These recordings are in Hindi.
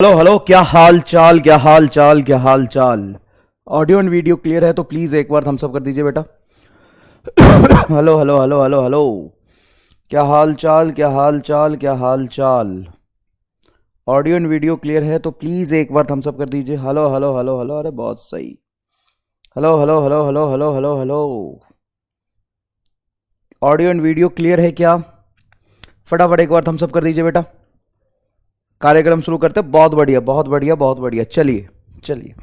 हेलो हेलो, क्या हाल चाल, क्या हाल चाल, क्या हाल चाल। ऑडियो एंड वीडियो क्लियर है तो प्लीज एक बार थम्स अप कर दीजिए बेटा। Hello hello hello hello hello, क्या हाल चाल, क्या हाल चाल, क्या हाल चाल। ऑडियो एंड वीडियो क्लियर है तो प्लीज एक बार थम्स अप कर दीजिए। हेलो हेलो हेलो हेलो, अरे बहुत सही। Hello hello hello hello hello hello hello. Audio and video clear है क्या? फटाफट एक बार थम्स अप कर दीजिए बेटा। कार्यक्रम शुरू करते हैं। बहुत बढ़िया, बहुत बढ़िया, बहुत बढ़िया। चलिए चलिए।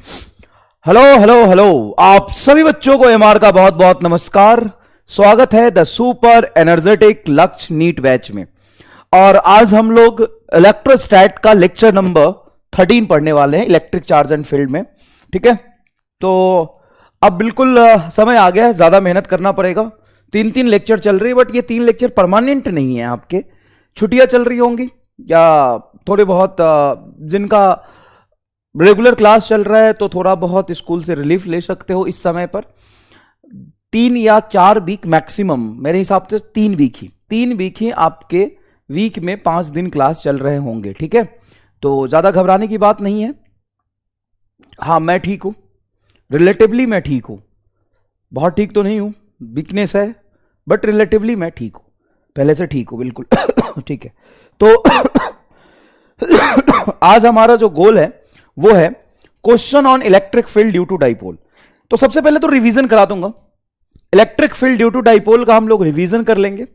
हेलो हेलो हेलो, आप सभी बच्चों को एमआर का बहुत बहुत नमस्कार। स्वागत है द सुपर एनर्जेटिक लक्ष्य नीट बैच में। और आज हम लोग इलेक्ट्रोस्टैट का लेक्चर नंबर 13 पढ़ने वाले हैं, इलेक्ट्रिक चार्ज एंड फील्ड में। ठीक है, तो अब बिल्कुल समय आ गया है, ज्यादा मेहनत करना पड़ेगा। 3 लेक्चर चल रही है, बट ये 3 लेक्चर परमानेंट नहीं है। आपके छुट्टियां चल रही होंगी या थोड़े बहुत जिनका रेगुलर क्लास चल रहा है तो थोड़ा बहुत स्कूल से रिलीफ ले सकते हो इस समय पर। 3 या 4 वीक मैक्सिमम, मेरे हिसाब से 3 वीक ही आपके वीक में 5 दिन क्लास चल रहे होंगे। ठीक है, तो ज्यादा घबराने की बात नहीं है। हाँ, मैं ठीक हूं, रिलेटिवली मैं ठीक हूं। बहुत ठीक तो नहीं हूं, वीकनेस है, बट रिलेटिवली मैं ठीक हूं, पहले से ठीक हूं बिल्कुल। ठीक है, तो आज हमारा जो गोल है वो है question on electric field due to dipole. तो सबसे पहले तो रिवीजन करा दूंगा। Electric field due to dipole का हम लोग रिवीजन कर लेंगे,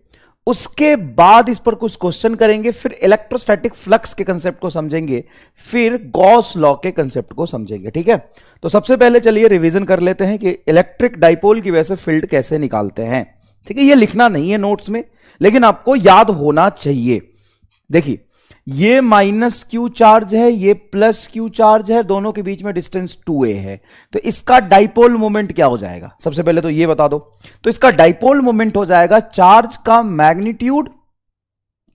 उसके बाद इस पर कुछ क्वेश्चन करेंगे, फिर इलेक्ट्रोस्टैटिक फ्लक्स के कंसेप्ट को समझेंगे, फिर गॉस लॉ के कंसेप्ट को समझेंगे। ठीक है, तो सबसे पहले चलिए रिवीजन कर लेते हैं कि इलेक्ट्रिक डाइपोल की वजह से फील्ड कैसे निकालते हैं। ठीक है, ये लिखना नहीं है नोट्स में, लेकिन आपको याद होना चाहिए। देखिए, ये माइनस क्यू चार्ज है, ये प्लस क्यू चार्ज है, दोनों के बीच में डिस्टेंस 2a है। तो इसका डाइपोल मोमेंट क्या हो जाएगा, सबसे पहले तो ये बता दो। तो इसका डाइपोल मोमेंट हो जाएगा चार्ज का मैग्नीट्यूड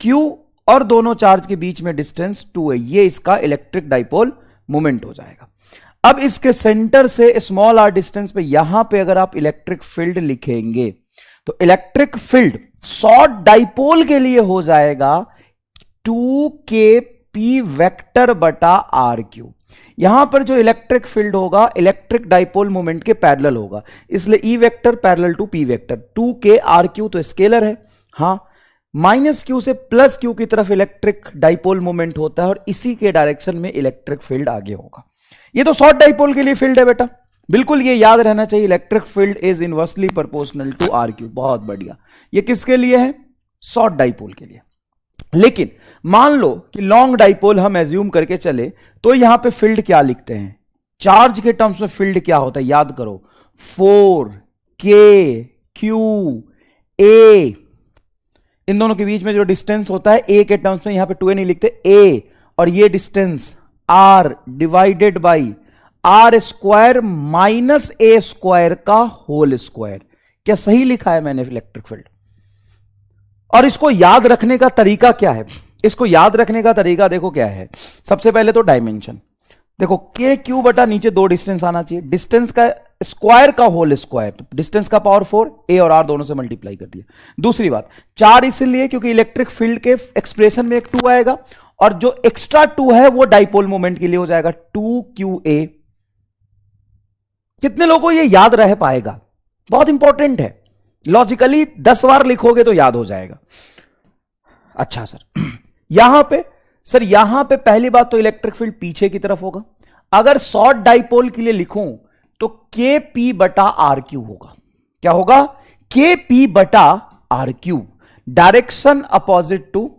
q और दोनों चार्ज के बीच में डिस्टेंस 2a, ये इसका इलेक्ट्रिक डाइपोल मोमेंट हो जाएगा। अब इसके सेंटर से स्मॉल r डिस्टेंस पे यहां पे अगर आप इलेक्ट्रिक फील्ड लिखेंगे तो इलेक्ट्रिक फील्ड शॉर्ट डाइपोल के लिए हो जाएगा 2kp वेक्टर बटा आर क्यू। यहां पर जो इलेक्ट्रिक फील्ड होगा इलेक्ट्रिक डाइपोल मोमेंट के पैरेलल होगा, इसलिए E vector parallel to P vector. 2k r cube तो स्केलर है, हाँ, माइनस क्यू से प्लस क्यू की तरफ इलेक्ट्रिक डाइपोल मोमेंट होता है और इसी के डायरेक्शन में इलेक्ट्रिक फील्ड आगे होगा। ये तो शॉर्ट डाइपोल के लिए फील्ड है बेटा, बिल्कुल ये याद रहना चाहिए। Electric field is inversely proportional to r cube. बहुत बढ़िया, ये किसके लिए है? शॉर्ट डाइपोल के लिए। लेकिन मान लो कि लॉन्ग डाइपोल हम एज्यूम करके चले तो यहां पे फील्ड क्या लिखते हैं? चार्ज के टर्म्स में फील्ड क्या होता है, याद करो, 4kqa। इन दोनों के बीच में जो डिस्टेंस होता है a के टर्म्स में, यहां पे 2a नहीं लिखते, a, और ये distance r divided by are square minus a square का होल स्क्वायर। क्या सही लिखा है मैंने इलेक्ट्रिक फील्ड? और इसको याद रखने का तरीका क्या है? इसको याद रखने का तरीका देखो क्या है। सबसे पहले तो डायमेंशन देखो, के क्यू बटा नीचे 2 डिस्टेंस आना चाहिए, डिस्टेंस का स्क्वायर का होल स्क्वायर, तो डिस्टेंस का पावर 4, ए और आर दोनों से मल्टीप्लाई कर दिया। दूसरी बात, 4 इसलिए क्योंकि इलेक्ट्रिक फील्ड के एक्सप्रेशन में एक 2 आएगा और जो एक्स्ट्रा 2 है वो डाइपोल मोमेंट के लिए हो जाएगा 2qa। कितने लोगों को ये याद रह पाएगा? बहुत इंपॉर्टेंट है, लॉजिकली 10 बार लिखोगे तो याद हो जाएगा। अच्छा सर, यहां पे पहली बात तो इलेक्ट्रिक फील्ड पीछे की तरफ होगा। अगर शॉर्ट डाइपोल के लिए लिखूं तो kp बटा आर क्यू होगा। क्या होगा? kp बटा r cube, direction opposite to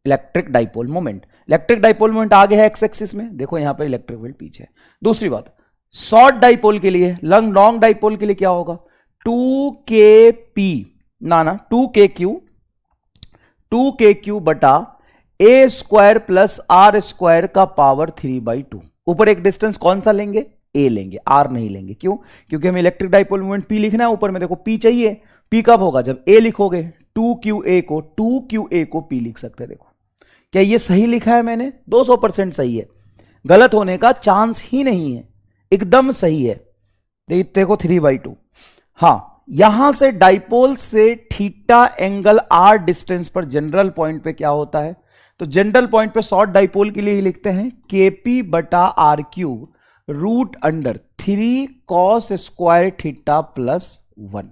electric dipole moment. Electric dipole moment आगे है एक्स एक्सिस में, देखो यहां पर इलेक्ट्रिक फील्ड पीछे है। दूसरी बात, शॉर्ट डाइपोल के लिए, लॉन्ग डाइपोल के लिए क्या होगा? 2kp ना 2kq बटा a square plus r square का पावर 3/2। ऊपर एक डिस्टेंस कौन सा लेंगे? a लेंगे, r नहीं लेंगे। क्यों? क्योंकि हमें इलेक्ट्रिक डाइपोल मोमेंट p लिखना है, ऊपर में देखो p चाहिए। p कब होगा? जब a लिखोगे। 2qa को p लिख सकते हैं। देखो क्या ये सही लिखा है मैंने? 200% सही है, गलत होने का चांस ही नहीं है, एकदम सही है। देखो 3/2। हाँ, यहां से डाइपोल से थीटा एंगल r डिस्टेंस पर जनरल पॉइंट पे क्या होता है? तो जनरल पॉइंट पे शॉर्ट डाइपोल के लिए ही लिखते हैं केपी बटा r cube root under 3 cos square theta plus 1।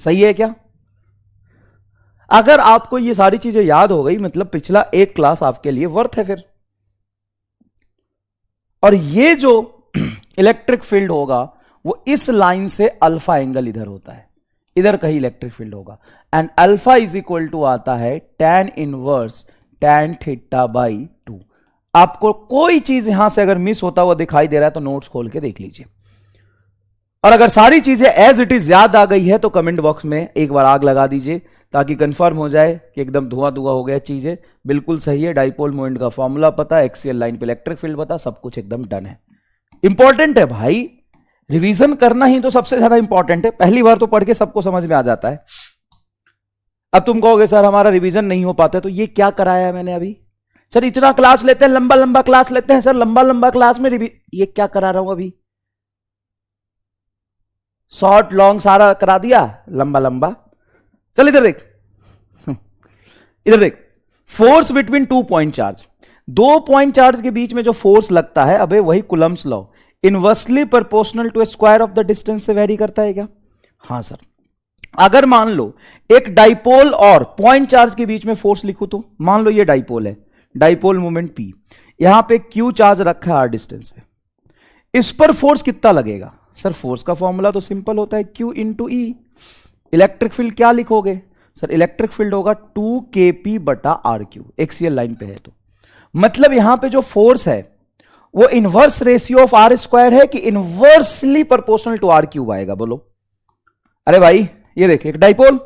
सही है क्या? अगर आपको ये सारी चीजें याद हो गई मतलब पिछला एक क्लास आपके लिए वर्थ है फिर। और ये जो इलेक्ट्रिक फील्ड होगा वो इस लाइन से अल्फा एंगल इधर होता है, इधर कहीं इलेक्ट्रिक फील्ड होगा, and alpha is equal to आता है tan inverse tan theta by 2। आपको कोई चीज यहां से अगर मिस होता हुआ दिखाई दे रहा है तो नोट्स खोल के देख लीजिए, और अगर सारी चीजें एज इट इज याद आ गई है तो कमेंट बॉक्स में एक बार आग लगा दीजिए ताकि कंफर्म हो जाए कि एकदम धुआं धुआं हो गया, चीजें बिल्कुल सही है, डाइपोल मोमेंट का फॉर्मूला पता, एक्सियल लाइन पे इलेक्ट्रिक फील्ड पता, सब कुछ एकदम डन है। इंपॉर्टेंट है भाई, रिवीजन करना ही तो सबसे ज्यादा इंपॉर्टेंट है, पहली बार तो पढ़ के सबको समझ में आ जाता है। अब तुम कहोगे सर हमारा रिवीजन नहीं हो पाता, तो ये क्या कराया है मैंने अभी? सर इतना क्लास लेते हैं, लंबा लंबा क्लास लेते हैं, सर लंबा लंबा क्लास में ये क्या करा रहा हूं अभी? शॉर्ट लॉन्ग सारा करा दिया, लंबा लंबा। चल इधर देख, इधर देख, force between 2 point charge, 2 point charge के बीच में जो फोर्स लगता है, अबे वही Coulomb's law, inversely proportional to square of the distance से वेरी करता है क्या? हां सर। अगर मान लो एक डाइपोल और पॉइंट चार्ज के बीच में फोर्स लिखूं तो मान लो ये डाइपोल है, डाइपोल मोमेंट P, यहां पे Q चार्ज रखा है R डिस्टेंस पे, इस पर फोर्स कितना लगेगा? सर फोर्स का फॉर्मूला तो सिंपल होता है Q into E। Electric field क्या लिखोगे? सर इलेक्ट्रिक फील्ड होगा 2kp बटा R3, एक्सियल लाइन पे है तो मतलब यहां पे जो फोर्स है वो inverse ratio of r square है कि inversely proportional to are cube आएगा? बोलो। अरे भाई ये देखिए एक डाइपोल,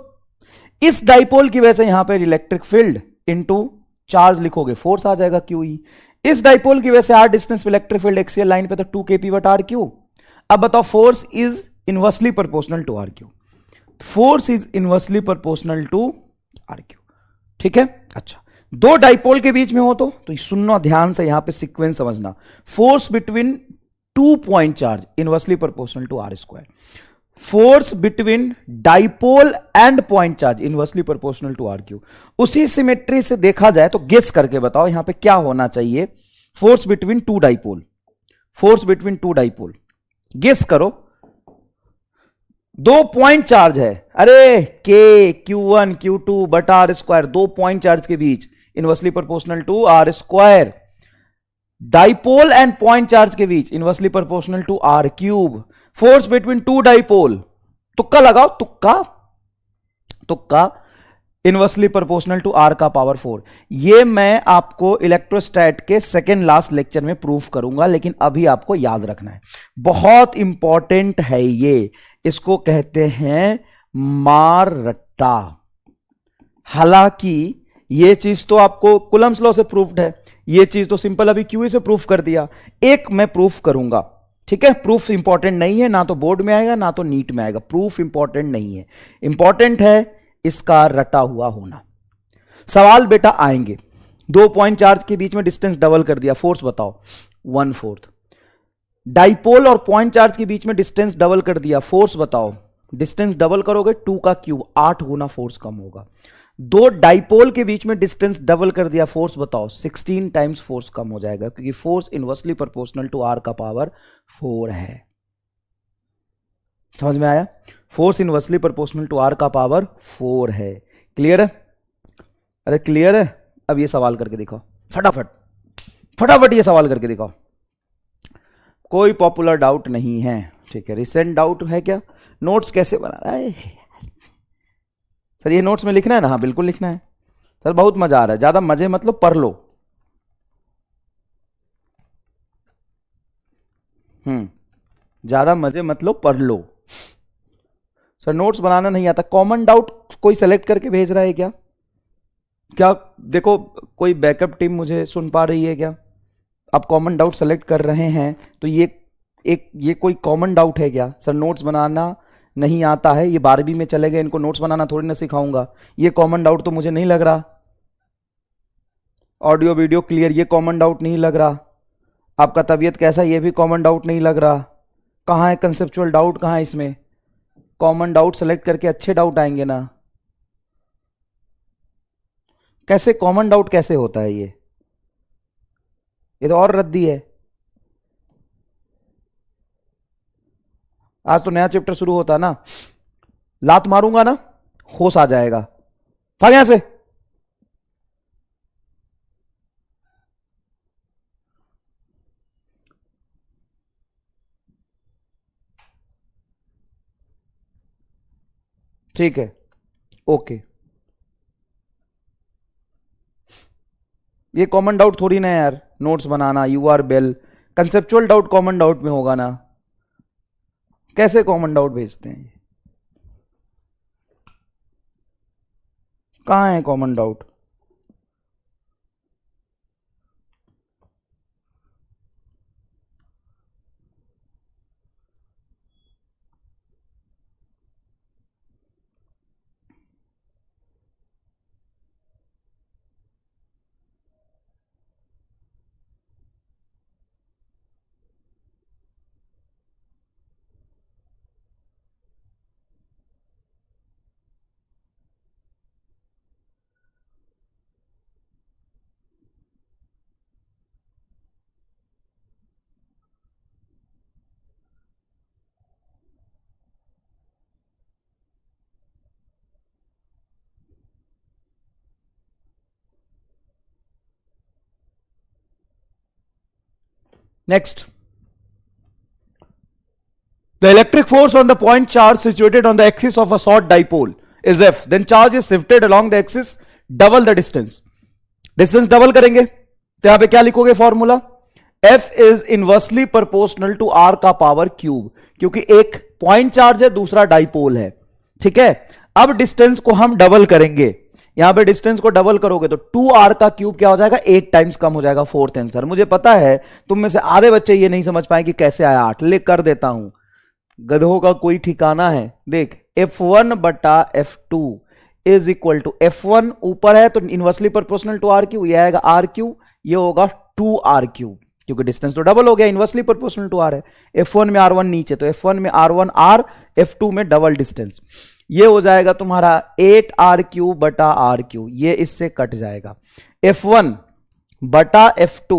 इस डाइपोल की वजह से यहां पे इलेक्ट्रिक फील्ड इनटू चार्ज लिखोगे, फोर्स आ जाएगा QE। इस डाइपोल की वजह से आर डिस्टेंस पे इलेक्ट्रिक फील्ड एक्सियल लाइन पे तो 2kp बटा आर क्यूब। अब बताओ force is inversely proportional to are cube, force is inversely proportional to are cube. ठीक है, अच्छा दो डाइपोल के बीच में हो तो सुनना ध्यान से, यहां पे सीक्वेंस समझना। Force between 2 point charge inversely proportional to are square, force between dipole and point charge inversely proportional to are cube. उसी सिमेट्री से देखा जाए तो गेस करके बताओ यहां पे क्या होना चाहिए? Force between 2 dipole, force between 2 dipole, guess करो। 2 पॉइंट चार्ज है, अरे के Q1 Q2 बटा आर स्क्वायर, 2 पॉइंट चार्ज के बीच inversely proportional to are square, dipole and point charge के बीच inversely proportional to are cube, force between 2 dipole, तुक्का लगाओ, तुक्का तुक्का, इनवर्सली प्रोपोर्शनल टू आर का पावर 4। ये मैं आपको इलेक्ट्रोस्टैट के सेकेंड लास्ट लेक्चर में प्रूफ करूंगा, लेकिन अभी आपको याद रखना है, बहुत इंपॉर्टेंट है ये, इसको कहते हैं मार रट्टा। हालांकि ये चीज तो आपको कुलम्स लॉ से प्रूफ्ड है, ये चीज तो सिंपल अभी QE से प्रूफ कर दिया, एक मैं प्रूफ करूंगा। ठीक है, प्रूफ इंपॉर्टेंट नहीं है, ना तो बोर्ड में आएगा ना तो नीट में आएगा, प्रूफ इंपॉर्टेंट नहीं है, इंपॉर्टेंट है इसका रटा हुआ होना। सवाल बेटा आएंगे, 2 पॉइंट चार्ज के बीच में डिस्टेंस डबल कर दिया, फोर्स बताओ 1/4। डाइपोल और पॉइंट चार्ज के बीच में डिस्टेंस डबल कर दिया, फोर्स बताओ, डिस्टेंस डबल करोगे 2 का क्यूब, 8 गुना फोर्स कम होगा। 2 डाइपोल के बीच में डिस्टेंस डबल कर दिया, फोर्स बताओ 16 टाइम्स फोर्स कम हो जाएगा, क्योंकि force inversely proportional to are का पावर 4 है। समझ में आया? Force inversely proportional to are का पावर 4 है। क्लियर है? अरे क्लियर है? अब ये सवाल करके दिखाओ फटाफट, फटाफट ये सवाल करके दिखाओ, कोई पॉपुलर डाउट नहीं है। ठीक है, रिसेंट डाउट है क्या? नोट्स कैसे बना है सर? ये नोट्स में लिखना है ना? हाँ बिल्कुल लिखना है सर, बहुत मजा आ रहा है, ज्यादा मजे मतलब पढ़ लो। ज्यादा मजे मतलब पढ़ लो सर, नोट्स बनाना नहीं आता। कॉमन डाउट कोई सेलेक्ट करके भेज रहा है क्या? क्या देखो, कोई बैकअप टीम मुझे सुन पा रही है क्या? आप कॉमन डाउट सेलेक्ट कर रहे हैं तो ये कोई कॉमन डाउट है क्या? सर नोट्स बनाना नहीं आता है, ये 12वीं में चले गए, इनको नोट्स बनाना थोड़ी ना सिखाऊंगा, ये कॉमन डाउट तो मुझे नहीं लग रहा। ऑडियो वीडियो क्लियर, ये कॉमन डाउट नहीं लग रहा। आपका तबीयत कैसा, ये भी कॉमन डाउट नहीं लग रहा। कहाँ है कंसेप्चुअल डाउट, कहाँ है इसमें? कॉमन डाउट सेलेक्ट करके अच्छे डाउट आएंगे ना। कैसे कॉमन डाउट कैसे होता है ये तो और रद्दी है। आज तो नया चैप्टर शुरू होता ना, लात मारूंगा ना होश आ जाएगा। भाग यहां से। ठीक है, ओके। ये कॉमन डाउट थोड़ी ना है यार, नोट्स बनाना, यू आर बेल, कंसेप्चुअल डाउट कॉमन डाउट में होगा ना, कैसे कॉमन डाउट भेजते हैं? कहां है common doubt? Next, the electric force on the point charge situated on the axis of a short dipole is F. Then charge is shifted along the axis, double the distance. Distance double करेंगे तो यहां पे क्या लिखोगे formula? F is inversely proportional to R का पावर क्यूब, क्योंकि एक पॉइंट चार्ज है, दूसरा डाइपोल है। ठीक है, अब डिस्टेंस को हम डबल करेंगे। यहां पे डिस्टेंस को डबल करोगे तो 2r का क्यूब क्या हो जाएगा? 8 टाइम्स कम हो जाएगा। Fourth answer. मुझे पता है तुम में से आधे बच्चे ये नहीं समझ पाए कि कैसे आया 8, ले कर देता हूं, गधों का कोई ठिकाना है। देख, F1 बटा F2 is equal to, F1 ऊपर है तो inversely proportional to r cube, ये आएगा आर क्यू, ये होगा 2r क्यू, क्योंकि डिस्टेंस तो डबल हो गया, इनवर्सली प्रोपोर्शनल टू आर है। F1 में R1 नीचे, तो F1 में R1 R, F2 में डबल डिस्टेंस, ये हो जाएगा तुम्हारा 8r क्यू बटा आर क्यू, ये इससे कट जाएगा। F1 बटा F2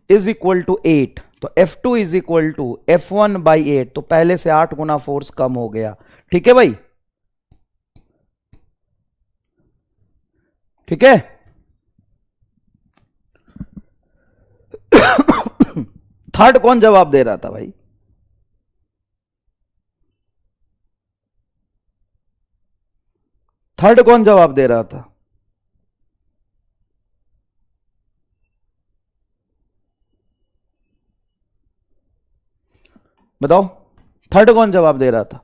इज इक्वल टू 8, तो F2 is equal to F1 by 8, तो पहले से 8 गुना फोर्स कम हो गया। ठीक है भाई, ठीक है। थर्ड कौन जवाब दे रहा था भाई? थर्ड कौन जवाब दे रहा था? बताओ, थर्ड कौन जवाब दे रहा था?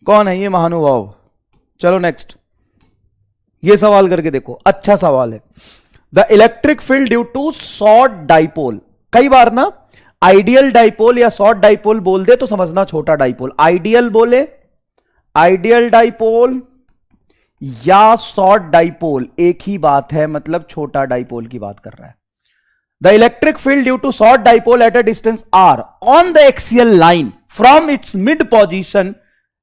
कौन है ये महानुभाव? चलो नेक्स्ट, ये सवाल करके देखो, अच्छा सवाल है। The electric field due to short dipole, कई बार ना आइडियल डाइपोल या शॉर्ट डाइपोल बोल दे तो समझना छोटा डाइपोल, आइडियल बोले, आइडियल डाइपोल या शॉर्ट डाइपोल एक ही बात है, मतलब छोटा डाइपोल की बात कर रहा है। The electric field due to short dipole at a distance r on the axial line from its mid position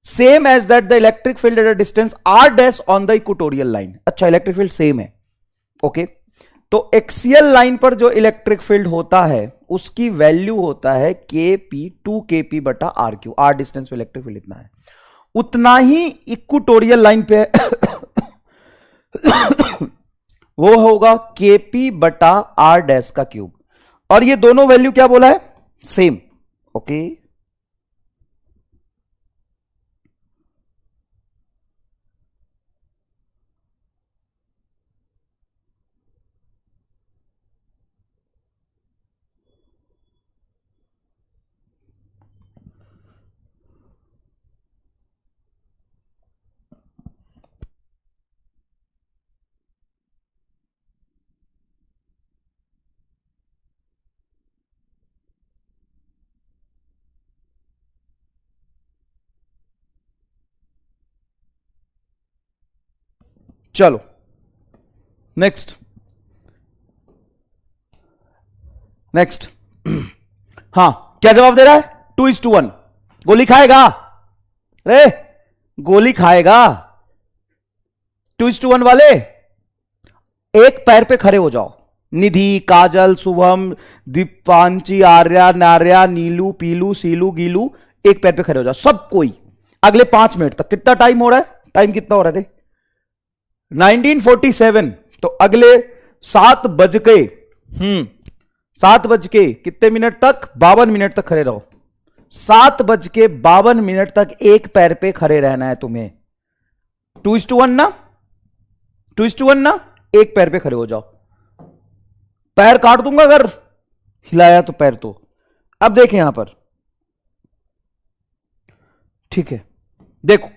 same as that the electric field at a distance r dash on the equatorial line. अच्छा, इलेक्ट्रिक फील्ड सेम है, ओके। तो एक्सियल लाइन पर जो इलेक्ट्रिक फील्ड होता है उसकी वैल्यू होता है kp 2kp बटा आर क्यू, आर डिस्टेंस पे इलेक्ट्रिक फील्ड इतना है, उतना ही इक्वेटोरियल लाइन पे वो होगा kp बटा आर डैश का क्यूब, और ये दोनों वैल्यू क्या बोला है? Same, okay. चलो नेक्स्ट, नेक्स्ट। हाँ, क्या जवाब दे रहा है? 2:1। गोली खाएगा रे, गोली खाएगा 2:1 वाले। एक पैर पे खड़े हो जाओ। निधि, काजल, शुभम, दीपांची, आर्या, नार्या, नीलू, पीलू, सीलू, गीलू, एक पैर पे खड़े हो जाओ सब कोई, अगले 5 मिनट तक। कितना टाइम हो रहा है? टाइम कितना हो रहा है? 1947। तो अगले 7 बज के 7 बज के कितने मिनट तक? 52 मिनट तक खड़े रहो। 7 बज के 52 मिनट तक एक पैर पे खड़े रहना है तुम्हें। 2:1 ना, 2:1 ना, एक पैर पे खड़े हो जाओ। पैर काट दूंगा अगर हिलाया तो पैर। तो अब देखें यहां पर, ठीक है, देखो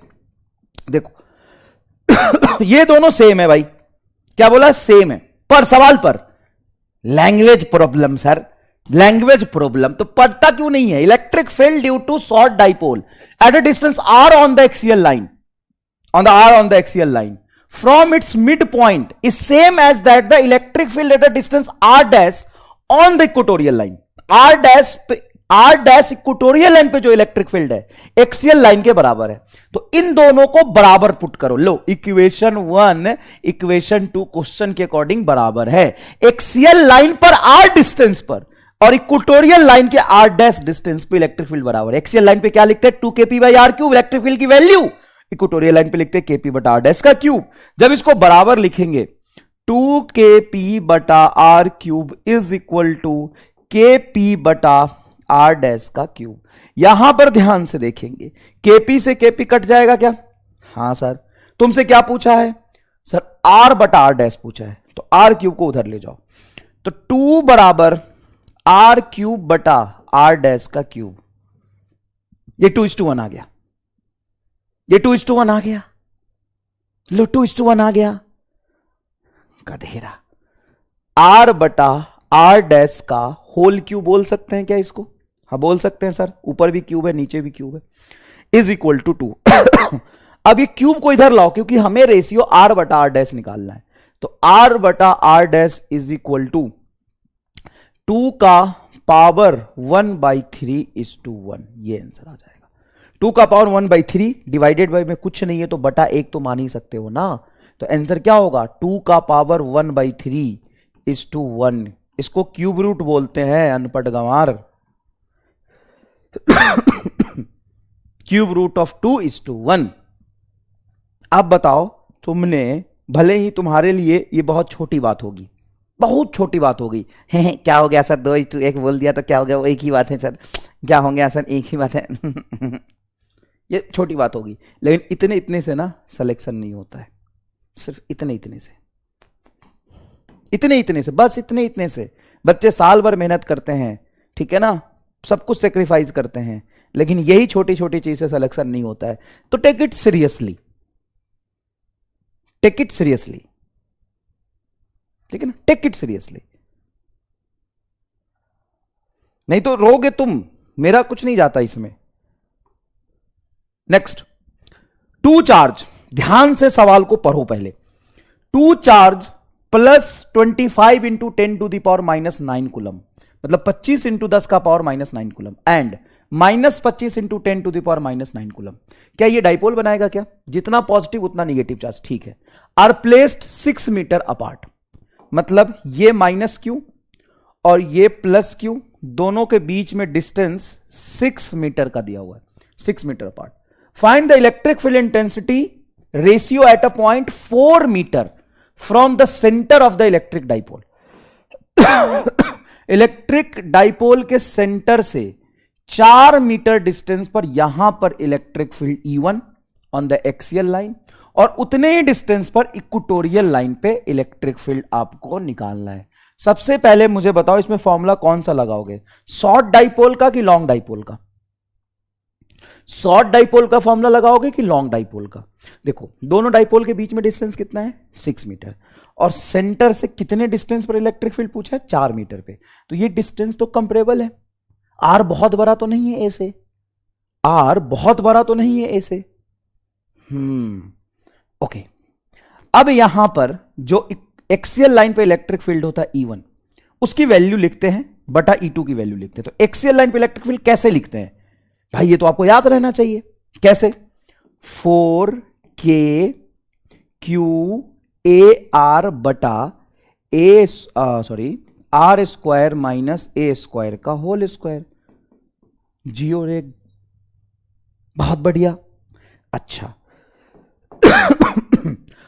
देखो ये दोनों सेम है भाई। क्या बोला? सेम है। पर सवाल पर language problem sir, language problem. तो पढ़ता क्यों नहीं है? Electric field due to short dipole at a distance r on the axial line, on the axial line from its midpoint is same as that the electric field at a distance r dash on the equatorial line। r dash equatorial line पे जो इलेक्ट्रिक फील्ड है एक्सियल लाइन के बराबर है। तो इन दोनों को बराबर पुट करो। लो, इक्वेशन 1 इक्वेशन 2 क्वेश्चन के अकॉर्डिंग बराबर है। एक्सियल लाइन पर r डिस्टेंस पर और इक्वेटोरियल लाइन के r डैश डिस्टेंस पे इलेक्ट्रिक फील्ड बराबर है। एक्सियल लाइन पे क्या लिखते हैं? 2kp/r³ इलेक्ट्रिक फील्ड की वैल्यू। इक्वेटोरियल लाइन पे लिखते हैं kp/r डैश का क्यूब। जब इसको बराबर लिखेंगे 2kp/r³ is equal to kp/r dash का क्यूब। यहां पर ध्यान से देखेंगे, kp से kp कट जाएगा क्या? हां सर। तुमसे क्या पूछा है सर? r/r डैश पूछा है। तो r³ को उधर ले जाओ। तो 2 बराबर r³ डैश का क्यूब। ये 2:1 आ गया। ये 2:1 आ गया। लो, 2:1 आ गया। गधेरा। r/r डैश का होल क्यूब बोल सकते हैं क्या इसको? हाँ बोल सकते हैं सर। ऊपर भी क्यूब है, नीचे भी क्यूब है। Is equal to 2। अब ये क्यूब को इधर लाओ क्योंकि हमें रेशियो r/r डैश निकालना है। तो r/r dash is equal to 2 का पावर 1/3:1। ये आंसर आ जाएगा। 2 का पावर 1/3 डिवाइडेड बाय में कुछ नहीं है तो बटा 1 तो मान ही सकते हो ना। तो आंसर क्या होगा? 2 का पावर 1/3:1। इसको क्यूब रूट बोलते हैं अनपढ़ गंवार। Cube root of 2:1। अब बताओ, तुमने भले ही तुम्हारे लिए ये बहुत छोटी बात होगी, बहुत छोटी बात होगी। क्या हो गया सर? 2:1 बोल दिया तो क्या हो गया? वो एक ही बात है सर। क्या हो गया सर? एक ही बात है। ये छोटी बात होगी, लेकिन इतने इतने से ना सिलेक्शन नहीं होता है। सिर्फ इतने इतने से, इतने इतने से, बस इतने इतने से बच्चे साल भर मेहनत करते हैं, ठीक है ना, सब कुछ सेक्रीफाइस करते हैं, लेकिन यही छोटी छोटी चीज से सिलेक्शन नहीं होता है। तो take it seriously, take it seriously, ठीक है ना, टेक इट सीरियसली। नहीं तो रोगे तुम, मेरा कुछ नहीं जाता इसमें। Next, 2 charge. ध्यान से सवाल को पढ़ो पहले। 2 चार्ज प्लस 25 इंटू 10⁻⁻9 कूलम, मतलब 25 इंटू 10 का power -9 coulomb and -25 into 10⁻⁻9 coulomb. क्या ये डाइपोल बनाएगा क्या? जितना पॉजिटिव उतना निगेटिव चार्ज, ठीक है। आर प्लेस्ड 6 मीटर अपार्ट, मतलब ये -q और ये +q दोनों के बीच में डिस्टेंस 6 मीटर का दिया हुआ है, 6 metre apart. Find the electric field intensity ratio at a point 4 metre from the centre of the electric dipole. Electric dipole के सेंटर से 4 मीटर डिस्टेंस पर यहां पर electric field E1 on the axial line और उतने ही डिस्टेंस पर इक्वेटोरियल लाइन पे इलेक्ट्रिक फील्ड आपको निकालना है। सबसे पहले मुझे बताओ इसमें फॉर्मूला कौन सा लगाओगे, शॉर्ट डाइपोल का कि लॉन्ग डाइपोल का? शॉर्ट डाइपोल का फॉर्मूला लगाओगे कि लॉन्ग डाइपोल का? देखो दोनों डाइपोल के बीच में डिस्टेंस कितना है? 6 मीटर, और सेंटर से कितने डिस्टेंस पर इलेक्ट्रिक फील्ड पूछा है? 4 मीटर पे। तो ये डिस्टेंस तो कंपेरेबल है। आर बहुत बड़ा तो नहीं है ए से, आर बहुत बड़ा तो नहीं है ए से। ओके, अब यहां पर जो एक्सियल लाइन पे इलेक्ट्रिक फील्ड होता है E1, उसकी वैल्यू लिखते हैं बटा E2 की वैल्यू लिखते हैं। तो एक्सियल लाइन पे इलेक्ट्रिक फील्ड कैसे लिखते हैं भाई? ये तो आपको याद रहना चाहिए। कैसे? 4kQAR बटा आर स्क्वायर माइनस ए स्क्वायर का होल स्क्वायर। जियो रे, बहुत बढ़िया। अच्छा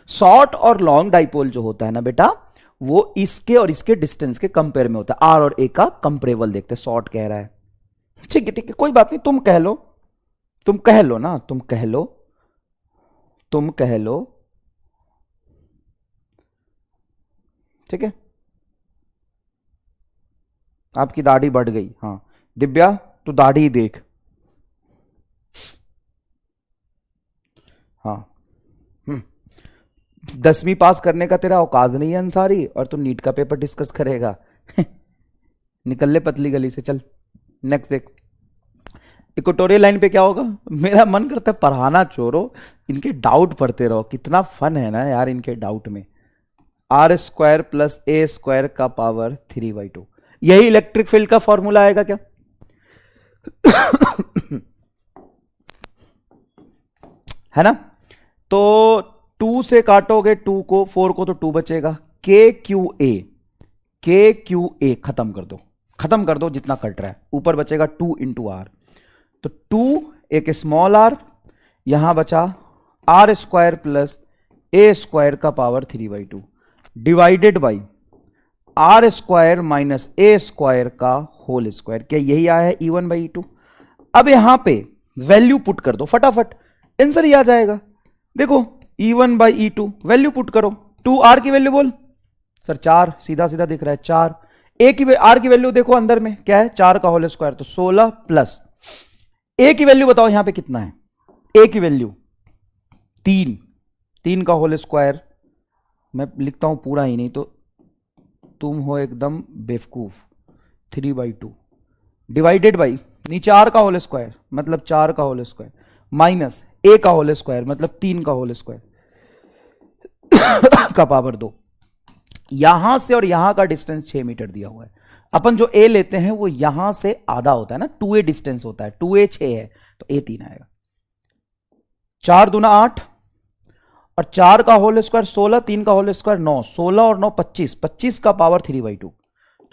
शॉर्ट और लॉन्ग डाइपोल जो होता है ना बेटा, वो इसके और इसके डिस्टेंस के कंपेयर में होता है। आर और ए का कंपेरेबल देखते हैं, शॉर्ट कह रहा है। ठीक है ठीक है, कोई बात नहीं, तुम कह लो ना, तुम कह लो, ठीक है। आपकी दाढ़ी बढ़ गई, हाँ दिव्या तू दाढ़ी देख, हाँ 10वीं पास करने का तेरा औकात नहीं है अंसारी, और तू नीट का पेपर डिस्कस करेगा। निकल ले पतली गली से, चल नेक्स्ट देख। इक्वेटोरियल लाइन पे क्या होगा? मेरा मन करता है पढ़ाना छोड़ो, इनके डाउट पढ़ते रहो, कितना फन है ना यार इनके डाउट में। आर स्क्वायर प्लस ए स्क्वायर का पावर 3/2, यही इलेक्ट्रिक फील्ड का फॉर्मूला आएगा क्या? है ना? तो 2 से काटोगे 2 को, 4 को, तो 2 बचेगा। के क्यू ए खत्म कर दो जितना कट रहा है, ऊपर बचेगा 2 इंटू आर। तो 2 एक स्मॉल आर, यहां बचा आर स्क्वायर प्लस ए स्क्वायर का power 3/2 divided by are square minus A square का होल स्क्वायर। क्या यही आया है E1/E2? अब यहां पे वैल्यू पुट कर दो फटाफट, आंसर ही आ जाएगा। देखो E1/E2 वैल्यू पुट करो, 2R की वैल्यू बोल सर, 4 सीधा सीधा दिख रहा है 4। ए की आर की वैल्यू देखो अंदर में क्या है, 4 का होल स्क्वायर, तो 16 प्लस ए की वैल्यू बताओ यहां पे कितना है? ए की वैल्यू 3 का होल स्क्वायर, मैं लिखता हूं पूरा ही नहीं तो तुम हो एकदम बेवकूफ, 3/2 डिवाइडेड बाई नीचे आर का होल स्क्वायर मतलब 4 का होल स्क्वायर माइनस ए का होल स्क्वायर मतलब 3 का होल स्क्वायर का पावर 2। यहां से और यहां का डिस्टेंस 6 मीटर दिया हुआ है। अपन जो ए लेते हैं वो यहां से आधा होता है ना, 2a डिस्टेंस होता है, 2a 6 है तो a 3 आएगा। 4 दूना 8 और 4 का होल स्क्वायर 16, 3 का होल स्क्वायर 9, 16 और 9 25, 25 का पावर 3/2,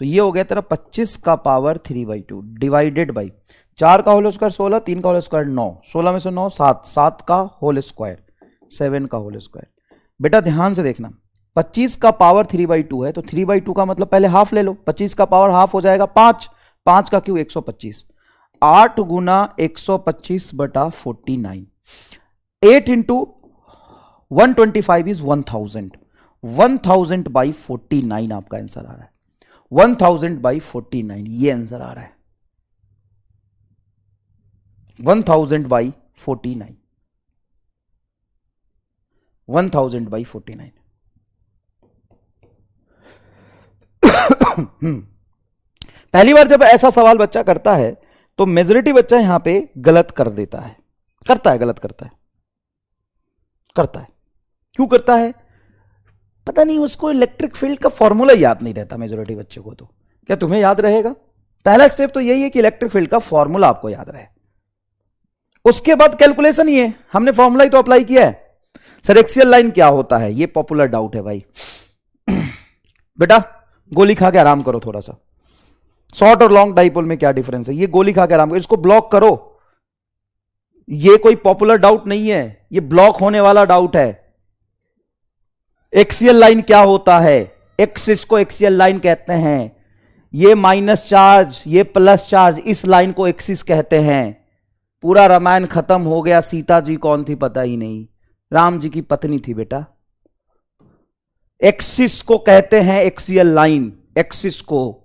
तो ये हो गया तेरा 25 का पावर 3/2 डिवाइडेड बाई 4 का होल स्क्वायर 16, 3 का होल स्क्वायर 9, 16 में से 9 7, 7 का होल स्क्वायर 7 का होल स्क्वायर। बेटा ध्यान से देखना, 25 का पावर 3/2 है तो 3/2 का मतलब पहले हाफ ले लो, 25 का पावर हाफ हो जाएगा 5, 5 का क्यों 125, 8 गुना 125 बटा 49, 8 इंटू 125 इज 1000, 1000 बाई 49 आपका आंसर आ रहा है, 1000 बाई 49 ये आंसर आ रहा है, 1000 बाई 49, 1000 बाई 49। पहली बार जब ऐसा सवाल बच्चा करता है तो मेजॉरिटी बच्चा यहां पे गलत कर देता है, गलत करता है। क्यों करता है पता नहीं, उसको इलेक्ट्रिक फील्ड का फॉर्मूला याद नहीं रहता मेजॉरिटी बच्चों को। तो क्या तुम्हें याद रहेगा? पहला स्टेप तो यही है कि इलेक्ट्रिक फील्ड का फॉर्मूला आपको याद रहे, उसके बाद कैलकुलेशन ही है। हमने फॉर्मूला ही तो अप्लाई किया है। सर एक्सियल लाइन क्या होता है, ये पॉपुलर डाउट है भाई। बेटा गोली खा के आराम करो थोड़ा सा, शॉर्ट और लॉन्ग डाइपोल में क्या डिफरेंस है, ये गोली खा के आराम करो, इसको ब्लॉक करो। ये कोई पॉपुलर डाउट नहीं है, ये ब्लॉक होने वाला डाउट है। एक्सियल लाइन क्या होता है, एक्सिस को एक्सियल लाइन कहते हैं। ये माइनस चार्ज, ये प्लस चार्ज, इस लाइन को एक्सिस कहते हैं। पूरा रामायण खत्म हो गया, सीता जी कौन थी पता ही नहीं, राम जी की पत्नी थी बेटा। एक्सिस को कहते हैं एक्सियल लाइन, एक्सिस को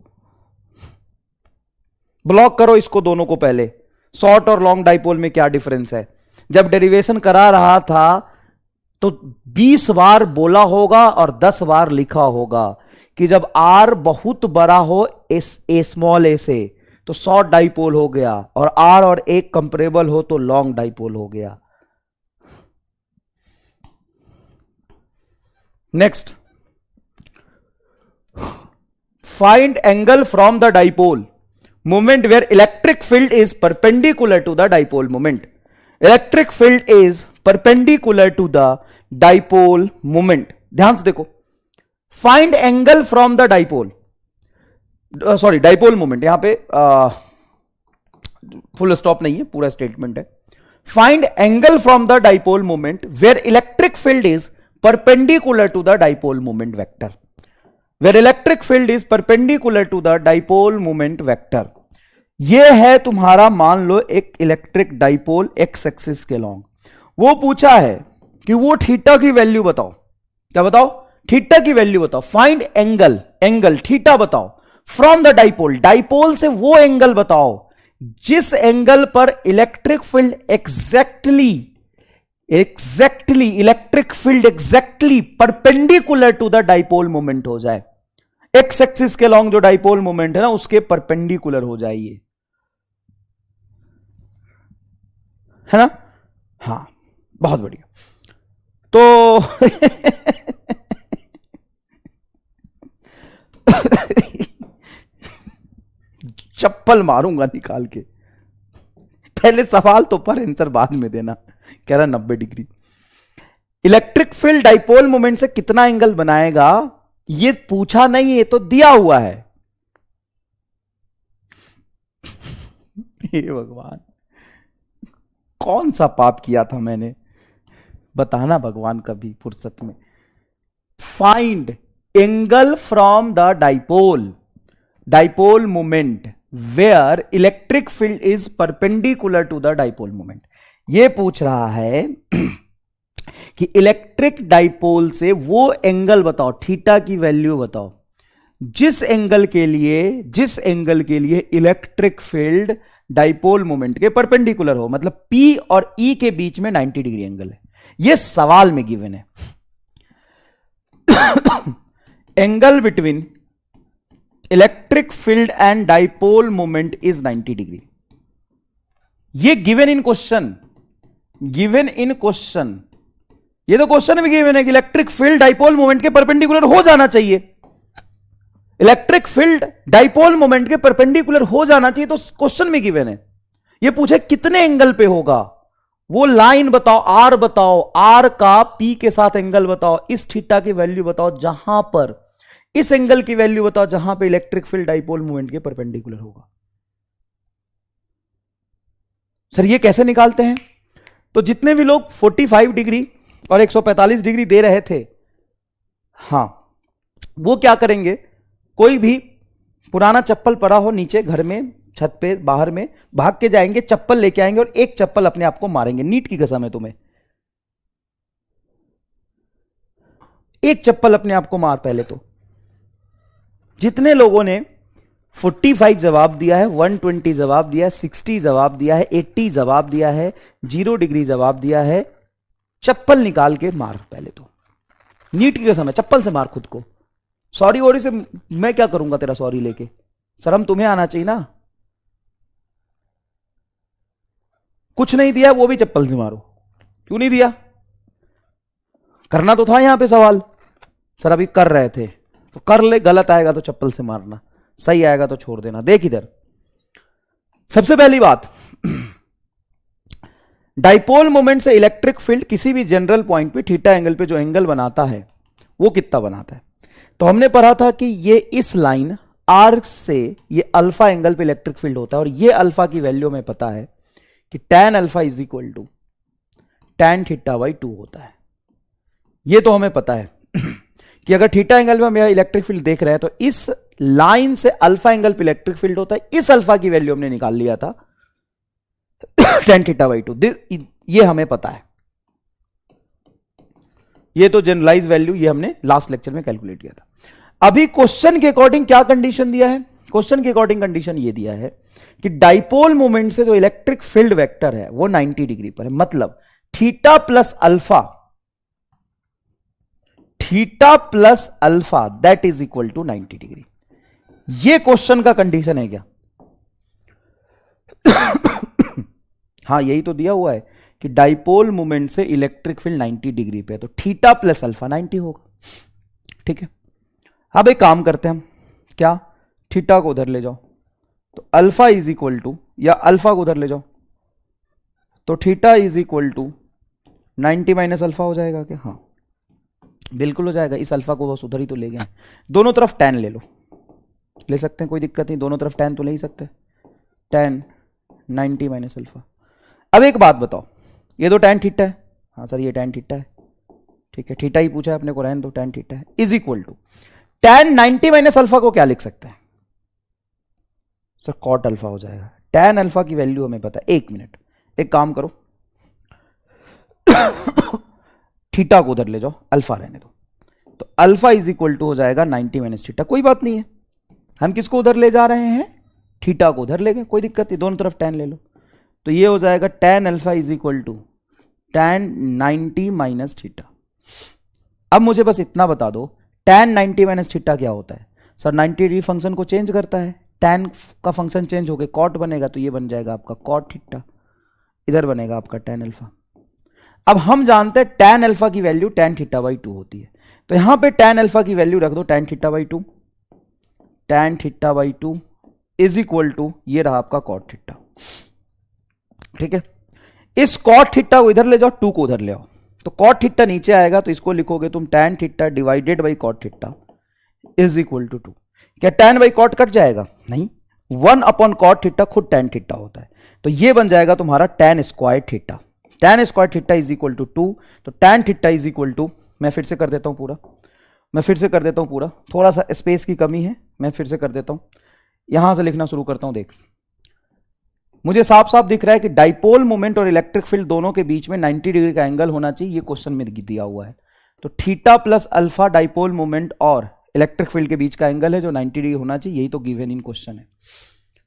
ब्लॉक करो इसको दोनों को पहले। शॉर्ट और लॉन्ग डाइपोल में क्या डिफरेंस है? जब डेरिवेशन करा रहा था तो 20 बार बोला होगा और 10 बार लिखा होगा कि जब आर बहुत बड़ा हो ए स्मॉल ए से तो शॉर्ट डाइपोल हो गया, और आर और ए कंपेरेबल हो तो लॉन्ग डाइपोल हो गया। Next, find angle from the dipole moment where electric field is perpendicular to the dipole moment. Electric field is perpendicular to the dipole moment. ध्यान से देखो, find angle from the dipole, sorry dipole moment, यहां पे फुल स्टॉप नहीं है, पूरा स्टेटमेंट है। Find angle from the dipole moment where electric field is perpendicular to the dipole moment vector, where electric field is perpendicular to the dipole moment vector. यह है तुम्हारा, मान लो एक इलेक्ट्रिक डाइपोल एक्स एक्सिस के लॉन्ग, वो पूछा है कि वो थीटा की वैल्यू बताओ, क्या बताओ, थीटा की वैल्यू बताओ। फाइंड एंगल, एंगल थीटा बताओ फ्रॉम द डाइपोल, डाइपोल से वो एंगल बताओ जिस एंगल पर electric field exactly electric field exactly perpendicular to the dipole moment हो जाए। एक्स एक्सिस के लॉन्ग जो डाइपोल मोमेंट है ना, उसके परपेंडिकुलर हो जाइए, है ना। हाँ, बहुत बढ़िया। तो चप्पल मारूंगा निकाल के, पहले सवाल तो पर आंसर बाद में देना। कह रहा 90 degree. Electric field dipole moment से कितना एंगल बनाएगा, ये पूछा नहीं, ये तो दिया हुआ है। हे भगवान, कौन सा पाप किया था मैंने, बताना भगवान कभी फुर्सत में। Find angle from the dipole moment where electric field is perpendicular to the dipole moment. यह पूछ रहा है कि इलेक्ट्रिक डाइपोल से वो एंगल बताओ, थीटा की वैल्यू बताओ, जिस एंगल के लिए इलेक्ट्रिक फील्ड डाइपोल मोमेंट के परपेंडिकुलर हो, मतलब P और E के बीच में 90 डिग्री एंगल है। यह सवाल में गिवन है। Angle between electric field and dipole moment is 90 degree. ये गिवन इन क्वेश्चन, ये तो क्वेश्चन में गिवन है कि इलेक्ट्रिक फील्ड डाइपोल मोमेंट के परपेंडिकुलर हो जाना चाहिए। इलेक्ट्रिक फील्ड डाइपोल मोमेंट के परपेंडिकुलर हो जाना चाहिए, तो क्वेश्चन में गिवन है। ये पूछे कितने एंगल पे होगा, वो लाइन बताओ, आर बताओ, आर का पी के साथ एंगल बताओ, इस थीटा की वैल्यू बताओ जहां पर, इस एंगल की वैल्यू बताओ जहां पे इलेक्ट्रिक फील्ड डाइपोल मोमेंट के परपेंडिकुलर होगा। सर ये कैसे निकालते हैं? तो जितने भी लोग 45 डिग्री और 145 डिग्री दे रहे थे, हां, वो क्या करेंगे, कोई भी पुराना चप्पल पड़ा हो नीचे घर में, छत पे, बाहर में, भाग के जाएंगे, चप्पल लेके आएंगे और एक चप्पल अपने आप को मारेंगे। नीट की कसम है तुम्हें, एक चप्पल अपने आप को मार। पहले तो जितने लोगों ने 45 जवाब दिया है, 120 जवाब दिया है, 60 जवाब दिया है, 80 जवाब दिया है, 0 डिग्री जवाब दिया है, चप्पल निकाल के मार। पहले तो नीट की कसम है, चप्पल से मार खुद को। सॉरी वॉरी से मैं क्या करूंगा तेरा सॉरी लेके, शर्म तुम्हें आना चाहिए ना। कुछ नहीं दिया वो भी चप्पल से मारो, क्यों नहीं दिया? करना तो था यहां पे सवाल। सर अभी कर रहे थे तो कर ले, गलत आएगा तो चप्पल से मारना, सही आएगा तो छोड़ देना। देख इधर, सबसे पहली बात, डाइपोल मोमेंट से इलेक्ट्रिक फील्ड किसी भी जनरल पॉइंट पे थीटा एंगल पे जो एंगल बनाता है वो कितना बनाता है। तो हमने पढ़ा था कि ये इस लाइन आर से ये अल्फा एंगल पे इलेक्ट्रिक फील्ड होता है, और ये अल्फा की वैल्यू में पता है कि tan alpha is equal to tan theta by 2 होता है। ये तो हमें पता है कि अगर थीटा एंगल में हम इलेक्ट्रिक फील्ड देख रहे हैं तो इस लाइन से अल्फा एंगल पे इलेक्ट्रिक फील्ड होता है। इस अल्फा की वैल्यू हमने निकाल लिया था tan थीटा बाई 2, ये हमें पता है। ये तो जनरलाइज वैल्यू, ये हमने लास्ट लेक्चर में कैलकुलेट किया था। अभी क्वेश्चन के अकॉर्डिंग क्या कंडीशन दिया है? क्वेश्चन के अकॉर्डिंग कंडीशन ये दिया है कि डाइपोल मोमेंट से जो इलेक्ट्रिक फील्ड वेक्टर है वो 90 डिग्री पर है, मतलब theta plus alpha that is equal to 90 degree. ये क्वेश्चन का कंडीशन है क्या? हाँ, यही तो दिया हुआ है कि डाइपोल मोमेंट से इलेक्ट्रिक फील्ड 90 डिग्री पे है, तो थीटा प्लस अल्फा 90 होगा। ठीक है, अब एक काम करते हैं हम, क्या, थीटा को उधर ले जाओ तो अल्फा इज इक्वल टू, या अल्फा को उधर ले जाओ तो theta is equal to 90 minus alpha हो जाएगा क्या? हाँ, बिल्कुल हो जाएगा, इस अल्फा को बस उधर ही तो ले गए हैं। दोनों तरफ tan ले लो, ले सकते हैं, कोई दिक्कत नहीं, दोनों तरफ tan तो ले ही सकते हैं। tan 90 minus alpha. अब एक बात बताओ, ये तो tan थीटा है, हाँ सर ये tan थीटा है, ठीक है, थीटा ही पूछा है अपने को, रहने दो, tan थीटा है, is equal to tan 90 minus alpha को क्या लिख सकते हैं सर? कॉट अल्फा हो जाएगा। tan अल्फा की वैल्यू हमें पता है, एक मिनट, एक काम करो थीटा को उधर ले जाओ, अल्फा रहने दो, तो अल्फा इज इक्वल टू हो जाएगा 90 माइनस थीटा। कोई बात नहीं है, हम किसको उधर ले जा रहे हैं? थीटा को उधर ले गए, कोई दिक्कत नहीं, दोनों तरफ tan ले लो, तो ये हो जाएगा tan alpha is equal to tan 90 minus theta. अब मुझे बस इतना बता दो, tan 90 माइनस थीटा क्या होता है? सर 90 डिग्री फंक्शन को चेंज करता है, tan का फंक्शन चेंज हो गया, कॉट बनेगा, तो ये बन जाएगा आपका कॉट थीटा, इधर बनेगा आपका tan अल्फा। अब हम जानते हैं tan अल्फा की वैल्यू tan थीटा बाई 2 होती है, तो यहां पे tan अल्फा की वैल्यू रख दो tan theta by 2, tan theta by 2 is equal to ये रहा आपका कॉट थीटा, ठीक है। इस कॉट थीटा को इधर ले जाओ, 2 को उधर ले आओ, तो कॉट थीटा नीचे आएगा, तो इसको लिखोगे तुम tan theta divided by cot theta is equal to 2। क्या tan बाई कॉट कट जाएगा? नहीं, 1 अपॉन कॉट थीटा खुद tan थीटा होता है, तो ये बन जाएगा तुम्हारा tan square theta, tan square theta is equal to 2, तो tan theta is equal to, मैं फिर से कर देता हूं पूरा, थोड़ा सा स्पेस की कमी है, मैं फिर से कर देता हूं, यहां से लिखना शुरू करता हूं। देख, मुझे साफ साफ दिख रहा है कि डाइपोल मोमेंट और इलेक्ट्रिक फील्ड दोनों के बीच में 90 डिग्री का एंगल होना चाहिए, ये क्वेश्चन में दिया हुआ है, तो theta plus alpha dipole moment और इलेक्ट्रिक फील्ड के बीच का एंगल है जो 90 डिग्री होना चाहिए, यही तो गिवन इन क्वेश्चन है,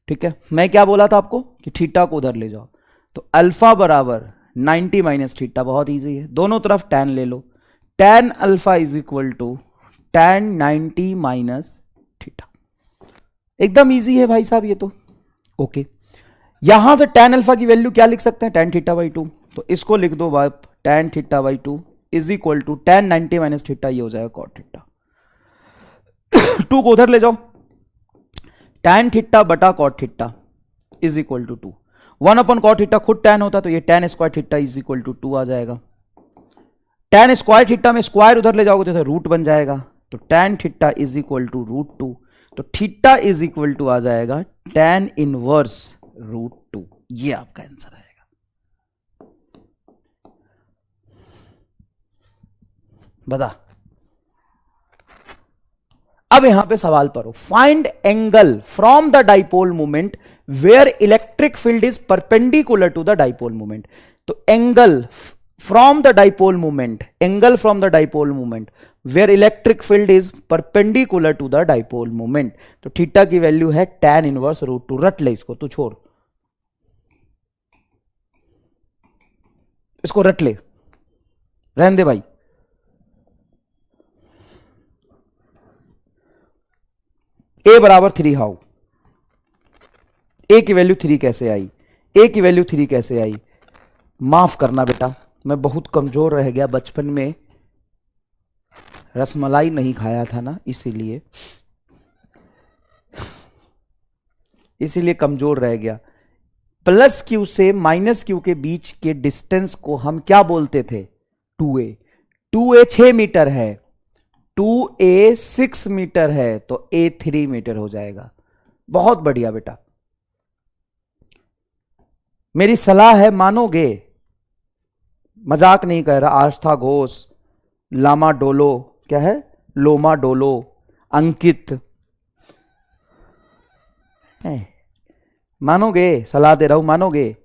ठीक है। मैं क्या बोला था आपको कि थीटा को उधर ले जाओ, तो अल्फा बराबर 90 माइनस थीटा, बहुत ईजी है, दोनों तरफ tan ले लो, tan alpha is equal to tan 90 minus theta, एकदम ईजी है भाई साहब ये तो, ओके। यहां से tan अल्फा की वैल्यू क्या लिख सकते हैं? tan थीटा बाई 2, तो इसको लिख दो बाप tan theta by 2 is equal to tan 90 minus theta, ये हो जाएगा cot थीटा। 2 को उधर ले जाओ, tan थीटा बटा cot theta is equal to 2, 1 upon cot theta खुद tan होता, तो ये tan square theta is equal to 2 आ जाएगा। tan स्क्वायर थीटा में स्क्वायर उधर ले जाओगे तो रूट बन जाएगा, तो tan theta is equal to root 2, तो थीटा इज इक्वल टू आ जाएगा tan इनवर्स रूट 2, ये आपका आंसर आएगा। बता, अब यहां पे सवाल पढ़ो, find angle from the dipole moment where electric field is perpendicular to the dipole moment. तो angle from the dipole moment, where electric field is perpendicular to the dipole moment, तो थीटा की वैल्यू है tan इनवर्स रूट 2, रट ले इसको, तू छोड़ इसको, रट ले, रहने दे भाई। ए बराबर 3, हाउ ए की वैल्यू 3 कैसे आई? ए की वैल्यू 3 कैसे आई? माफ करना बेटा, मैं बहुत कमजोर रह गया, बचपन में रसमलाई नहीं खाया था ना, इसीलिए कमजोर रह गया। प्लस क्यू से माइनस क्यू के बीच के डिस्टेंस को हम क्या बोलते थे? 2a। 2a 6 मीटर है, 2a 6 मीटर है, तो a 3 मीटर हो जाएगा। बहुत बढ़िया बेटा, मेरी सलाह है, मानोगे? मजाक नहीं कर रहा। आस्था घोष, लामा डोलो, क्या है, लोमा डोलो, अंकित, मानोगे? सलाह दे रहा हूं, मानोगे?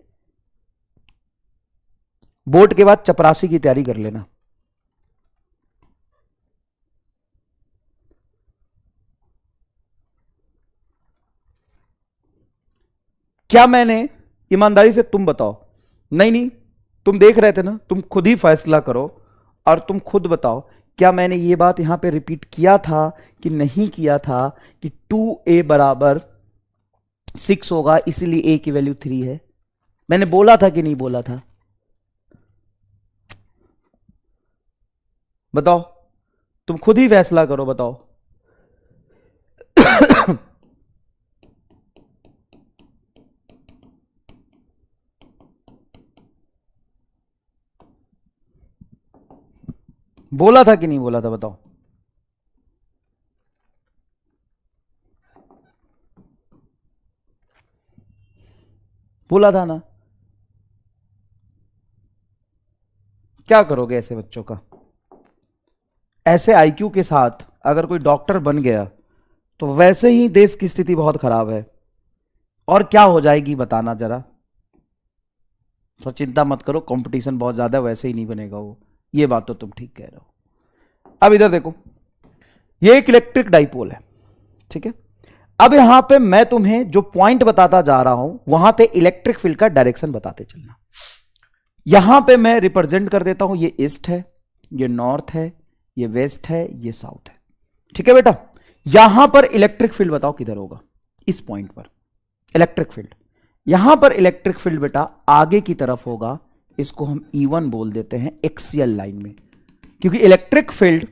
बोर्ड के बाद चपरासी की तैयारी कर लेना। क्या मैंने, ईमानदारी से तुम बताओ, नहीं तुम देख रहे थे ना, तुम खुद ही फैसला करो और तुम खुद बताओ, क्या मैंने ये बात यहां पे रिपीट किया था कि नहीं किया था कि 2a बराबर 6 होगा, इसीलिए a की वैल्यू 3 है? मैंने बोला था कि नहीं बोला था? बताओ, तुम खुद ही फैसला करो, बताओ। बोला था कि नहीं बोला था बताओ? बोला था ना? क्या करोगे ऐसे बच्चों का? ऐसे आईक्यू के साथ अगर कोई डॉक्टर बन गया तो वैसे ही देश की स्थिति बहुत खराब है। और क्या हो जाएगी बताना जरा। तो चिंता मत करो, कंपटीशन बहुत ज्यादा है, वैसे ही नहीं बनेगा वो। ये बात तो तुम ठीक कह रहे हो। अब इधर देखो, ये एक इलेक्ट्रिक डाइपोल है, ठीक है। अब यहां पे मैं तुम्हें जो पॉइंट बताता जा रहा हूं वहां पे इलेक्ट्रिक फील्ड का डायरेक्शन बताते चलना। यहां पे मैं रिप्रेजेंट कर देता हूं, ये ईस्ट है, ये नॉर्थ है, ये वेस्ट है, ये साउथ है, ठीक है बेटा। यहां पर इलेक्ट्रिक फील्ड बताओ किधर होगा? इस पॉइंट पर इलेक्ट्रिक फील्ड, यहां पर इलेक्ट्रिक फील्ड बेटा आगे की तरफ होगा। इसको हम E1 बोल देते हैं, एक्सियल लाइन में, क्योंकि इलेक्ट्रिक फील्ड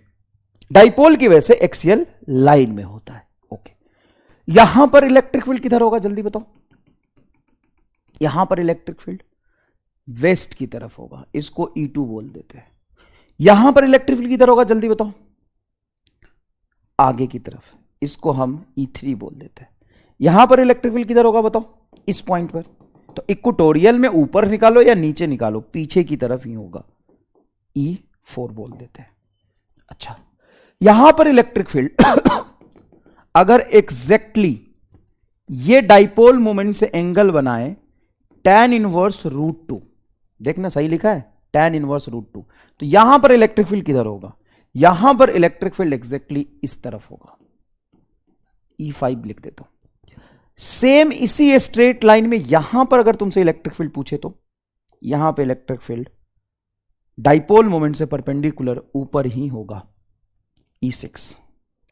डाइपोल की वजह से एक्सियल लाइन में होता है। ओके, यहां पर इलेक्ट्रिक फील्ड किधर होगा जल्दी बताओ? यहां पर इलेक्ट्रिक फील्ड वेस्ट की तरफ होगा, इसको E2 बोल देते हैं। यहां पर इलेक्ट्रिक फील्ड किधर होगा जल्दी बताओ? आगे की तरफ, इसको हम E3 बोल देते हैं। यहां पर इलेक्ट्रिक फील्ड किधर होगा बताओ? इस पॉइंट पर। तो इक्वेटोरियल में ऊपर निकालो या नीचे निकालो, पीछे की तरफ ही होगा, E4 बोल देते हैं। अच्छा, यहां पर इलेक्ट्रिक फील्ड अगर एग्जैक्टली ये डाइपोल मोमेंट से एंगल बनाए tan इनवर्स √2, देखना सही लिखा है, tan इनवर्स √2, तो यहां पर इलेक्ट्रिक फील्ड किधर होगा? यहां पर इलेक्ट्रिक फील्ड एग्जैक्टली इस तरफ होगा, E5 लिख देता हूं। सेम इसी स्ट्रेट लाइन में यहां पर अगर तुमसे इलेक्ट्रिक फील्ड पूछे तो यहां पे इलेक्ट्रिक फील्ड डाइपोल मोमेंट से परपेंडिकुलर ऊपर ही होगा, E6।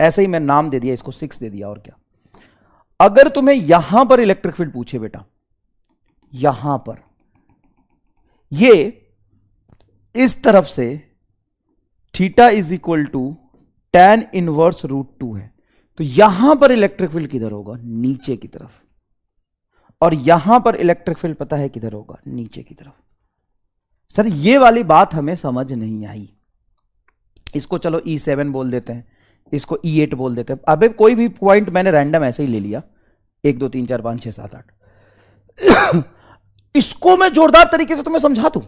ऐसे ही मैं नाम दे दिया इसको, 6 दे दिया, और क्या। अगर तुम्हें यहां पर इलेक्ट्रिक फील्ड पूछे बेटा, यहां पर ये इस तरफ से theta is equal to tan inverse √2 है, तो यहां पर इलेक्ट्रिक फील्ड किधर होगा? नीचे की तरफ। और यहां पर इलेक्ट्रिक फील्ड पता है किधर होगा? नीचे की तरफ। सर ये वाली बात हमें समझ नहीं आई, इसको चलो E7 बोल देते हैं, इसको E8 बोल देते हैं। अबे कोई भी पॉइंट मैंने रैंडम ऐसे ही ले लिया, 1 2 3 4 5 6 7 8 इसको मैं जोरदार तरीके से तुम्हें समझा दूं।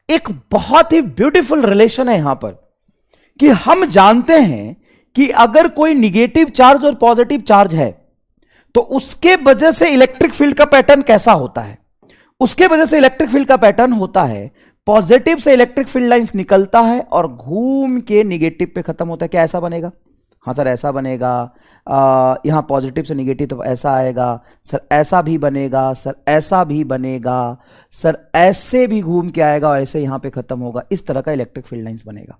एक बहुत ही ब्यूटीफुल रिलेशन है यहां पर, कि हम जानते हैं कि अगर कोई निगेटिव चार्ज और पॉजिटिव चार्ज है तो उसके वजह से इलेक्ट्रिक फील्ड का पैटर्न कैसा होता है? उसके वजह से इलेक्ट्रिक फील्ड का पैटर्न होता है, पॉजिटिव से इलेक्ट्रिक फील्ड लाइंस निकलता है और घूम के निगेटिव पे खत्म होता है। क्या ऐसा बनेगा? हाँ सर ऐसा बनेगा। यहां पॉजिटिव से निगेटिव तो ऐसा आएगा सर, ऐसा भी बनेगा सर, ऐसा भी बनेगा सर, ऐसे भी घूम के आएगा और ऐसे यहां पे खत्म होगा। इस तरह का इलेक्ट्रिक फील्ड लाइंस बनेगा।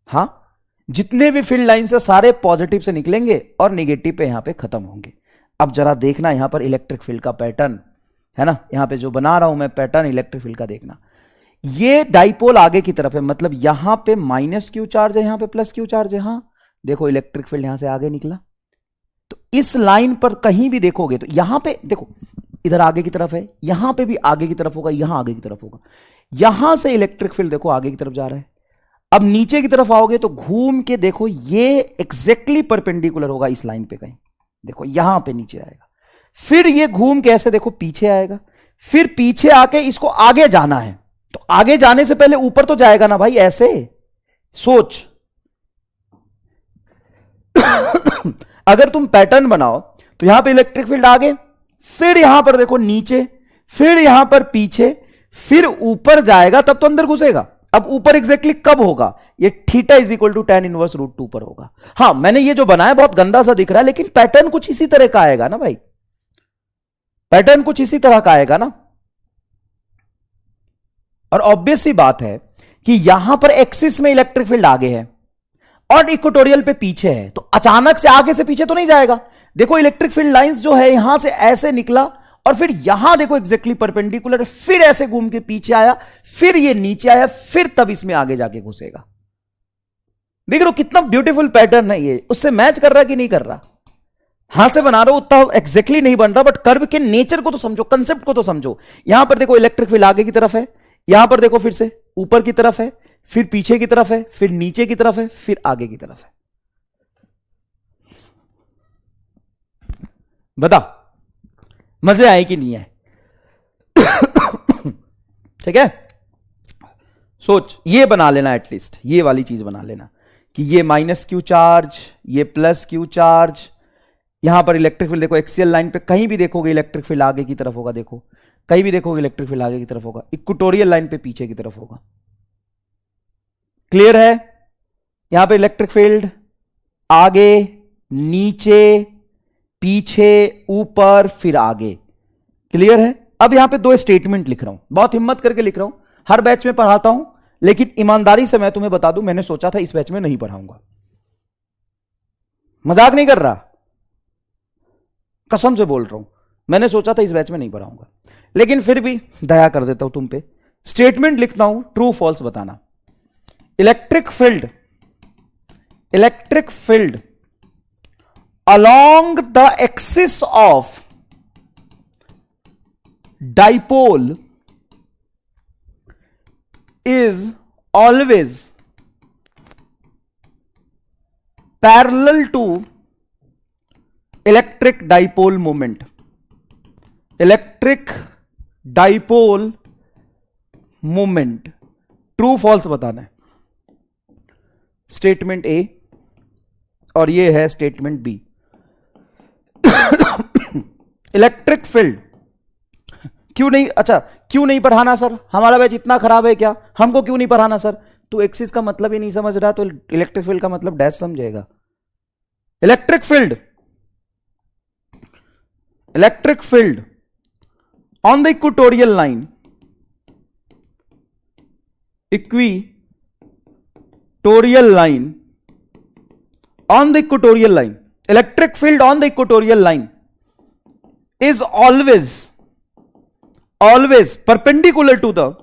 हाँ, जितने भी फील्ड लाइंस है सारे पॉजिटिव से निकलेंगे और निगेटिव पे यहां पे खत्म होंगे। अब जरा देखना यहां पर इलेक्ट्रिक फील्ड का पैटर्न है ना, यहां पे जो बना रहा हूं मैं पैटर्न इलेक्ट्रिक फील्ड का, देखना। ये डाइपोल आगे की तरफ है, मतलब यहां पे -q चार्ज है, यहां पे +q चार्ज है। हाँ देखो इलेक्ट्रिक फील्ड यहां से आगे निकला, तो इस लाइन पर कहीं भी देखोगे तो यहां पे देखो इधर आगे की तरफ है, यहां पे भी आगे की तरफ होगा, यहां आगे की तरफ होगा। यहां से इलेक्ट्रिक फील्ड देखो आगे की तरफ जा रहा है। अब नीचे की तरफ आओगे तो घूम के देखो ये एग्जैक्टली परपेंडिकुलर होगा इस लाइन पे, कहीं देखो यहां पे नीचे आएगा, फिर ये घूम के ऐसे देखो पीछे आएगा, फिर पीछे आके इसको आगे जाना है, तो आगे जाने से पहले ऊपर तो जाएगा ना भाई, ऐसे सोच। अगर तुम पैटर्न बनाओ तो यहां पे इलेक्ट्रिक फील्ड आगे, फिर यहां पर देखो नीचे, फिर यहां पर पीछे, फिर ऊपर जाएगा, तब तो अंदर घुसेगा। अब ऊपर एग्जैक्टली कब होगा? ये theta is equal to tan inverse √2 पर होगा। हां मैंने ये जो बनाया बहुत गंदा सा दिख रहा है, लेकिन पैटर्न कुछ इसी तरह का आएगा ना भाई, पैटर्न कुछ इसी तरह का आएगा ना। और ऑब्वियस सी बात है कि यहां पर एक्सिस में इलेक्ट्रिक फील्ड आगे है और इक्वेटोरियल पे पीछे है, तो अचानक से आगे से पीछे तो नहीं जाएगा। देखो इलेक्ट्रिक फील्ड लाइंस जो है यहां से ऐसे निकला और फिर यहां देखो एग्जैक्टली परपेंडिकुलर, फिर ऐसे घूम के पीछे आया, फिर ये नीचे आया, फिर तब इसमें आगे जाके घुसेगा। देख रहे हो कितना ब्यूटीफुल पैटर्न है ये, उससे मैच कर रहा कि नहीं कर रहा? हाथ से बना रहा हो उतना एग्जैक्टली नहीं बन रहा, बट कर्व के नेचर को तो समझो, कंसेप्ट को तो समझो। यहां पर देखो इलेक्ट्रिक फील्ड आगे की तरफ है, यहां पर देखो फिर से ऊपर की तरफ है, फिर पीछे की तरफ है, फिर नीचे की तरफ है, फिर आगे की तरफ है। बता मजे आए कि नहीं आए? ठीक है, सोच, ये बना लेना, एटलीस्ट ये वाली चीज बना लेना कि ये माइनस क्यू चार्ज, ये प्लस क्यू चार्ज, यहां पर इलेक्ट्रिक फील्ड देखो, एक्सियल लाइन पे कहीं भी देखोगे इलेक्ट्रिक फील्ड आगे की तरफ होगा, देखो कहीं भी देखोगे इलेक्ट्रिक फील्ड आगे की तरफ होगा, इक्वेटोरियल लाइन पे पीछे की तरफ होगा। क्लियर है? यहां पे इलेक्ट्रिक फील्ड आगे, नीचे, पीछे, ऊपर, फिर आगे। क्लियर है? अब यहां पे दो स्टेटमेंट लिख रहा हूं, बहुत हिम्मत करके लिख रहा हूं, हर बैच में पढ़ाता हूं, लेकिन ईमानदारी से मैं तुम्हें बता दूं, मैंने सोचा था इस बैच में नहीं पढ़ाऊंगा, मजाक नहीं कर रहा, कसम से बोल रहा हूं, मैंने सोचा था इस बैच में नहीं पढ़ाऊंगा, लेकिन फिर भी दया कर देता हूं तुम पे। स्टेटमेंट लिखता हूं, ट्रू फॉल्स बताना। Electric field along the axis of dipole is always parallel to electric dipole moment. Electric dipole moment, true false बताना है। स्टेटमेंट ए और ये है स्टेटमेंट बी। इलेक्ट्रिक फील्ड क्यों नहीं, अच्छा क्यों नहीं पढ़ाना सर, हमारा बैच इतना खराब है क्या, हमको क्यों नहीं पढ़ाना सर? तू एक्सिस का मतलब ही नहीं समझ रहा तो इलेक्ट्रिक फील्ड का मतलब डैश समझेगा। Electric field on the equatorial line, on the equatorial line, electric field on the equatorial line is always perpendicular to the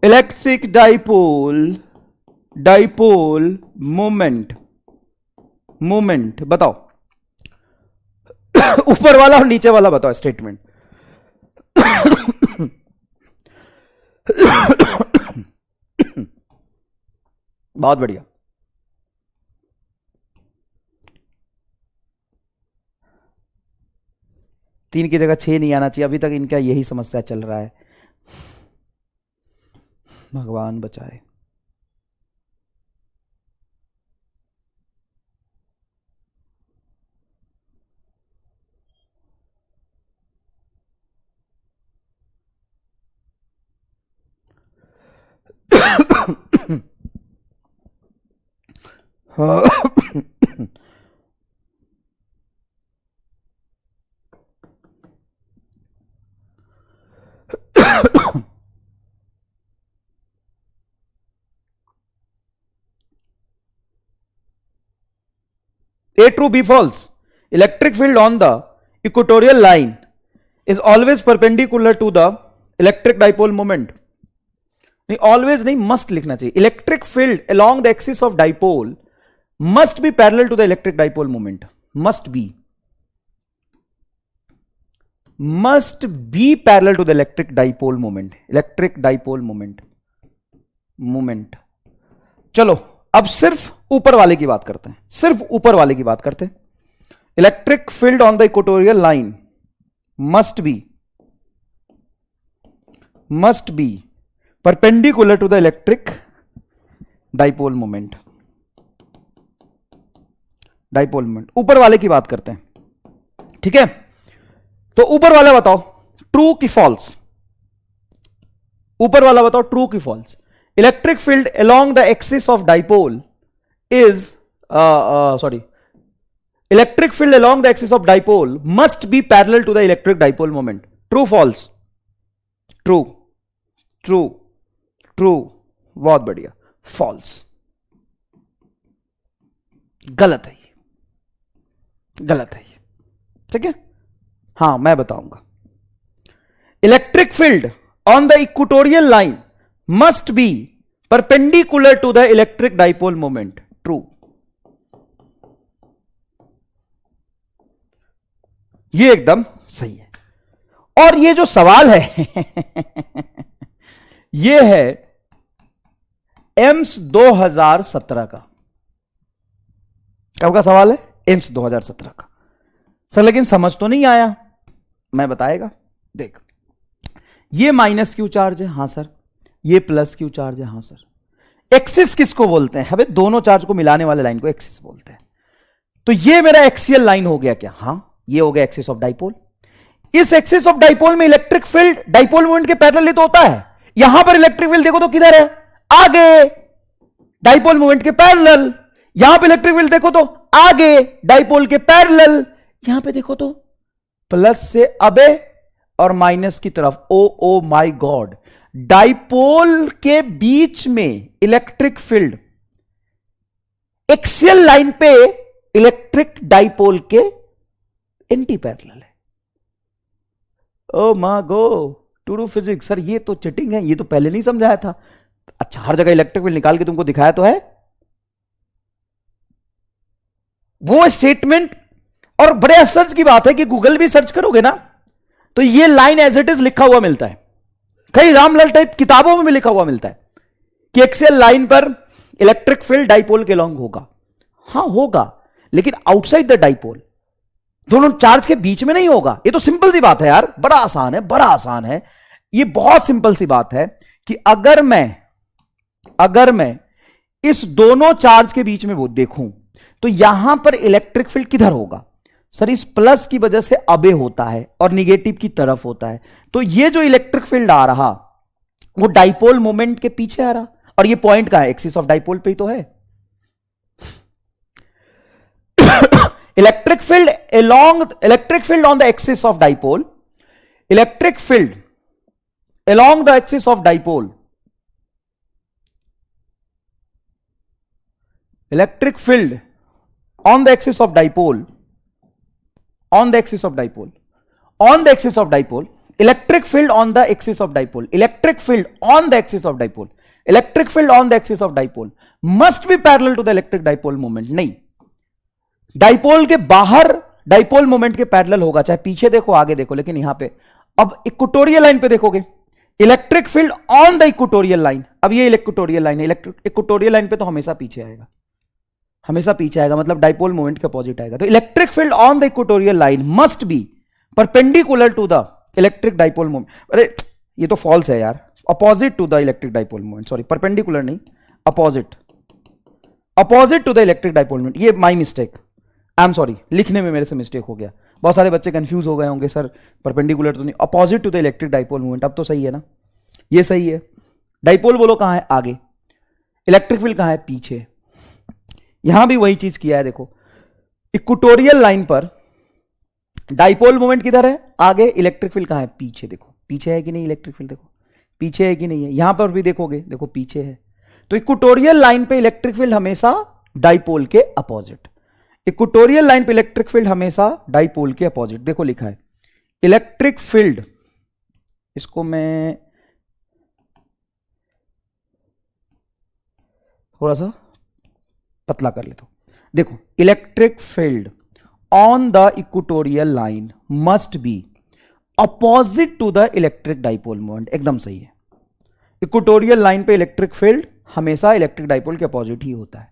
electric dipole moment। बताओ ऊपर वाला और नीचे वाला बताओ स्टेटमेंट। बहुत बढ़िया। तीन की जगह 6 नहीं आना चाहिए, अभी तक इनका यही समस्या चल रहा है, भगवान बचाए। A true, B false. Electric field on the equatorial line is always perpendicular to the electric dipole moment. नहीं, always नहीं, must लिखना चाहिए। Electric field along the axis of dipole must be parallel to the electric dipole moment. Must be parallel to the electric dipole moment. Electric dipole moment. चलो अब सिर्फ ऊपर वाले की बात करते हैं, सिर्फ ऊपर वाले की बात करते हैं। Electric field on the equatorial line must be perpendicular to the electric dipole moment. ऊपर वाले की बात करते हैं, ठीक है? तो ऊपर वाला बताओ ट्रू की फॉल्स। ऊपर वाला बताओ ट्रू की false. Electric field along the axis of dipole is electric field along the axis of dipole must be parallel to the electric dipole moment. True, false? True. बहुत बढ़िया। False, गलत है ये, ठीक है? हाँ मैं बताऊंगा। Electric field on the equatorial line must be perpendicular to the electric dipole moment. True. ये एकदम सही है। और ये जो सवाल है ये है एम्स 2017 का। कब का सवाल है? एम्स 2017 का। सर लेकिन समझ तो नहीं आया। मैं बताएगा, देख, ये माइनस क्यू चार्ज है, हां सर। ये प्लस क्यू चार्ज है, हां सर। एक्सिस किसको बोलते हैं? हमें दोनों चार्ज को मिलाने वाले लाइन को एक्सिस बोलते हैं। तो ये मेरा एक्सियल लाइन हो गया क्या? हां, ये हो गया एक्सिस ऑफ डाइपोल। इस एक्सिस ऑफ डाइपोल में इलेक्ट्रिक फील्ड डाइपोल मोमेंट के पैरेलल तो होता है। यहां पर इलेक्ट्रिक फील्ड देखो तो किधर है? आगे, डाइपोल मोमेंट के पैरेलल। यहां पे इलेक्ट्रिक फील्ड देखो तो आगे, डाइपोल के पैरेलल। यहां पे देखो तो प्लस से अबे और माइनस की तरफ। ओ माय गॉड, डाइपोल के बीच में इलेक्ट्रिक फील्ड एक्सियल लाइन पे इलेक्ट्रिक डाइपोल के एंटी पैरेलल है। ओ मा गो, टू डू फिजिक्स। सर ये तो चिटिंग है, ये तो पहले नहीं समझाया था। अच्छा, हर जगह इलेक्ट्रिक फील्ड निकाल के तुमको दिखाया तो है वो स्टेटमेंट। और बड़े असर्ज की बात है कि गूगल भी सर्च करोगे ना तो ये लाइन एज इट इज लिखा हुआ मिलता है। कई रामलाल टाइप किताबों में भी लिखा हुआ मिलता है कि एक्सियल लाइन पर इलेक्ट्रिक फील्ड डाइपोल के लॉन्ग होगा। हां होगा, लेकिन आउटसाइड द डाइपोल, दोनों चार्ज के बीच में नहीं होगा। ये तो सिंपल सी बात है यार, बड़ा आसान है, बड़ा आसान है। ये बहुत सिंपल सी बात है कि अगर मैं इस दोनों चार्ज के बीच में वो देखूं तो यहां पर इलेक्ट्रिक फील्ड किधर होगा? सर इस प्लस की वजह से अबे होता है और निगेटिव की तरफ होता है। तो ये जो इलेक्ट्रिक फील्ड आ रहा वो डाइपोल मोमेंट के पीछे आ रहा। और ये पॉइंट कहां है? एक्सिस ऑफ डाइपोल पे ही तो है। Electric field on the axis of dipole, electric field along the axis of dipole, electric field on the axis of dipole, on the axis of dipole, on the axis of dipole, electric field on the axis of dipole, electric field on the axis of dipole, electric field on the axis of dipole must be parallel to the electric dipole moment। नहीं, डाइपोल के बाहर डाइपोल मोमेंट के पैरेलल होगा, चाहे पीछे देखो आगे देखो। लेकिन यहां पे अब इक्वेटोरियल लाइन पे देखोगे, electric field on the equatorial line. अब ये इक्वेटोरियल लाइन है, इक्वेटोरियल लाइन पे तो हमेशा पीछे आएगा, हमेशा पीछे आएगा, मतलब डाइपोल मोमेंट के अपोजिट आएगा। तो electric field on the equatorial line must be perpendicular to the electric dipole moment. अरे ये तो फॉल्स है यार, opposite to the electric dipole moment, sorry perpendicular नहीं, opposite, opposite to the electric dipole moment. ये my mistake, I am sorry, लिखने में मेरे से मिस्टेक हो गया। बहुत सारे बच्चे कंफ्यूज हो गए होंगे, सर परपेंडिकुलर तो नहीं, opposite to the electric dipole moment. अब तो सही है ना, ये सही है। डाइपोल बोलो कहां है? आगे। इलेक्ट्रिक फील्ड कहां है? पीछे। यहां भी वही चीज किया है, देखो इक्वेटोरियल लाइन पर डाइपोल मोमेंट किधर है? आगे। इलेक्ट्रिक फील्ड कहां है? पीछे। देखो पीछे है कि नहीं इलेक्ट्रिक फील्ड, देखो पीछे है कि नहीं है। यहां पर भी देखोगे, देखो पीछे है। तो इक्वेटोरियल लाइन पे इलेक्ट्रिक फील्ड हमेशा डाइपोल के अपोजिट, इक्वेटोरियल लाइन पे इलेक्ट्रिक फील्ड हमेशा डाइपोल के अपोजिट। देखो लिखा है इलेक्ट्रिक फील्ड, इसको मैं थोड़ा सा पतला कर लेता हूं। देखो electric field on the equatorial line must be opposite to the electric dipole moment. एकदम सही है, इक्वेटोरियल लाइन पे इलेक्ट्रिक फील्ड हमेशा इलेक्ट्रिक डाइपोल के अपोजिट ही होता है।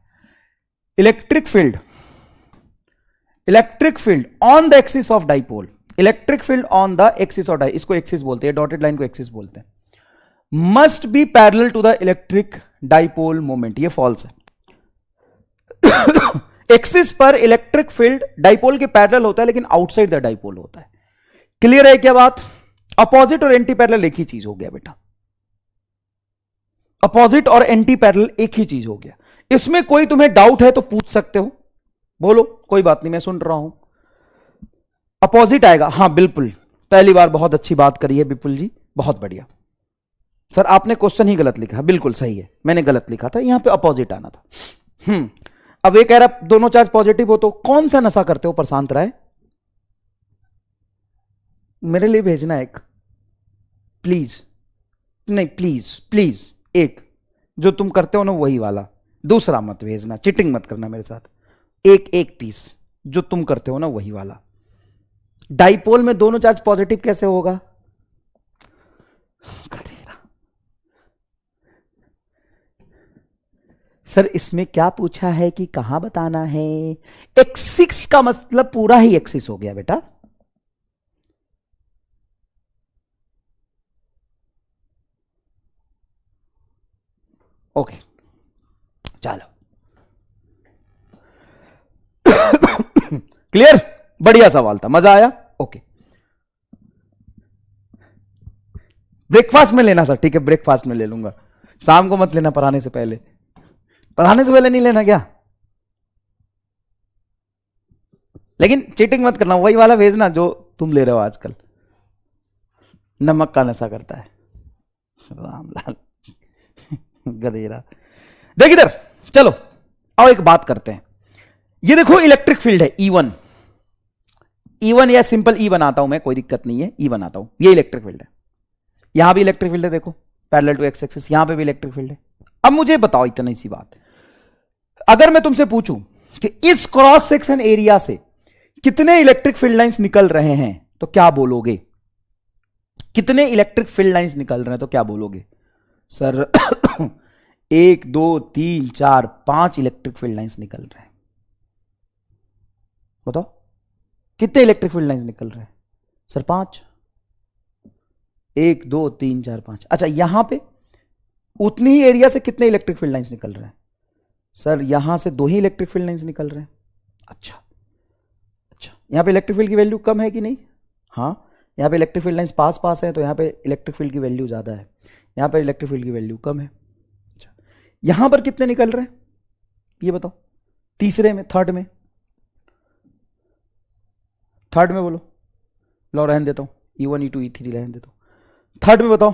Electric field on the axis of dipole, electric field on the axis of dipole, इसको एक्सिस बोलते हैं, डॉटेड लाइन को एक्सिस बोलते हैं, must be parallel to the electric dipole moment. ये फॉल्स है। एक्सिस पर इलेक्ट्रिक फील्ड डाइपोल के पैरेलल होता है, लेकिन आउटसाइड द डाइपोल होता है। क्लियर है क्या बात? अपोजिट और एंटी पैरेलल एक ही चीज हो गया बेटा, अपोजिट और एंटी पैरेलल एक ही चीज हो गया। इसमें कोई तुम्हें डाउट है तो पूछ सकते हो, बोलो, कोई बात नहीं, मैं सुन रहा हूं। अपोजिट आएगा, हां बिल्कुल, पहली बार बहुत अच्छी बात करी है विपुल जी, बहुत बढ़िया। सर आपने क्वेश्चन ही गलत लिखा, बिल्कुल सही है, मैंने गलत लिखा था, यहां पे अपोजिट आना था। अब ये कह रहा दोनों चार्ज पॉजिटिव हो तो कौन सा नशा करते हो प्रशांत राय? मेरे लिए भेजना एक, प्लीज, नहीं प्लीज प्लीज, एक जो तुम करते हो ना वही वाला, दूसरा मत भेजना, चिटिंग मत करना मेरे साथ। एक पीस जो तुम करते हो ना वही वाला। डाइपोल में दोनों चार्ज पॉजिटिव कैसे होगा? सर इसमें क्या पूछा है कि कहां बताना है? एक्सिस का मतलब पूरा ही एक्सिस हो गया बेटा। ओके चलो क्लियर, बढ़िया सवाल था, मजा आया। ओके ब्रेकफास्ट में लेना सर, ठीक है ब्रेकफास्ट में ले लूंगा, शाम को मत लेना, पढ़ाने से पहले। पढ़ाने से पहले नहीं लेना क्या? लेकिन चीटिंग मत करना, वही वाला भेजना जो तुम ले रहे हो आजकल, नमक का नशा करता है रामलाल गधेरा। देख इधर, चलो आओ एक बात करते हैं। ये देखो इलेक्ट्रिक फील्ड है E1, E1 या सिंपल E बनाता हूं मैं, कोई दिक्कत नहीं है, E बनाता हूं। ये इलेक्ट्रिक फील्ड है, यहां भी इलेक्ट्रिक फील्ड है, देखो पैरेलल टू एक्स एक्सिस, यहां पे भी इलेक्ट्रिक फील्ड है। अब मुझे बताओ इतनी सी बात, अगर मैं तुमसे पूछूं कि इस क्रॉस सेक्शन एरिया से कितने इलेक्ट्रिक फील्ड लाइंस निकल रहे हैं, तो क्या बोलोगे? कितने इलेक्ट्रिक फील्ड लाइंस निकल रहे हैं तो क्या बोलोगे? सर 1 2 3 4 5 इलेक्ट्रिक फील्ड लाइंस निकल रहे हैं। बताओ कितने इलेक्ट्रिक फील्ड लाइंस निकल रहे हैं? सर 5। 1 2 3 4 5। अच्छा यहां पे उतनी ही एरिया से कितने इलेक्ट्रिक फील्ड लाइंस निकल रहे हैं? सर यहां से 2 ही इलेक्ट्रिक फील्ड लाइंस निकल रहे हैं। अच्छा यहां पे इलेक्ट्रिक फील्ड की वैल्यू कम है कि नहीं? हाँ, यहां पे इलेक्ट्रिक फील्ड लाइंस पास पास है, तो यहां पे इलेक्ट्रिक फील्ड की वैल्यू ज्यादा है, यहां पे इलेक्ट्रिक फील्ड की वैल्यू कम है। अच्छा यहां पर कितने निकल रहे हैं ये बताओ? तीसरे में, थर्ड में बोलो, लो रहने देता हूं, E1 E2 E3 रहने देता हूं। थर्ड में बताओ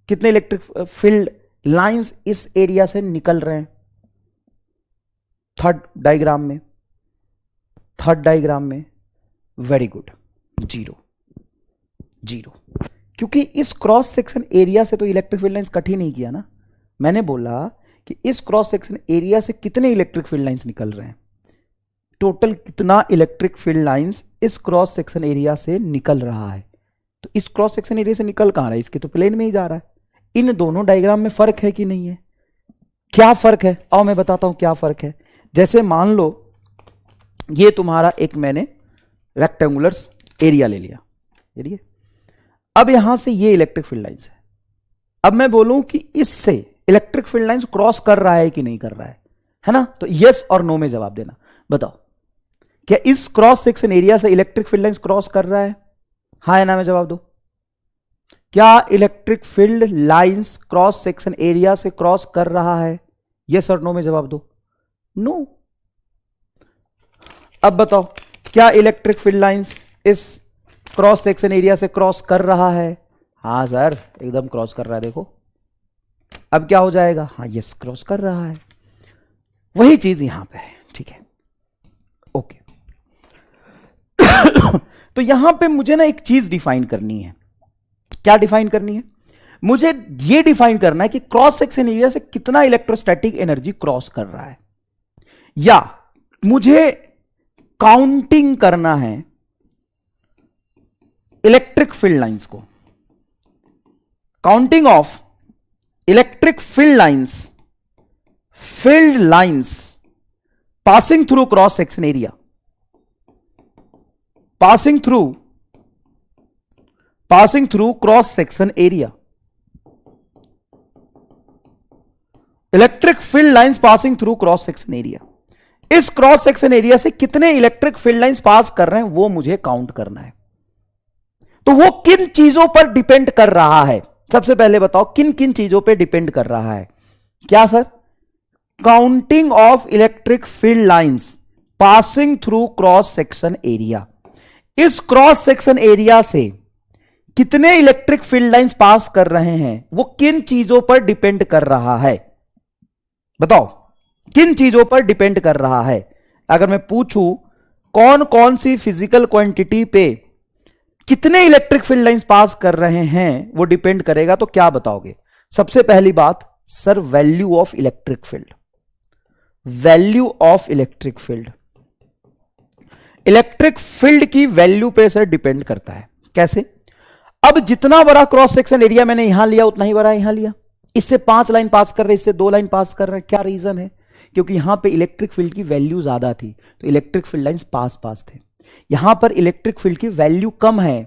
कितने इलेक्ट्रिक फील्ड लाइंस इस एरिया से निकल रहे हैं? थर्ड डायग्राम में वेरी गुड, 0 क्योंकि इस क्रॉस सेक्शन एरिया से तो इलेक्ट्रिक फील्ड लाइंस कट ही नहीं किया ना। मैंने बोला कि इस क्रॉस सेक्शन एरिया से कितने इलेक्ट्रिक फील्ड लाइंस निकल रहे हैं, टोटल कितना इलेक्ट्रिक फील्ड लाइंस इस क्रॉस सेक्शन एरिया से निकल रहा है। तो इस क्रॉस सेक्शन एरिया से निकल कहां रहा है? इसके तो प्लेन में ही जा रहा है। इन दोनों डायग्राम में फर्क है कि नहीं है? क्या फर्क है? आओ मैं बताता हूं क्या फर्क है। जैसे मान लो ये तुम्हारा एक मैंने रेक्टेंगुलर एरिया ले लिया, ये अब यहां से ये इलेक्ट्रिक फील्ड लाइंस है। अब मैं बोलूं कि इससे इलेक्ट्रिक फील्ड लाइंस क्रॉस कर रहा है कि नहीं कर रहा है ना? तो यस और नो में जवाब देना। बताओ क्या इस क्रॉस सेक्शन एरिया से इलेक्ट्रिक फील्ड लाइंस क्रॉस कर रहा है? हाँ या ना में जवाब दो। क्या electric field lines cross section area से क्रॉस कर रहा है? यस और नो में जवाब दो। नो। अब बताओ क्या इलेक्ट्रिक फील्ड लाइंस इस क्रॉस सेक्शन एरिया से क्रॉस कर रहा है? हाँ सर एकदम क्रॉस कर रहा है, देखो। अब क्या हो जाएगा? हाँ यस क्रॉस कर रहा है। वही चीज यहां पे है, ठीक है ओके। तो यहां पे मुझे ना एक चीज डिफाइन करनी है। क्या डिफाइन करनी है? मुझे ये डिफाइन करना है कि क्रॉस सेक्शन एरिया से कितना इलेक्ट्रोस्टैटिक एनर्जी क्रॉस कर रहा है, या मुझे काउंटिंग करना है इलेक्ट्रिक फील्ड लाइंस को। Counting of electric field lines passing through cross section area, passing through cross section area, electric field lines passing through cross section area. इस क्रॉस सेक्शन एरिया से कितने इलेक्ट्रिक फील्ड लाइंस पास कर रहे हैं वो मुझे काउंट करना है। तो वो किन चीजों पर डिपेंड कर रहा है? सबसे पहले बताओ किन किन चीजों पर डिपेंड कर रहा है? क्या sir? Counting of electric field lines passing through cross section area. इस क्रॉस सेक्शन एरिया से कितने इलेक्ट्रिक फील्ड लाइंस पास कर रहे हैं वो किन चीजों पर डिपेंड कर रहा है? बताओ किन चीजों पर डिपेंड कर रहा है? अगर मैं पूछूं कौन कौन सी फिजिकल क्वांटिटी पे कितने इलेक्ट्रिक फील्ड लाइंस पास कर रहे हैं वो डिपेंड करेगा, तो क्या बताओगे? सबसे पहली बात sir value of electric field. Value of electric field, electric field की वैल्यू पे सर डिपेंड करता है। कैसे? अब जितना बड़ा क्रॉस सेक्शन एरिया मैंने यहां लिया उतना ही बड़ा यहां लिया, इससे 5 लाइन पास कर रहे, इससे 2 लाइन पास कर रहे हैं। क्या रीजन है? क्योंकि यहां पे इलेक्ट्रिक फील्ड की वैल्यू ज्यादा थी, तो इलेक्ट्रिक फील्ड लाइंस पास पास थे। यहां पर इलेक्ट्रिक फील्ड की वैल्यू कम है,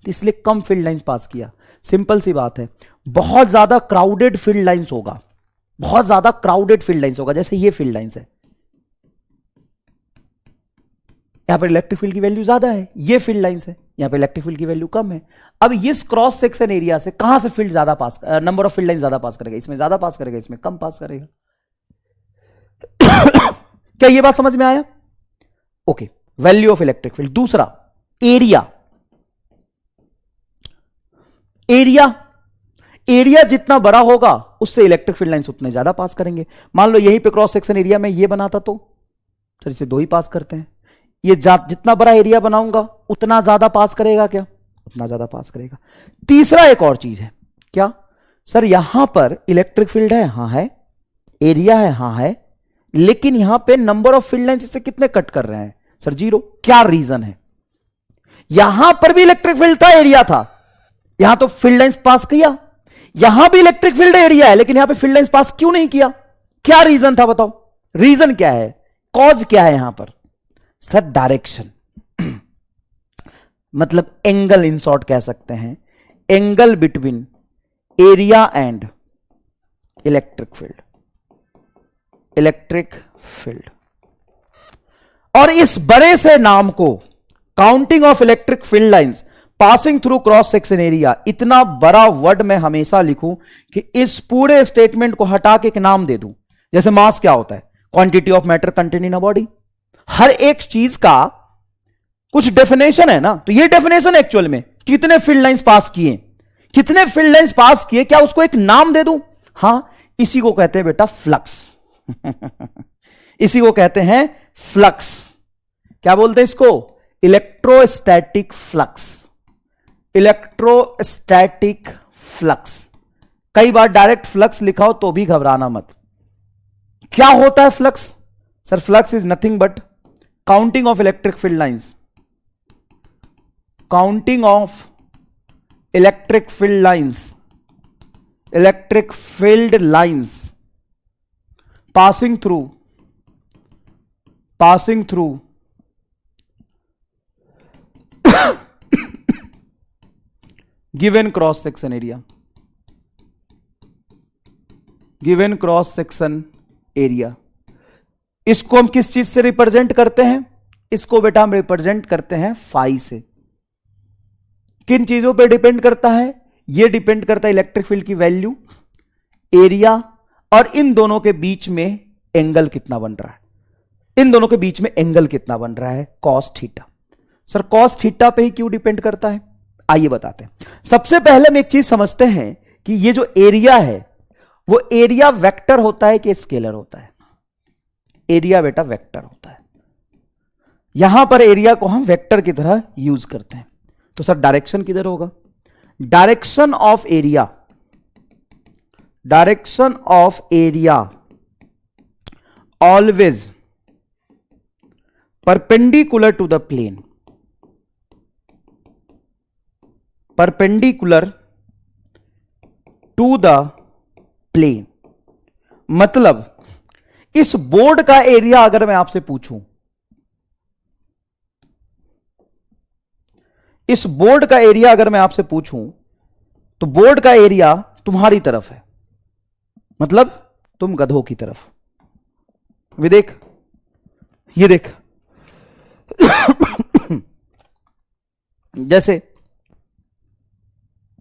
तो इसलिए कम फील्ड लाइंस पास किया। सिंपल सी बात है। बहुत ज्यादा क्राउडेड फील्ड लाइंस होगा, बहुत ज्यादा क्राउडेड फील्ड लाइंस होगा, जैसे ये फील्ड लाइंस है, यहां पर इलेक्ट्रिक फील्ड की वैल्यू ज्यादा है, ये फील्ड लाइंस है, यहां पर इलेक्ट्रिक फील्ड की वैल्यू कम है। अब इस क्रॉस सेक्शन एरिया से कहां से फील्ड ज्यादा पास, नंबर ऑफ फील्ड लाइन ज्यादा पास करेगा? इसमें ज्यादा पास करेगा, इसमें कम पास करेगा। क्या ये बात समझ में आया? Okay, value of electric field. दूसरा, एरिया। एरिया जितना बड़ा होगा उससे इलेक्ट्रिक फील्ड लाइंस उतने ज्यादा पास करेंगे। मान लो यहीं पे क्रॉस सेक्शन एरिया में ये बनाता तो सर इसे 2 ही पास करते हैं। ये जितना बड़ा एरिया बनाऊंगा उतना ज्यादा पास करेगा क्या? उतना ज्यादा पास करेगा। तीसरा एक और चीज है, क्या सर? यहां पर इलेक्ट्रिक फील्ड है, हां है, एरिया है, हां है, लेकिन यहां पे नंबर ऑफ फील्ड लाइंस इससे कितने कट कर रहे हैं सर? 0। क्या रीजन है? यहां पर भी इलेक्ट्रिक फील्ड था, एरिया था, यहां तो फील्ड लाइंस पास किया, यहां भी इलेक्ट्रिक फील्ड एरिया है, लेकिन यहां पे फील्ड लाइंस पास क्यों नहीं किया? क्या रीजन था बताओ? रीजन क्या है? कॉज क्या है यहां पर? सर डायरेक्शन, मतलब एंगल, इन शॉर्ट कह सकते हैं, angle between area and electric field. Electric field, और इस बड़े से नाम को counting of electric field lines passing through cross section area, इतना बड़ा वर्ड मैं हमेशा लिखूं कि इस पूरे स्टेटमेंट को हटा के एक नाम दे दूं। जैसे मास क्या होता है? Quantity of matter content in a body. हर एक चीज का कुछ डेफिनेशन है ना, तो ये डेफिनेशन एक्चुअल में कितने फील्ड लाइंस पास किए, कितने फील्ड लाइंस पास किए, क्या उसको एक नाम दे दूं? हां, इसी को कहते हैं बेटा फ्लक्स। इसी को कहते हैं फ्लक्स। क्या बोलते हैं इसको? Electrostatic flux. Electrostatic flux. कई बार डायरेक्ट फ्लक्स लिखा हो तो भी घबराना मत। क्या होता है flux? Sir flux is nothing but counting of electric field lines, counting of electric field lines, electric field lines passing through given cross section area, given cross section area। इसको हम किस चीज से रिप्रेजेंट करते हैं? इसको बेटा हम रिप्रेजेंट करते हैं फाई से। किन चीजों पे डिपेंड करता है? ये डिपेंड करता है इलेक्ट्रिक फील्ड की वैल्यू, एरिया, और इन दोनों के बीच में एंगल कितना बन रहा है। इन दोनों के बीच में एंगल कितना बन रहा है? Cos theta. Sir cos theta पे ही क्यों डिपेंड करता है? आइए बताते हैं। सबसे पहले हम एक चीज समझते हैं कि ये जो एरिया है वो एरिया वेक्टर होता है कि स्केलर होता है? एरिया बेटा वेक्टर होता है। यहां पर एरिया को हम वेक्टर की तरह यूज करते हैं। तो सर डायरेक्शन किधर होगा? Direction of area, direction of area always perpendicular to the plane, perpendicular to the plane. मतलब इस बोर्ड का एरिया अगर मैं आपसे पूछूं, इस बोर्ड का एरिया अगर मैं आपसे पूछूं, तो बोर्ड का एरिया तुम्हारी तरफ है, मतलब तुम गधों की तरफ। वे देख, ये देख, जैसे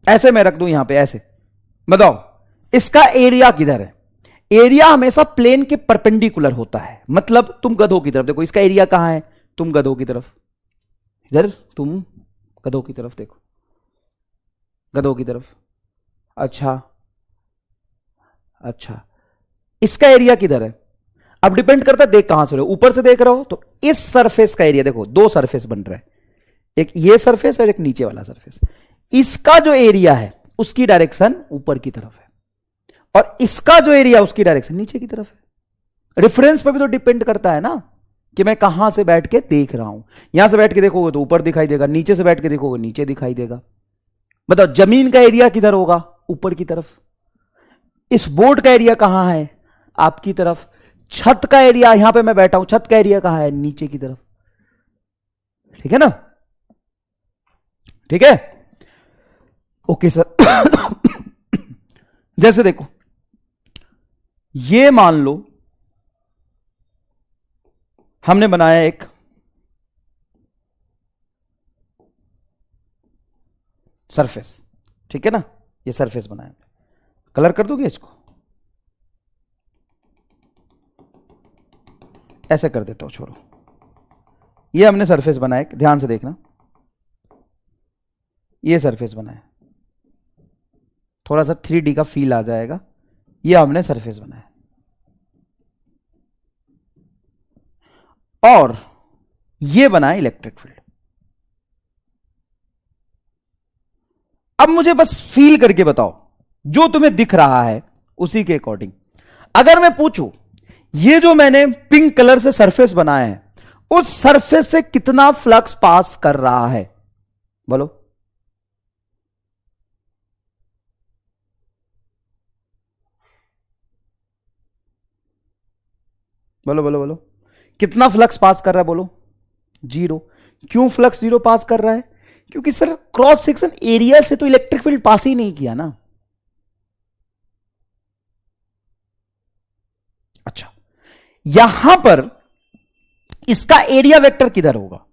ऐसे मैं रख दूं यहां पे, ऐसे बताओ इसका एरिया किधर है? एरिया हमेशा प्लेन के परपेंडिकुलर होता है, मतलब तुम गधों की तरफ देखो। इसका एरिया कहां है? तुम गधों की तरफ, इधर तुम गधों की तरफ देखो, गधों की तरफ। अच्छा अच्छा, इसका एरिया किधर है? अब डिपेंड करता है देख कहां से रहे हो। ऊपर से देख रहे हो तो इस सरफेस का एरिया देखो, 2 सरफेस बन रहे हैं, एक ये सरफेस और एक नीचे वाला सरफेस। इसका जो एरिया है उसकी डायरेक्शन ऊपर की तरफ है, और इसका जो एरिया उसकी डायरेक्शन नीचे की तरफ है। रेफरेंस पर भी तो डिपेंड करता है ना कि मैं कहां से बैठ के देख रहा हूं। यहां से बैठ के देखोगे तो ऊपर दिखाई देगा, नीचे से बैठ के देखोगे नीचे दिखाई देगा। बताओ जमीन का एरिया किधर होगा? ऊपर की तरफ। इस बोर्ड का एरिया कहां है? आपकी तरफ। छत का एरिया, यहां पे मैं बैठा हूं, छत का एरिया कहां है? नीचे की तरफ। ठीक है ना? ठीक है, ओके सर। जैसे देखो, ये मान लो हमने बनाया एक सरफेस, ठीक है ना? ये सरफेस बनाया, कलर कर दोगे इसको? ऐसे कर देता हूं, छोड़ो। ये हमने सरफेस बनाया, ध्यान से देखना, ये सरफेस बनाया, थोड़ा सा 3D का फील आ जाएगा। ये हमने सरफेस बनाया, और ये बनाया इलेक्ट्रिक फील्ड। अब मुझे बस फील करके बताओ, जो तुम्हें दिख रहा है उसी के अकॉर्डिंग। अगर मैं पूछूं, ये जो मैंने पिंक कलर से सरफेस बनाया है, उस सरफेस से कितना फ्लक्स पास कर रहा है? बोलो। बोलो बोलो बोलो, कितना फ्लक्स पास कर रहा है? बोलो। 0। क्यों फ्लक्स 0 पास कर रहा है? क्योंकि सर क्रॉस सेक्शन एरिया से तो इलेक्ट्रिक फील्ड पास ही नहीं किया ना। अच्छा, यहां पर इसका एरिया वेक्टर किधर होगा?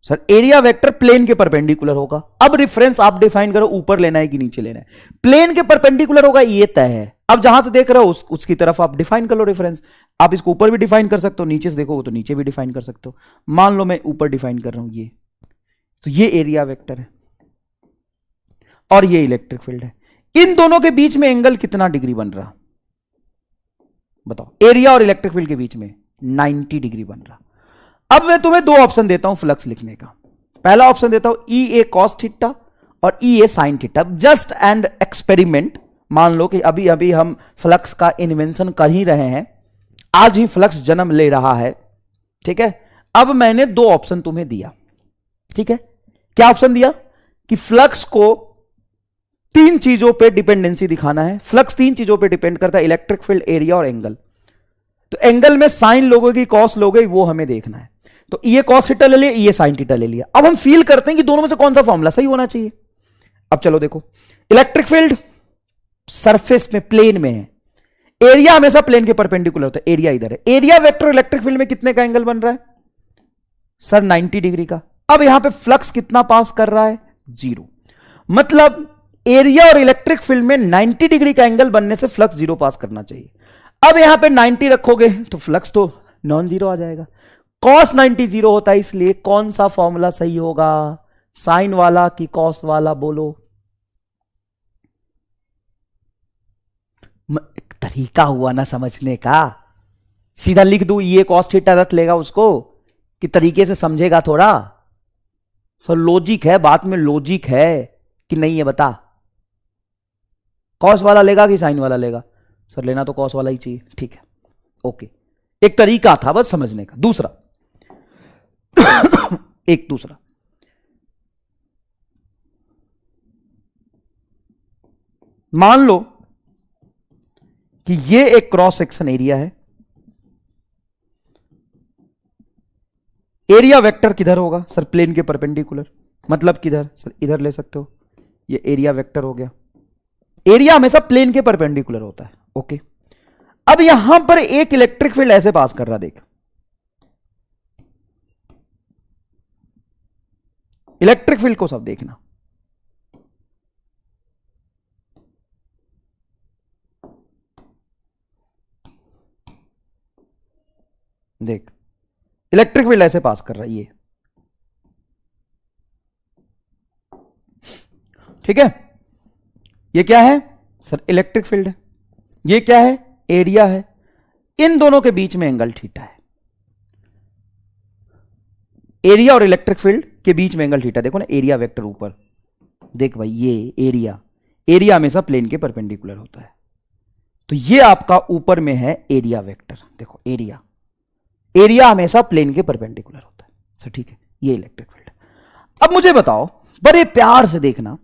सर एरिया वेक्टर प्लेन के परपेंडिकुलर होगा। अब रेफरेंस आप डिफाइन करो, ऊपर लेना है कि नीचे लेना है। प्लेन के परपेंडिकुलर होगा, ये तय है। अब जहां से देख रहे हो उसकी तरफ आप डिफाइन कर लो रेफरेंस। आप इसको ऊपर भी डिफाइन कर सकते हो, नीचे से देखो तो नीचे भी डिफाइन कर सकते हो। मान लो मैं ऊपर डिफाइन कर रहा हूं ये, तो ये एरिया वेक्टर है और ये इलेक्ट्रिक फील्ड है। इन दोनों के बीच में एंगल कितना डिग्री बन रहा? बताओ। एरिया और इलेक्ट्रिक फील्ड के बीच में 90 डिग्री बन रहा। अब मैं तुम्हें दो ऑप्शन देता हूं फ्लक्स लिखने का। पहला ऑप्शन देता हूं ई ए कॉस थीटा और E A sine theta. Just and experiment. मान लो कि अभी अभी हम फ्लक्स का इन्वेंशन कर ही रहे हैं, आज ही फ्लक्स जन्म ले रहा है, ठीक है? अब मैंने दो ऑप्शन तुम्हें दिया, ठीक है? क्या ऑप्शन दिया? कि फ्लक्स को तीन चीजों पे डिपेंडेंसी दिखाना है। फ्लक्स तीन चीजों पे डिपेंड करता है, इलेक्ट्रिक फील्ड, एरिया और एंगल। तो एंगल में साइन लोगों की कॉस लोगे, वो हमें देखना है। तो ये कॉस थीटा ले लिया, ये साइन थीटा ले लिया। अब हम फील करते हैं कि दोनों में से कौन सा फॉर्मूला सही होना चाहिए। अब चलो देखो, इलेक्ट्रिक फील्ड सरफेस में, प्लेन में है, एरिया हमेशा प्लेन के परपेंडिकुलर होता है, एरिया इधर है। एरिया वेक्टर इलेक्ट्रिक फील्ड में कितने का एंगल बन रहा है? सर 90 डिग्री का। अब यहां पे फ्लक्स कितना पास कर रहा है? 0। मतलब एरिया और इलेक्ट्रिक फील्ड में 90 डिग्री का एंगल बनने से फ्लक्स 0 पास करना चाहिए। अब यहां पे 90 रखोगे तो फ्लक्स तो नॉन जीरो आ जाएगा। कॉस 90 0 होता है, इसलिए कौन सा फॉर्मूला सही होगा? साइन वाला कि कॉस वाला? बोलो। तरीका हुआ ना समझने का। सीधा लिख दूं ये कॉस थीटा रख लेगा उसको, कि तरीके से समझेगा थोड़ा? सर लॉजिक है, बात में लॉजिक है कि नहीं है? बता। कॉस वाला लेगा कि साइन वाला लेगा? सर लेना तो कॉस वाला ही चाहिए। ठीक है, ओके। एक तरीका था बस समझने का। दूसरा एक दूसरा, मान लो कि ये एक क्रॉस सेक्शन एरिया है। एरिया वेक्टर किधर होगा? सर प्लेन के परपेंडिकुलर। मतलब किधर? सर इधर ले सकते हो, ये एरिया वेक्टर हो गया। एरिया हमेशा प्लेन के परपेंडिकुलर होता है, ओके। अब यहां पर एक इलेक्ट्रिक फील्ड ऐसे पास कर रहा, देख। इलेक्ट्रिक फील्ड को सब देखना। देख, इलेक्ट्रिक फील्ड ऐसे पास कर रहा है ये, ठीक है? ये क्या है? सर इलेक्ट्रिक फील्ड है। ये क्या है? एरिया है। इन दोनों के बीच में एंगल थीटा है। एरिया और इलेक्ट्रिक फील्ड के बीच में एंगल थीटा। देखो ना, एरिया वेक्टर ऊपर, देख भाई, ये एरिया, एरिया हमेशा प्लेन के परपेंडिकुलर होता है। तो ये आपका ऊपर में है एरिया वेक्टर। देखो एरिया, एरिया हमेशा प्लेन के परपेंडिकुलर होता है। सर ठीक है, ये इलेक्ट्रिक फील्ड। अब मुझे बताओ, बड़े प्यार से देखना,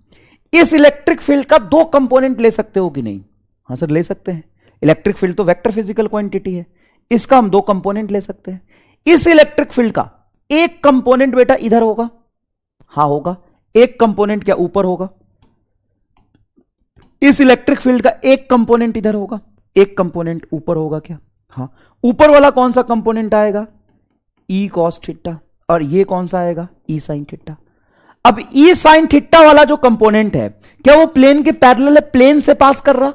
इस इलेक्ट्रिक फील्ड का दो कंपोनेंट ले सकते हो कि नहीं? हाँ सर ले सकते हैं, इलेक्ट्रिक फील्ड तो वेक्टर फिजिकल क्वांटिटी है, इसका हम दो कंपोनेंट ले सकते हैं। इस इलेक्ट्रिक फील्ड का एक कंपोनेंट बेटा इधर होगा, हाँ होगा, एक कंपोनेंट क्या ऊपर होगा, इस इलेक्ट्रिक फील्ड का एक कंपोनेंट इधर होगा, एक कंपोनेंट ऊपर होगा क्या, हाँ, ऊपर वाला कौन सा कंपोनेंट आएगा, ई कॉस थीटा, और ये कौन सा आएगा, ई साइन थीटा। अब ई साइन थीटा वाला जो कंपोनेंट है क्या वो प्लेन के पैरेलल है, प्लेन से पास कर रहा,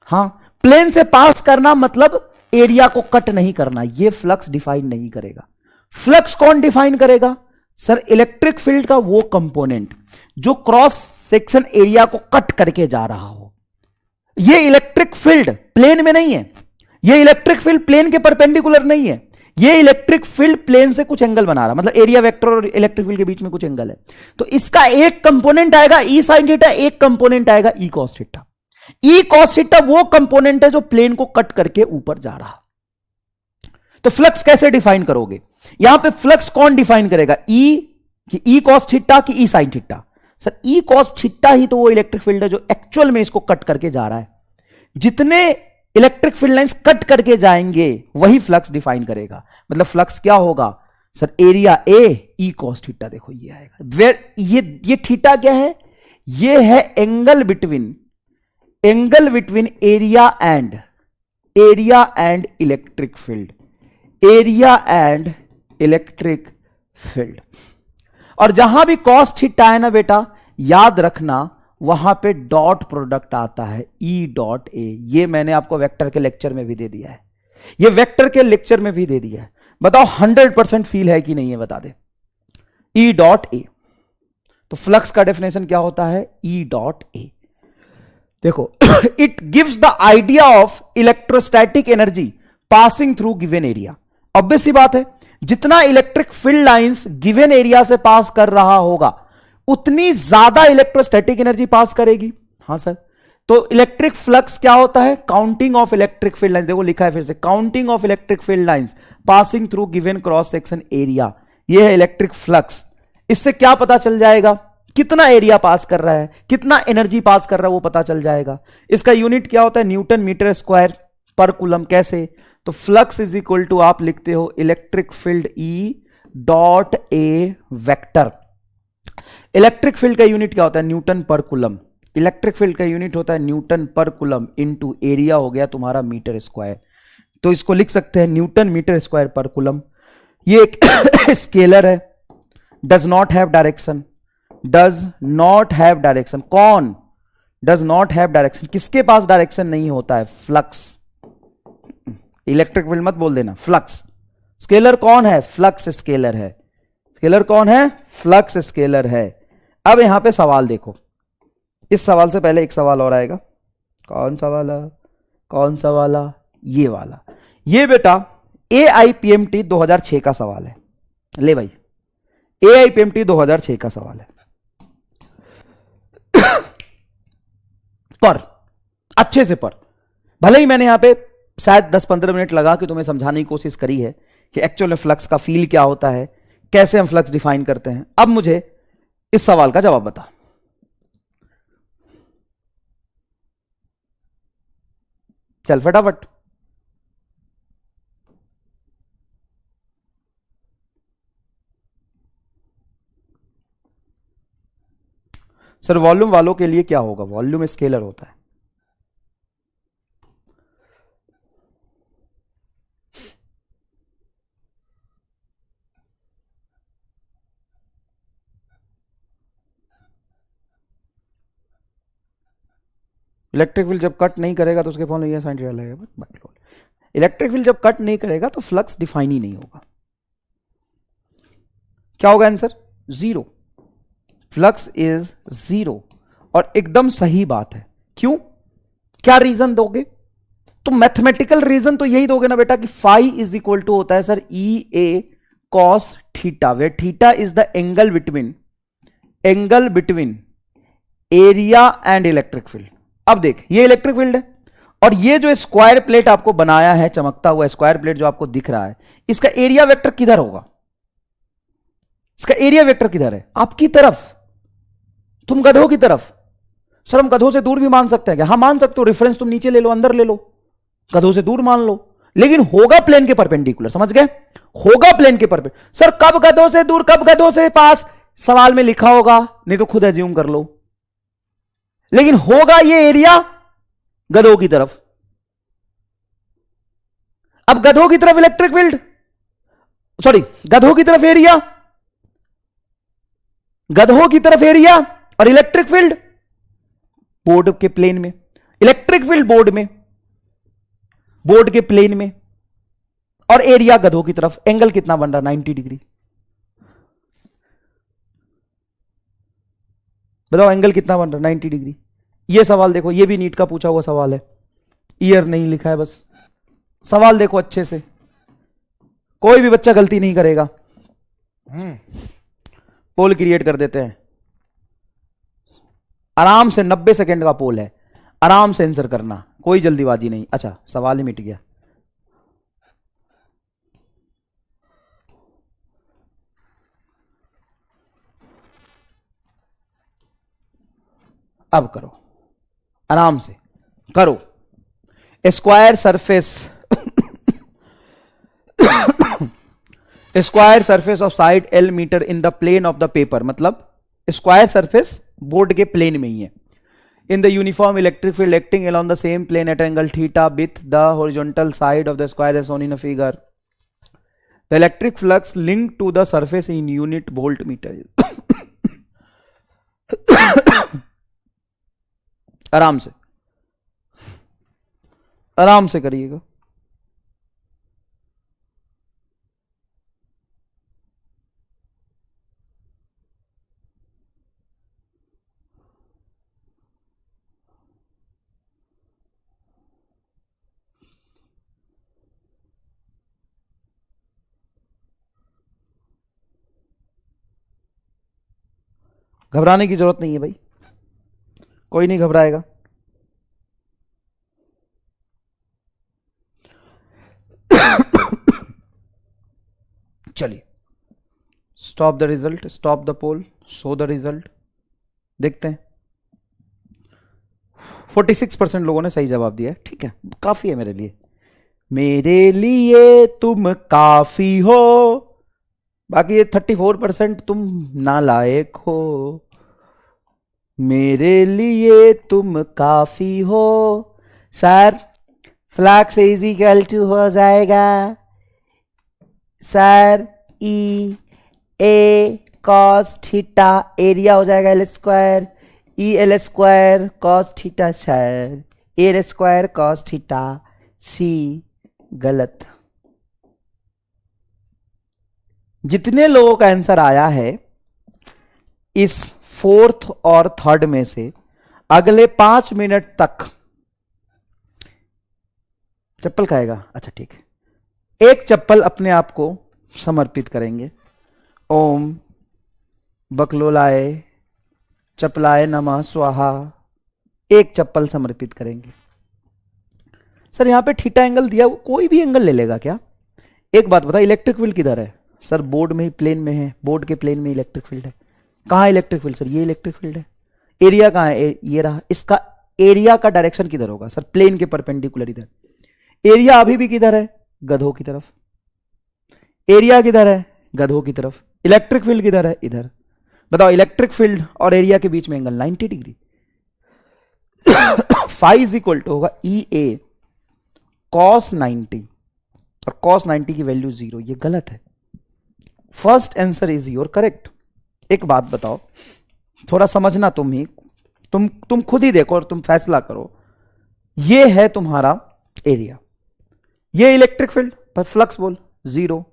हाँ, प्लेन से पास करना मतलब एरिया को कट नहीं करना, ये फ्लक्स डिफाइन नहीं करेगा। फ्लक्स कौन डिफाइन करेगा, सर इलेक्ट्रिक फील्ड का वो कंपोनेंट जो क्रॉस सेक्शन एरिया को कट करके जा रहा हो। ये इलेक्ट्रिक फील्ड प्लेन में नहीं है, ये इलेक्ट्रिक फील्ड प्लेन के परपेंडिकुलर नहीं है, ये इलेक्ट्रिक फील्ड प्लेन से कुछ एंगल बना रहा, मतलब एरिया वेक्टर और इलेक्ट्रिक फील्ड के बीच में कुछ एंगल है, तो इसका एक कंपोनेंट आएगा ई साइन थीटा, एक कंपोनेंट आएगा ई कॉस थीटा। ई कॉस थीटा वो कंपोनेंट है जो प्लेन को कट करके ऊपर जा रहा। तो फ्लक्स कैसे डिफाइन करोगे, यहां पे फ्लक्स कौन डिफाइन करेगा, ई कॉस थीटा कि E sine theta, sir E cos theta ही तो वो इलेक्ट्रिक फील्ड है जो एक्चुअल में इसको कट करके जा रहा है। जितने इलेक्ट्रिक फील्ड लाइंस कट करके जाएंगे वही फ्लक्स डिफाइन करेगा। मतलब फ्लक्स क्या होगा sir, area A E cos theta, देखो ये आएगा वेर, ये थीटा क्या है, ये है angle between area and electric field, area and electric field. और जहां भी कॉस थीटा है ना बेटा, याद रखना वहां पे डॉट प्रोडक्ट आता है ई डॉट ए। ये मैंने आपको वेक्टर के लेक्चर में भी दे दिया है, ये वेक्टर के लेक्चर में भी दे दिया है। बताओ 100% फील है कि नहीं है, बता दे, ई डॉट ए। तो फ्लक्स का डेफिनेशन क्या होता है, ई डॉट ए। देखो it gives the idea of electrostatic energy passing through given area. Obvious सी बात है, जितना electric field lines given area से पास कर रहा होगा उतनी ज्यादा इलेक्ट्रोस्टैटिक एनर्जी पास करेगी। हाँ सर, तो इलेक्ट्रिक फ्लक्स क्या होता है, counting of electric field lines. देखो लिखा है फिर से, counting of electric field lines passing through given cross section area, ये है इलेक्ट्रिक फ्लक्स। इससे क्या पता चल जाएगा, कितना एरिया पास कर रहा है, कितना एनर्जी पास कर रहा है, वो पता चल जाएगा। इसका यूनिट क्या होता है, न्यूटन मीटर स्क्वायर पर कूलम। कैसे, तो फ्लक्स इज इक्वल टू आप लिखते हो इलेक्ट्रिक फील्ड ई डॉट ए वेक्टर। इलेक्ट्रिक फील्ड का यूनिट क्या होता है, न्यूटन पर कूलम। इलेक्ट्रिक फील्ड का यूनिट होता है न्यूटन पर कूलम इनटू एरिया हो गया तुम्हारा मीटर स्क्वायर। तो इसको लिख सकते हैं न्यूटन मीटर स्क्वायर पर कूलम। ये एक स्केलर है, does not have direction, does not have direction. कौन डज नॉट हैव डायरेक्शन, किसके पास डायरेक्शन नहीं होता है, फ्लक्स। इलेक्ट्रिक फील्ड मत बोल देना, फ्लक्स। स्केलर कौन है, फ्लक्स स्केलर है। स्केलर कौन है, फ्लक्स स्केलर है। अब यहां पे सवाल देखो, इस सवाल से पहले एक सवाल और आएगा। कौन सा वाला, कौन सा वाला, ये वाला। ये बेटा AIPMT 2006 का सवाल है। ले भाई, AIPMT 2006 का सवाल है। पर अच्छे से पर, भले ही मैंने यहां पे शायद 10-15 मिनट लगा कि तुम्हें समझाने की कोशिश करी है कि एक्चुअल में फ्लक्स का फील क्या होता है, कैसे हम फ्लक्स डिफाइन करते हैं। अब मुझे इस सवाल का जवाब बता। चल फटाफट। सर वॉल्यूम वालों के लिए क्या होगा, वॉल्यूम स्केलर होता है। इलेक्ट्रिक फील्ड जब कट नहीं करेगा तो उसके फॉर्म ये साइन थीटा लगेगा। इलेक्ट्रिक फील्ड जब कट नहीं करेगा तो फ्लक्स डिफाइन ही नहीं होगा। क्या होगा answer, zero. Flux is zero. और एकदम सही बात है। क्यों, क्या रीजन दोगे, तो मैथमेटिकल रीजन तो यही दोगे ना बेटा कि फाई इज इक्वल टू होता है sir E A cos theta, way theta is the angle between area and electric field. अब देख, ये इलेक्ट्रिक फील्ड है और ये जो स्क्वायर प्लेट आपको बनाया है, चमकता हुआ स्क्वायर प्लेट जो आपको दिख रहा है, इसका एरिया वेक्टर किधर होगा, इसका एरिया वेक्टर किधर है, आपकी तरफ, तुम गधों की तरफ। सर हम गधों से दूर भी मान सकते हैं क्या? हाँ मान सकते हो, रेफरेंस तुम नीचे ले लो, अंदर ले लो, गधों से दूर मान लो, लेकिन होगा प्लेन के परपेंडिकुलर, समझ गए? होगा प्लेन के परपेंडिकुलर। सर कब गधों से दूर कब गधों से पास, सवाल में लिखा होगा, नहीं तो खुद एज्यूम कर लो, लेकिन होगा ये एरिया गधों की तरफ। अब गधों की तरफ इलेक्ट्रिक फील्ड, सॉरी गधों की तरफ एरिया, गधों की तरफ एरिया और इलेक्ट्रिक फील्ड बोर्ड के प्लेन में, इलेक्ट्रिक फील्ड बोर्ड में, बोर्ड के प्लेन में, और एरिया गधों की तरफ। एंगल कितना बन रहा? 90 डिग्री। बताओ एंगल कितना बन रहा? 90 डिग्री। ये सवाल देखो, ये भी नीट का पूछा हुआ सवाल है, ईयर नहीं लिखा है, बस सवाल देखो अच्छे से, कोई भी बच्चा गलती नहीं करेगा। पोल क्रिएट कर देते हैं, आराम से 90 सेकंड का पोल है, आराम से आंसर करना, कोई जल्दीबाजी नहीं। अच्छा सवाल ही मिट गया। अब करो, आराम से करो। Square surface square surface of side L metre in the plane of the paper, मतलब स्क्वायर सरफेस बोर्ड के प्लेन में ही है। In the uniform electric field acting along the same plane at angle theta with the horizontal side of the square as shown in a figure. The electric flux linked to the surface in unit voltmeter. आराम से करिएगा। घबराने की जरूरत नहीं है भाई, कोई नहीं घबराएगा। चलिए, stop the result, stop the poll, show the result, देखते हैं। 46% लोगों ने सही जवाब दिया है, ठीक है, काफी है मेरे लिए। मेरे लिए तुम काफी हो, बाकी ये 34% तुम नालायक हो। मेरे लिए तुम काफी हो। सर फ्लक्स इक्वल टू हो जाएगा sir E A cos theta, area हो जाएगा L square, E L square cos theta sir, L square cos theta. C गलत। जितने लोगों का आंसर आया है इस फोर्थ और थर्ड में से, अगले 5 मिनट तक चप्पल खाएगा। अच्छा ठीक है, एक चप्पल अपने आप को समर्पित करेंगे। ओम बकलोलाय चपलाय नमः स्वाहा, एक चप्पल समर्पित करेंगे। सर यहां पे थीटा एंगल दिया, कोई भी एंगल ले लेगा क्या? एक बात बता, इलेक्ट्रिक फील्ड किधर है? सर बोर्ड में ही, प्लेन में है, बोर्ड के प्लेन में इलेक्ट्रिक फील्ड है। कहां इलेक्ट्रिक फील्ड? सर ये इलेक्ट्रिक फील्ड है। एरिया कहां है? ये रहा। इसका एरिया का डायरेक्शन किधर होगा? सर प्लेन के परपेंडिकुलर इधर। एरिया अभी भी किधर है? गधों की तरफ। एरिया किधर है? गधों की तरफ। इलेक्ट्रिक फील्ड किधर है? इधर। बताओ इलेक्ट्रिक फील्ड और एरिया के बीच में angle 90 degree. Phi is equal to होगा ई ए कॉस 90, और कॉस 90 की वैल्यू 0। ये गलत है। First answer is your correct. एक बात बताओ, थोड़ा समझना तुम ही, तुम खुद ही देखो और तुम फैसला करो। ये है तुम्हारा एरिया, ये इलेक्ट्रिक फील्ड पर फ्लक्स बोल 0,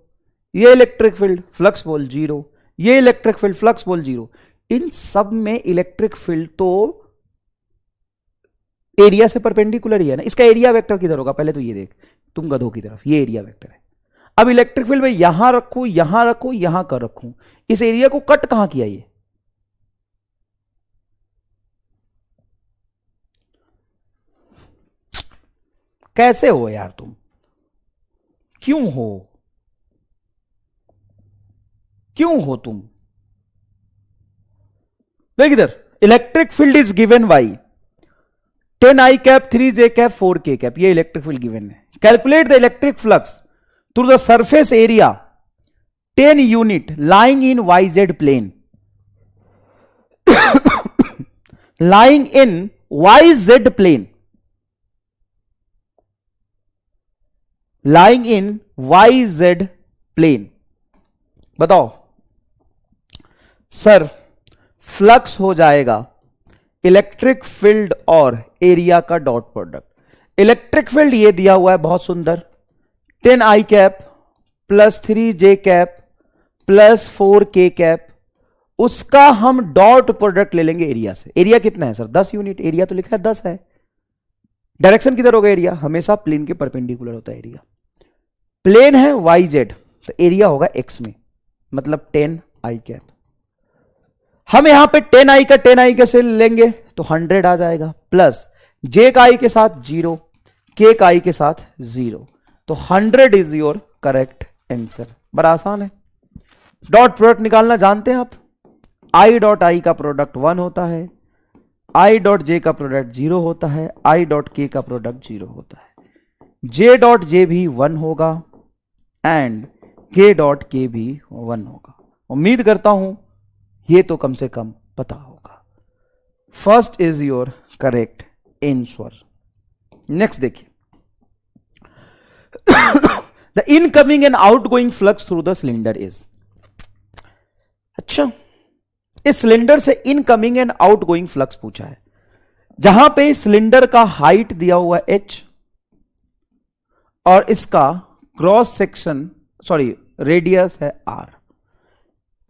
ये इलेक्ट्रिक फील्ड फ्लक्स बोल 0, ये इलेक्ट्रिक फील्ड फ्लक्स बोल 0। इन सब में इलेक्ट्रिक फील्ड तो एरिया से परपेंडिकुलर ही है ना। इसका एरिया वेक्टर किधर होगा? पहले तो ये देख, तुम गधों की तरफ, ये एरिया वेक्टर है। अब इलेक्ट्रिक फील्ड में यहां रखूं, यहां रखूं, यहां कर रखूं, इस एरिया को कट कहां किया? ये कैसे हो यार तुम? क्यों हो? क्यों हो तुम? देख इधर, electric field is given by 10 I cap 3 J cap 4 K cap, ये इलेक्ट्रिक फील्ड गिवन है। Calculate the electric flux through the surface area 10 unit lying in YZ plane, lying in YZ plane, lying in YZ plane। बताओ सर, फ्लक्स हो जाएगा इलेक्ट्रिक फील्ड और एरिया का डॉट प्रोडक्ट। इलेक्ट्रिक फील्ड ये दिया हुआ है बहुत सुंदर, 10 I cap plus 3 J cap plus 4 K cap, उसका हम डॉट प्रोडक्ट ले लेंगे एरिया से। एरिया कितना है सर? 10 यूनिट। एरिया तो लिखा है 10 है। डायरेक्शन किधर होगा? एरिया हमेशा प्लेन के परपेंडिकुलर होता है एरिया। प्लेन है YZ, तो एरिया होगा x में, मतलब 10 I कैप। हम यहां पे 10 I का 10 I कैसे लेंगे? तो 100 आ जाएगा, प्लस J का I के साथ 0, K का I के साथ 0, तो 100 इज योर करेक्ट आंसर। बड़ा आसान है। डॉट प्रोडक्ट निकालना जानते हैं आप? I डॉट I का प्रोडक्ट 1 होता है, I डॉट J का प्रोडक्ट 0 होता है, I डॉट K का प्रोडक्ट 0 होता है, J डॉट J भी 1 होगा एंड K डॉट K भी 1 होगा। उम्मीद करता हूं ये तो कम से कम पता होगा। First is your correct answer. Next देखिए, the incoming and outgoing flux through the cylinder is. अच्छा, इस सिलेंडर से इनकमिंग एंड आउटगोइंग फ्लक्स पूछा है, जहां पे सिलेंडर का हाइट दिया हुआ है h और इसका क्रॉस सेक्शन रेडियस है r।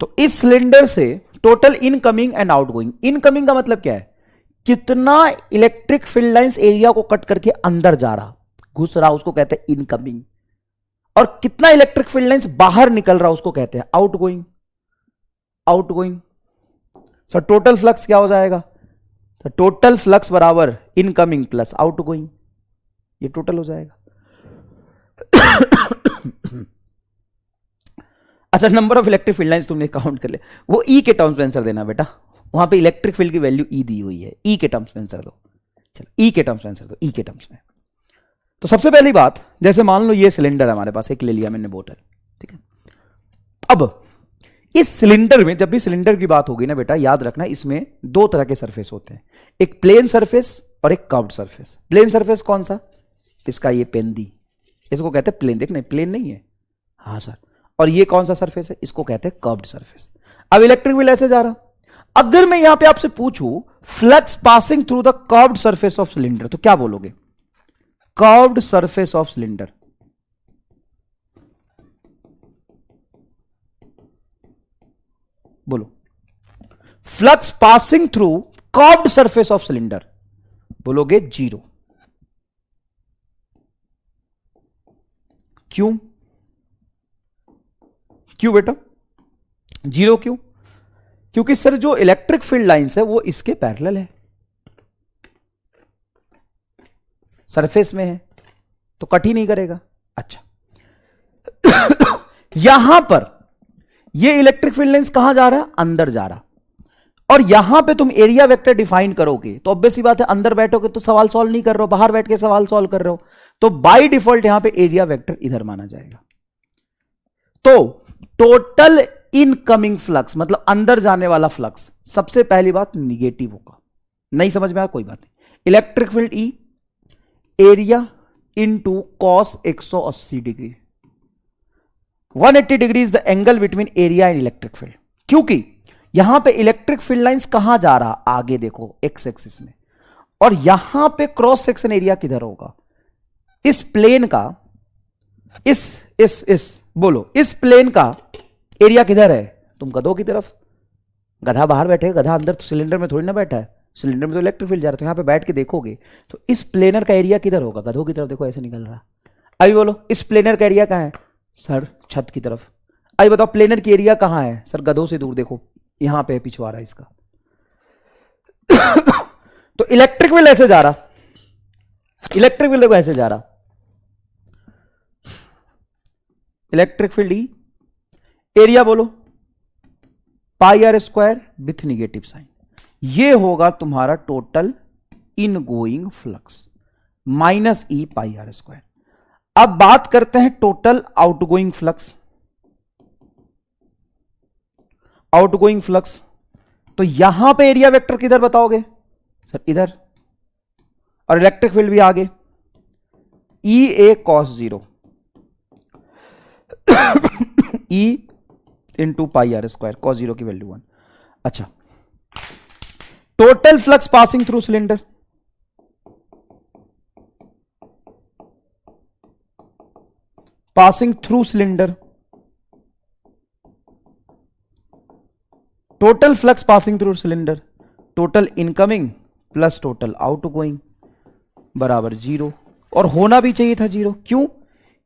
तो इस सिलेंडर से total incoming and outgoing, incoming का मतलब क्या है? कितना इलेक्ट्रिक फील्ड लाइंस एरिया को कट करके अंदर जा रहा, घुस रहा, उसको कहते हैं इनकमिंग। और कितना इलेक्ट्रिक फील्ड लाइंस बाहर निकल रहा, उसको कहते हैं outgoing. Outgoing. Sir total flux क्या हो जाएगा? तो टोटल फ्लक्स बराबर इनकमिंग प्लस आउटगोइंग, ये टोटल हो जाएगा। अच्छा, number of electric field lines तुमने काउंट कर ले, वो ई के टर्म्स में आंसर देना बेटा। वहां पे इलेक्ट्रिक फील्ड की वैल्यू ई दी हुई है, ई के टर्म्स में आंसर दो। चलो ई के टर्म्स में आंसर दो, ई के टर्म्स में। तो सबसे पहली बात, जैसे मान लो ये सिलेंडर है हमारे पास, एक ले लिया मैंने बोतल, ठीक है। अब इस सिलेंडर में, जब भी सिलेंडर की बात होगी ना बेटा, याद रखना इसमें दो तरह के सरफेस होते हैं, एक प्लेन सरफेस और एक कर्व्ड सरफेस। प्लेन सरफेस कौन सा? इसका ये पेंदी, इसको कहते हैं प्लेन। देखना प्लेन नहीं है, हाँ सर। और ये कौन सा सरफेस है? इसको कहते हैं कर्व्ड सरफेस। अब इलेक्ट्रिक फील्ड ऐसे जा रहा, अगर मैं यहां पे आपसे पूछूं flux passing through the curved surface of cylinder, तो क्या बोलोगे? Curved surface of cylinder. बोलो, flux passing through curved surface of cylinder, बोलोगे 0। क्यों? क्यों बेटा 0 क्यों? क्योंकि सर जो इलेक्ट्रिक फील्ड लाइंस है वो इसके पैरेलल है, सरफेस में है, तो कट ही नहीं करेगा। अच्छा, यहां पर ये इलेक्ट्रिक फील्ड लाइंस कहां जा रहा है? अंदर जा रहा। और यहां पे तुम एरिया वेक्टर डिफाइन करोगे तो ऑब्वियस सी बात है, अंदर बैठोगे तो सवाल सॉल्व नहीं कर रहे हो, बाहर बैठ के सवाल सॉल्व कर रहे हो, तो बाय डिफॉल्ट यहां पे एरिया वेक्टर इधर माना जाएगा। तो टोटल इनकमिंग फ्लक्स मतलब अंदर जाने वाला फ्लक्स, सबसे पहली बात निगेटिव होगा। नहीं समझ में आया? कोई बात नहीं। Electric field E area into cos 180 degree, 180 degree is the angle between area and electric field. क्योंकि यहां पे इलेक्ट्रिक फील्ड लाइंस कहां जा रहा? आगे देखो एक्स एक्सिस में, और यहां पे क्रॉस सेक्शन एरिया किधर होगा? इस प्लेन का, इस बोलो, इस प्लेन का एरिया किधर है? तुम गधों की तरफ। गधा बाहर बैठे, गधा अंदर तो सिलेंडर में थोड़ी ना बैठा है, सिलेंडर में तो इलेक्ट्रिक फील्ड जा रहा है। तो यहां पे बैठ के देखोगे तो इस प्लेनर का एरिया किधर होगा? गधों की तरफ। देखो ऐसे निकल रहा। अभी बोलो इस प्लेनर का एरिया कहां है? सर छत की तरफ। अभी बताओ प्लेनर की एरिया कहां है? सर गधों से दूर, देखो यहां पे पिछवाड़ा इसका। तो इलेक्ट्रिक फील्ड ऐसे जा रहा, इलेक्ट्रिक फील्ड देखो ऐसे जा रहा, इलेक्ट्रिक फील्ड ई, एरिया बोलो pi are square with negative sign, ये होगा तुम्हारा total in going flux minus E pi are square. अब बात करते हैं total outgoing flux. Outgoing flux, तो यहां पे एरिया वेक्टर किधर बताओगे सर? इधर। और इलेक्ट्रिक फील्ड भी आगे, E A cos 0 E into pi are square, cos 0 की वैल्यू 1। अच्छा, total flux passing through cylinder, passing through cylinder, total flux passing through cylinder, total incoming plus total outgoing बराबर 0। और होना भी चाहिए था 0। क्यों?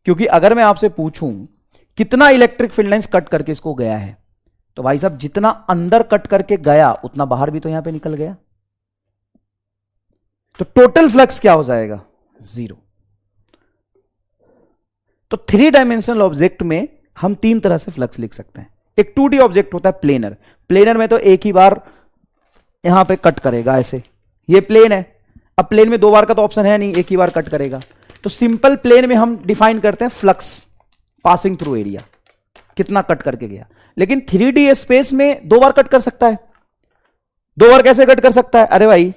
क्योंकि अगर मैं आपसे पूछूं कितना इलेक्ट्रिक फील्ड लाइंस कट करके इसको गया है, तो भाई साहब जितना अंदर कट करके गया उतना बाहर भी तो यहां पे निकल गया, तो टोटल फ्लक्स क्या हो जाएगा? 0। तो 3 डायमेंशनल ऑब्जेक्ट में हम 3 तरह से फ्लक्स लिख सकते हैं। एक 2D ऑब्जेक्ट होता है प्लेनर, प्लेनर में तो एक ही बार यहां पे कट करेगा, ऐसे ये प्लेन है। अब प्लेन में 2 बार का तो ऑप्शन है नहीं, एक ही बार कट करेगा। तो सिंपल प्लेन में हम डिफाइन करते हैं फ्लक्स पासिंग थ्रू एरिया, कितना कट करके गया। लेकिन 3D स्पेस में 2 बार कट कर सकता है। 2 बार कैसे कट कर सकता है? अरे भाई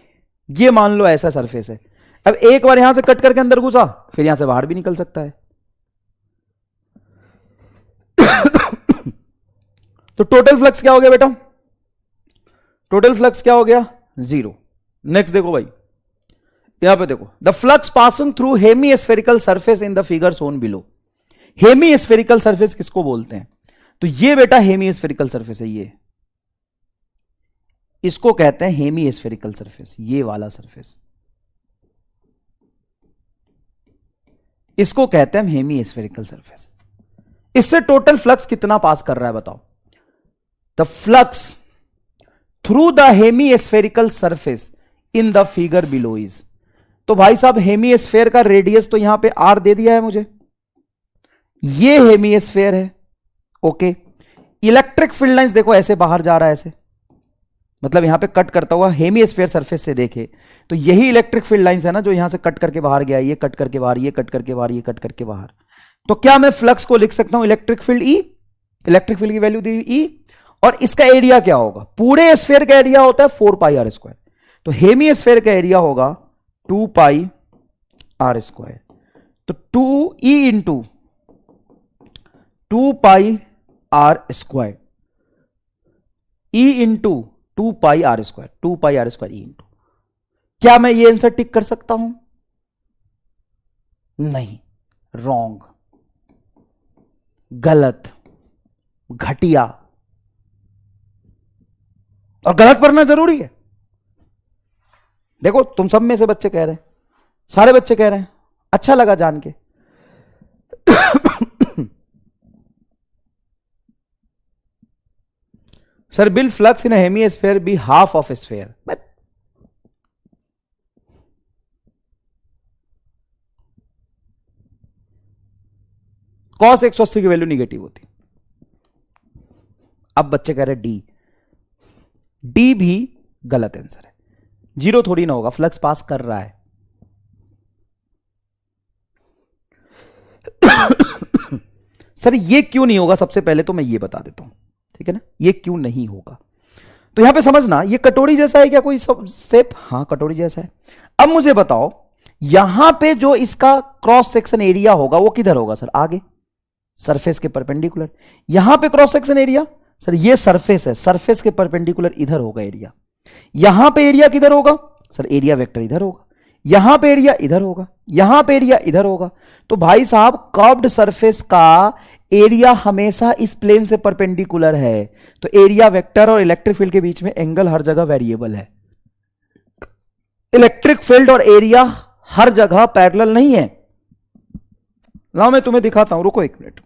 ये मान लो ऐसा सरफेस है, अब एक बार यहां से कट करके अंदर घुसा, फिर यहां से बाहर भी निकल सकता है। तो टोटल फ्लक्स क्या हो गया बेटा? टोटल फ्लक्स क्या हो गया? 0। नेक्स्ट देखो भाई, यहां पे देखो, the flux passing through hemispherical surface in the figure shown below. Hemispherical surface किसको बोलते हैं? तो ये बेटा हेमी स्फेरिकल सरफेस है, ये इसको कहते हैं हेमी स्फेरिकल सरफेस। ये वाला सरफेस इसको कहते हैं हेमी स्फेरिकल सरफेस। इससे टोटल फ्लक्स कितना पास कर रहा है बताओ? The flux through the hemispherical surface in the figure below is. तो भाई साहब हेमी स्फेयर का रेडियस तो यहां पे आर दे दिया है मुझे, ये हेमी स्फेयर है। ओके, इलेक्ट्रिक फील्ड लाइंस देखो ऐसे बाहर जा रहा है, ऐसे मतलब यहां पे कट करता हुआ हेमी स्फेयर सरफेस से देखे तो यही इलेक्ट्रिक फील्ड लाइंस है ना, जो यहां से कट करके बाहर गया, ये कट करके बाहर, ये कट करके बाहर, ये कट करके बाहर। तो क्या मैं फ्लक्स को लिख सकता हूं इलेक्ट्रिक फील्ड ई? इलेक्ट्रिक फील्ड की वैल्यू दी ई, और इसका एरिया क्या होगा? पूरे स्फेयर का एरिया होता है 4 पाई आर स्क्वायर, तो हेमी स्फेयर का एरिया होगा 2 पाई आर स्क्वायर। तो 2 E into 2 pi are square, E into 2 pi are square, 2 pi are square E into. क्या मैं ये आंसर टिक कर सकता हूं? नहीं, रॉन्ग, गलत, घटिया। और गलत पढ़ना जरूरी है। देखो तुम सब में से बच्चे कह रहे हैं, सारे बच्चे कह रहे हैं, अच्छा लगा जान के। Sir will flux in hemisphere be half of sphere. Cos 180 की वैल्यू निगेटिव होती। अब बच्चे कह रहे डी, डी भी गलत आंसर है, 0 थोड़ी ना होगा, फ्लक्स पास कर रहा है। सर ये क्यों नहीं होगा? सबसे पहले तो मैं ये बता देता हूं, ठीक है ना, ये क्यों नहीं होगा। तो यहां पे समझना, ये कटोरी जैसा है क्या कोई शेप? हाँ कटोरी जैसा है। अब मुझे बताओ यहां पे जो इसका क्रॉस सेक्शन एरिया होगा वो किधर होगा सर? आगे, सरफेस के परपेंडिकुलर। यहां पे क्रॉस सेक्शन एरिया, सर ये सरफेस है, सरफेस के परपेंडिकुलर इधर होगा एरिया। यहां पे एरिया किधर होगा? सर एरिया वेक्टर इधर होगा। यहां पे एरिया इधर होगा, यहां पे एरिया इधर होगा। तो भाई साहब कर्व्ड सरफेस का एरिया हमेशा इस प्लेन से परपेंडिकुलर है, तो एरिया वेक्टर और इलेक्ट्रिक फील्ड के बीच में एंगल हर जगह वेरिएबल है। इलेक्ट्रिक फील्ड और एरिया हर जगह पैरेलल नहीं है। लाओ मैं तुम्हें दिखाता हूं, रुको 1 मिनट।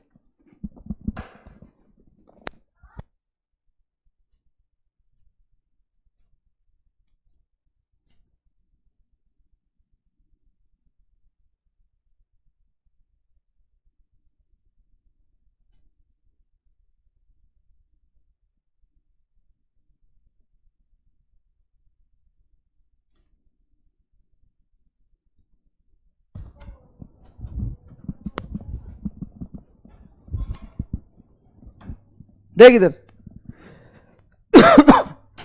देख इधर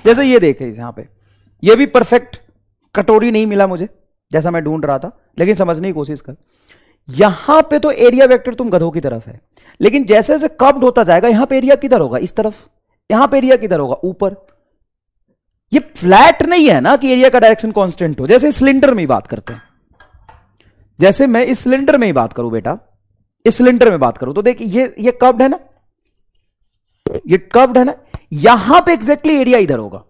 जैसे ये देखे यहां पे, ये भी परफेक्ट कटोरी नहीं मिला मुझे जैसा मैं ढूंढ रहा था, लेकिन समझने की कोशिश कर। यहां पे तो एरिया वेक्टर तुम गधों की तरफ है, लेकिन जैसे जैसे कर्व्ड होता जाएगा यहां पे एरिया किधर होगा, इस तरफ। यहां पे एरिया किधर होगा, ऊपर। ये फ्लैट नहीं है ना कि एरिया का डायरेक्शन कांस्टेंट हो। जैसे सिलेंडर में ही बात करते हैं, जैसे मैं इस सिलेंडर में ही बात करूं बेटा, इस सिलेंडर में बात करूं तो देख ये कर्व्ड है ना, ये कर्व्ड है ना, यहां पे एग्जैक्टली एरिया इधर होगा,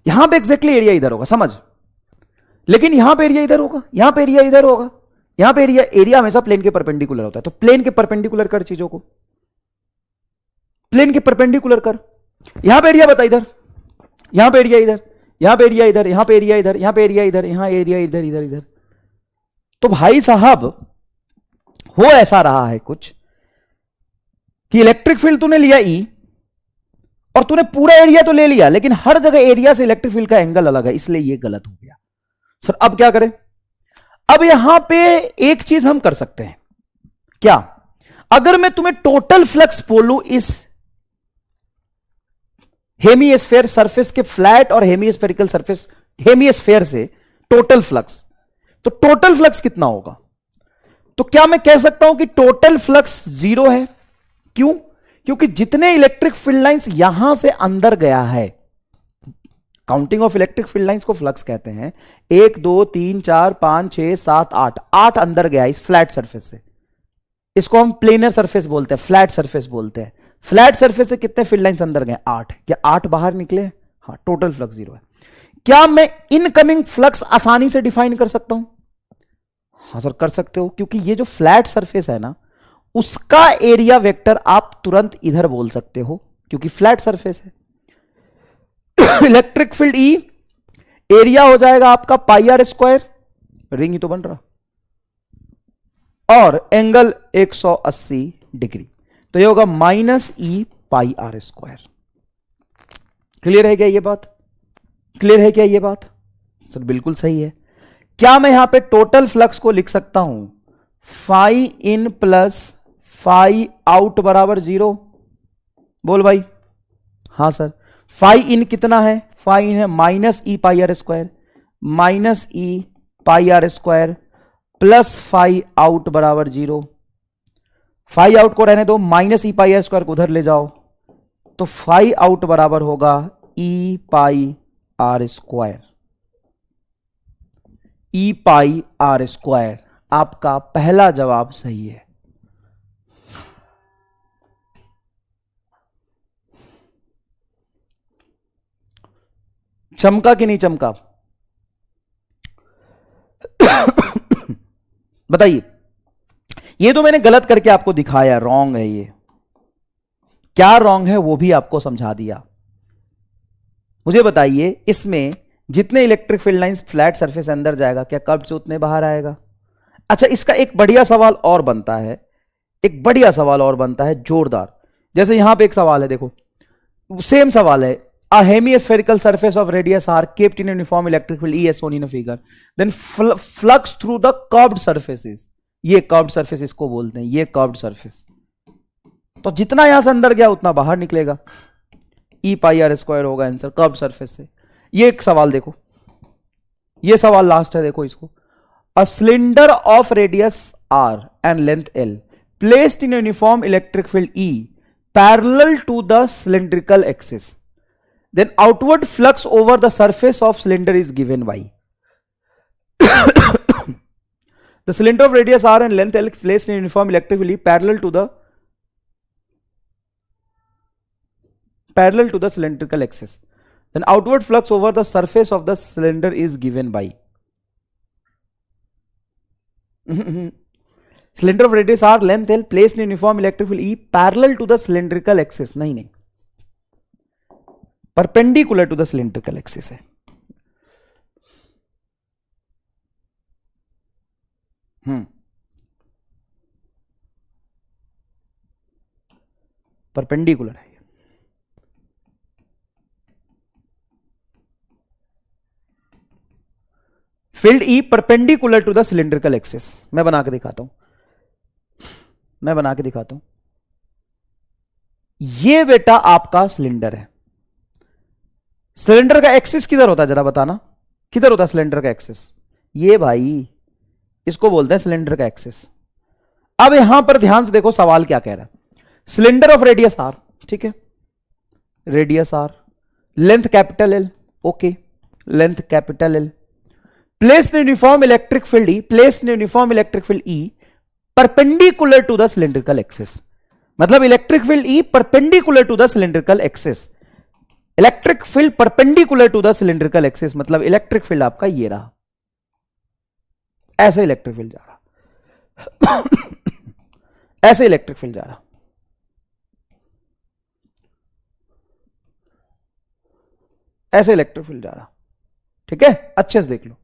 यहां पे एग्जैक्टली एरिया इधर होगा, समझ। लेकिन यहां पे एरिया इधर होगा, यहां पे एरिया इधर होगा, यहां पे एरिया हमेशा प्लेन के परपेंडिकुलर होता है। तो प्लेन के परपेंडिकुलर कर चीजों को, प्लेन के परपेंडिकुलर कर। यहां पे एरिया बता इधर, यहां पे एरिया इधर, यहां पे एरिया इधर, यहां पे एरिया इधर, यहां पे एरिया इधर, यहां एरिया इधर, इधर इधर। तो भाई साहब हो ऐसा रहा है कुछ कि इलेक्ट्रिक फील्ड तूने लिया ई और तूने पूरा एरिया तो ले लिया, लेकिन हर जगह एरिया से इलेक्ट्रिक फील्ड का एंगल अलग है, इसलिए ये गलत हो गया। सर अब क्या करें? अब यहां पे एक चीज हम कर सकते हैं क्या, अगर मैं तुम्हें टोटल फ्लक्स बोलूं इस हेमीस्फेयर सरफेस के फ्लैट और हेमीस्फेरिकल सरफेस, हेमीस्फेयर से टोटल फ्लक्स, तो टोटल फ्लक्स कितना होगा? तो क्या मैं कह सकता हूं कि टोटल फ्लक्स 0 है? क्यों? क्योंकि जितने इलेक्ट्रिक फील्ड लाइंस यहां से अंदर गया है, counting of electric field lines को फ्लक्स कहते हैं, 1 2 3 4 5 6 7 8, 8 अंदर गया इस फ्लैट सरफेस से। इसको हम प्लेनर सरफेस बोलते हैं, फ्लैट सरफेस बोलते हैं। फ्लैट सरफेस से कितने फील्ड लाइंस अंदर गए? 8। क्या 8 बाहर निकले? हाँ, टोटल फ्लक्स 0 है। क्या मैं इनकमिंग फ्लक्स आसानी से डिफाइन कर सकता हूं? हाँ सर कर सकते हो, क्योंकि ये जो फ्लैट सरफेस है ना, उसका एरिया वेक्टर आप तुरंत इधर बोल सकते हो, क्योंकि फ्लैट सरफेस है। इलेक्ट्रिक फील्ड ई एरिया हो जाएगा आपका पाई आर स्क्वायर, रिंग ही तो बन रहा, और एंगल 180 डिग्री, तो ये होगा minus E pi are square. Clear है क्या ये बात? क्लियर है क्या ये बात? सर बिल्कुल सही है। क्या मैं यहां पे टोटल फ्लक्स को लिख सकता हूं phi in plus phi out बराबर 0? बोल भाई। हां सर। फाई इन कितना है? फाई इन है minus E pi are square, minus E pi are square plus phi out बराबर 0। फाई आउट को रहने दो, minus E pi are square को उधर ले जाओ, तो फाई आउट बराबर होगा E pi are square. E pi are square आपका पहला जवाब सही है। चमका कि नहीं चमका? बताइए। ये तो मैंने गलत करके आपको दिखाया, रॉन्ग है ये। क्या रॉन्ग है वो भी आपको समझा दिया। मुझे बताइए, इसमें जितने electric field lines flat surface अंदर जाएगा, क्या कर्व से उतने बाहर आएगा? अच्छा, इसका एक बढ़िया सवाल और बनता है, एक बढ़िया सवाल और बनता है, जोरदार। जैसे यहां पे एक सवाल है, देखो सेम सवाल है, a hemispherical surface of radius r kept in uniform electric field E as shown in a figure, then flux through the curved surfaces। ये कर्व्ड सरफेस इसको बोलते हैं, ये कर्व्ड सरफेस। तो जितना यहां से अंदर गया उतना बाहर निकलेगा, ई पाई आर स्क्वायर होगा आंसर कर्व्ड सरफेस से। ये एक सवाल देखो, ये सवाल लास्ट है, देखो इसको। A cylinder of radius r and length L placed in a uniform electric field E parallel to the cylindrical axis, then outward flux over the surface of cylinder is given by the cylinder of radius r and length L placed in uniform electric field parallel to the cylindrical axis, then outward flux over the surface of the cylinder is given by cylinder of radius r, length L placed in uniform electric field E parallel to the cylindrical axis। नहीं, perpendicular to the cylindrical axis है। परपेंडिकुलर है। Field E perpendicular to the cylindrical axis. मैं बना के दिखाता हूं, ये बेटा आपका सिलेंडर है। सिलेंडर का एक्सिस किधर होता है जरा बताना, किधर होता है सिलेंडर का एक्सिस? ये भाई, इसको बोलते हैं सिलेंडर का एक्सिस। अब यहां पर ध्यान से देखो सवाल क्या कह रहा है। सिलेंडर ऑफ रेडियस आर, ठीक है, radius R, length capital L, okay, length capital L, place uniform electric field E, place uniform electric field E perpendicular to the cylindrical axis. मतलब electric field E perpendicular to the cylindrical axis. Electric field perpendicular to the cylindrical axis मतलब इलेक्ट्रिक फील्ड आपका ये रहा, ऐसे इलेक्ट्रिक फील्ड जा रहा ऐसे इलेक्ट्रिक फील्ड जा रहा, ऐसे इलेक्ट्रिक फील्ड जा रहा, ठीक है, अच्छे से देख लो।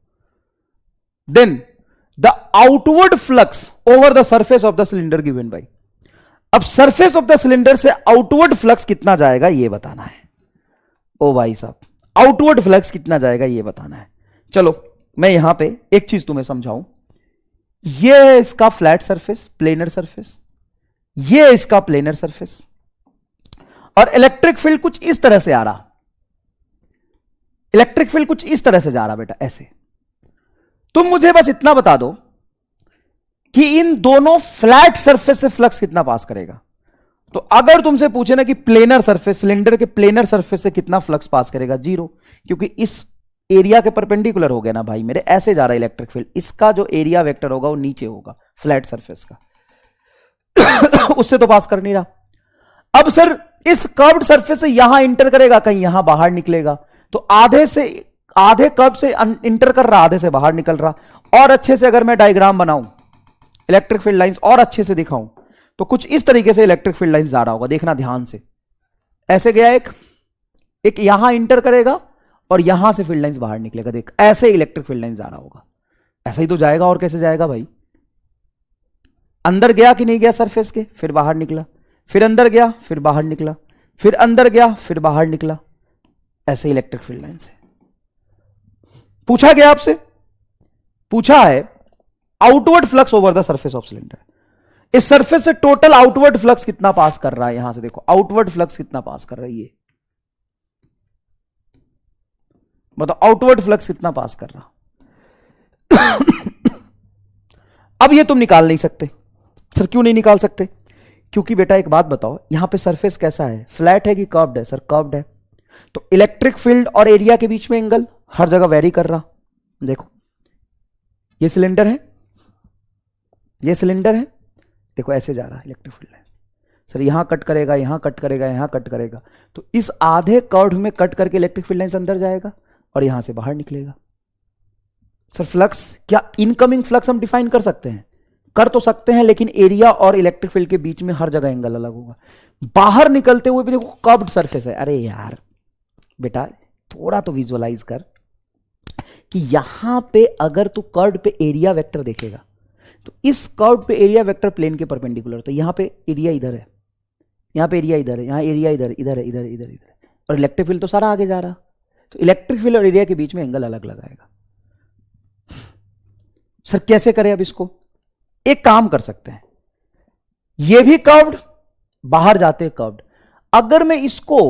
Then the outward flux over the surface of the cylinder given by. अब सरफेस ऑफ द सिलेंडर से आउटवर्ड फ्लक्स कितना जाएगा ये बताना है। ओ भाई साहब, आउटवर्ड फ्लक्स कितना जाएगा ये बताना है। चलो मैं यहां पे एक चीज तुम्हें समझाऊं। ये है इसका फ्लैट सरफेस, प्लेनर सरफेस, ये है इसका प्लेनर सरफेस, और इलेक्ट्रिक फील्ड कुछ इस तरह से आ रहा, इलेक्ट्रिक फील्ड कुछ इस तरह से जा रहा बेटा, ऐसे। तुम मुझे बस इतना बता दो कि इन दोनों फ्लैट सरफेस से फ्लक्स कितना पास करेगा। तो अगर तुमसे पूछे ना कि प्लेनर सरफेस, सिलेंडर के प्लेनर सरफेस से कितना फ्लक्स पास करेगा, 0, क्योंकि इस एरिया के परपेंडिकुलर हो गया ना भाई मेरे, ऐसे जा रहा है इलेक्ट्रिक फील्ड, इसका जो एरिया वेक्टर होगा वो नीचे होगा फ्लैट सरफेस का उससे तो पास कर नहीं रहा। अब सर इस कर्व्ड सरफेस से यहां इंटर करेगा, कहीं यहां बाहर निकलेगा, तो आधे कर्व से इंटर कर रहा, आधे से बाहर निकल रहा। और अच्छे से अगर मैं डायग्राम बनाऊं, इलेक्ट्रिक फील्ड लाइंस और अच्छे से दिखाऊं, तो कुछ इस तरीके से इलेक्ट्रिक फील्ड लाइंस जा रहा होगा, देखना ध्यान से। ऐसे गया एक यहां इंटर करेगा और यहां से फील्ड लाइंस बाहर निकलेगा, देख ऐसे इलेक्ट्रिक फील्ड लाइंस जा रहा होगा। ऐसा ही तो जाएगा, और कैसे जाएगा भाई? अंदर गया कि नहीं गया सरफेस के, फिर बाहर निकला, फिर अंदर गया, फिर बाहर निकला, फिर अंदर गया, फिर बाहर निकला, ऐसे इलेक्ट्रिक फील्ड लाइन से। पूछा गया आपसे, पूछा है outward flux over the surface of cylinder. इस सरफेस से टोटल आउटवर्ड फ्लक्स कितना पास कर रहा है, यहां से देखो आउटवर्ड फ्लक्स कितना पास कर रहा है, ये बताओ आउटवर्ड फ्लक्स कितना पास कर रहा। अब ये तुम निकाल नहीं सकते। सर क्यों नहीं निकाल सकते? क्योंकि बेटा एक बात बताओ, यहां पे सरफेस कैसा है, फ्लैट है कि कर्व्ड है? सर कर्व्ड है, तो इलेक्ट्रिक फील्ड और एरिया के बीच में एंगल हर जगह वेरी कर रहा। देखो ये सिलेंडर है, ये सिलेंडर है, देखो ऐसे जा रहा है इलेक्ट्रिक फील्ड लाइन। सर यहां कट करेगा, यहां कट करेगा, यहां कट करेगा, तो इस आधे कर्व में कट करके इलेक्ट्रिक फील्ड लाइन अंदर जाएगा और यहां से बाहर निकलेगा। सर फ्लक्स, क्या इनकमिंग फ्लक्स हम डिफाइन कर सकते हैं? कर तो सकते हैं, लेकिन एरिया और इलेक्ट्रिक फील्ड के बीच में हर जगह एंगल अलग होगा। बाहर निकलते हुए भी देखो कर्व्ड सरफेस है। अरे यार बेटा थोड़ा तो विजुअलाइज कर कि यहां पे अगर तू कर्व पे एरिया वेक्टर देखेगा तो इस कर्व पे एरिया वेक्टर प्लेन के परपेंडिकुलर, तो यहां पे एरिया इधर है, यहां पे एरिया इधर है, यहां एरिया इधर इधर है, इधर इधर इधर, और इलेक्ट्रिक फील्ड तो सारा आगे जा रहा, तो इलेक्ट्रिक फील्ड और एरिया के बीच में एंगल अलग लगाएगा। सर कैसे करें अब इसको? एक काम कर सकते हैं, ये भी कर्व्ड, बाहर जाते कर्व्ड, अगर मैं इसको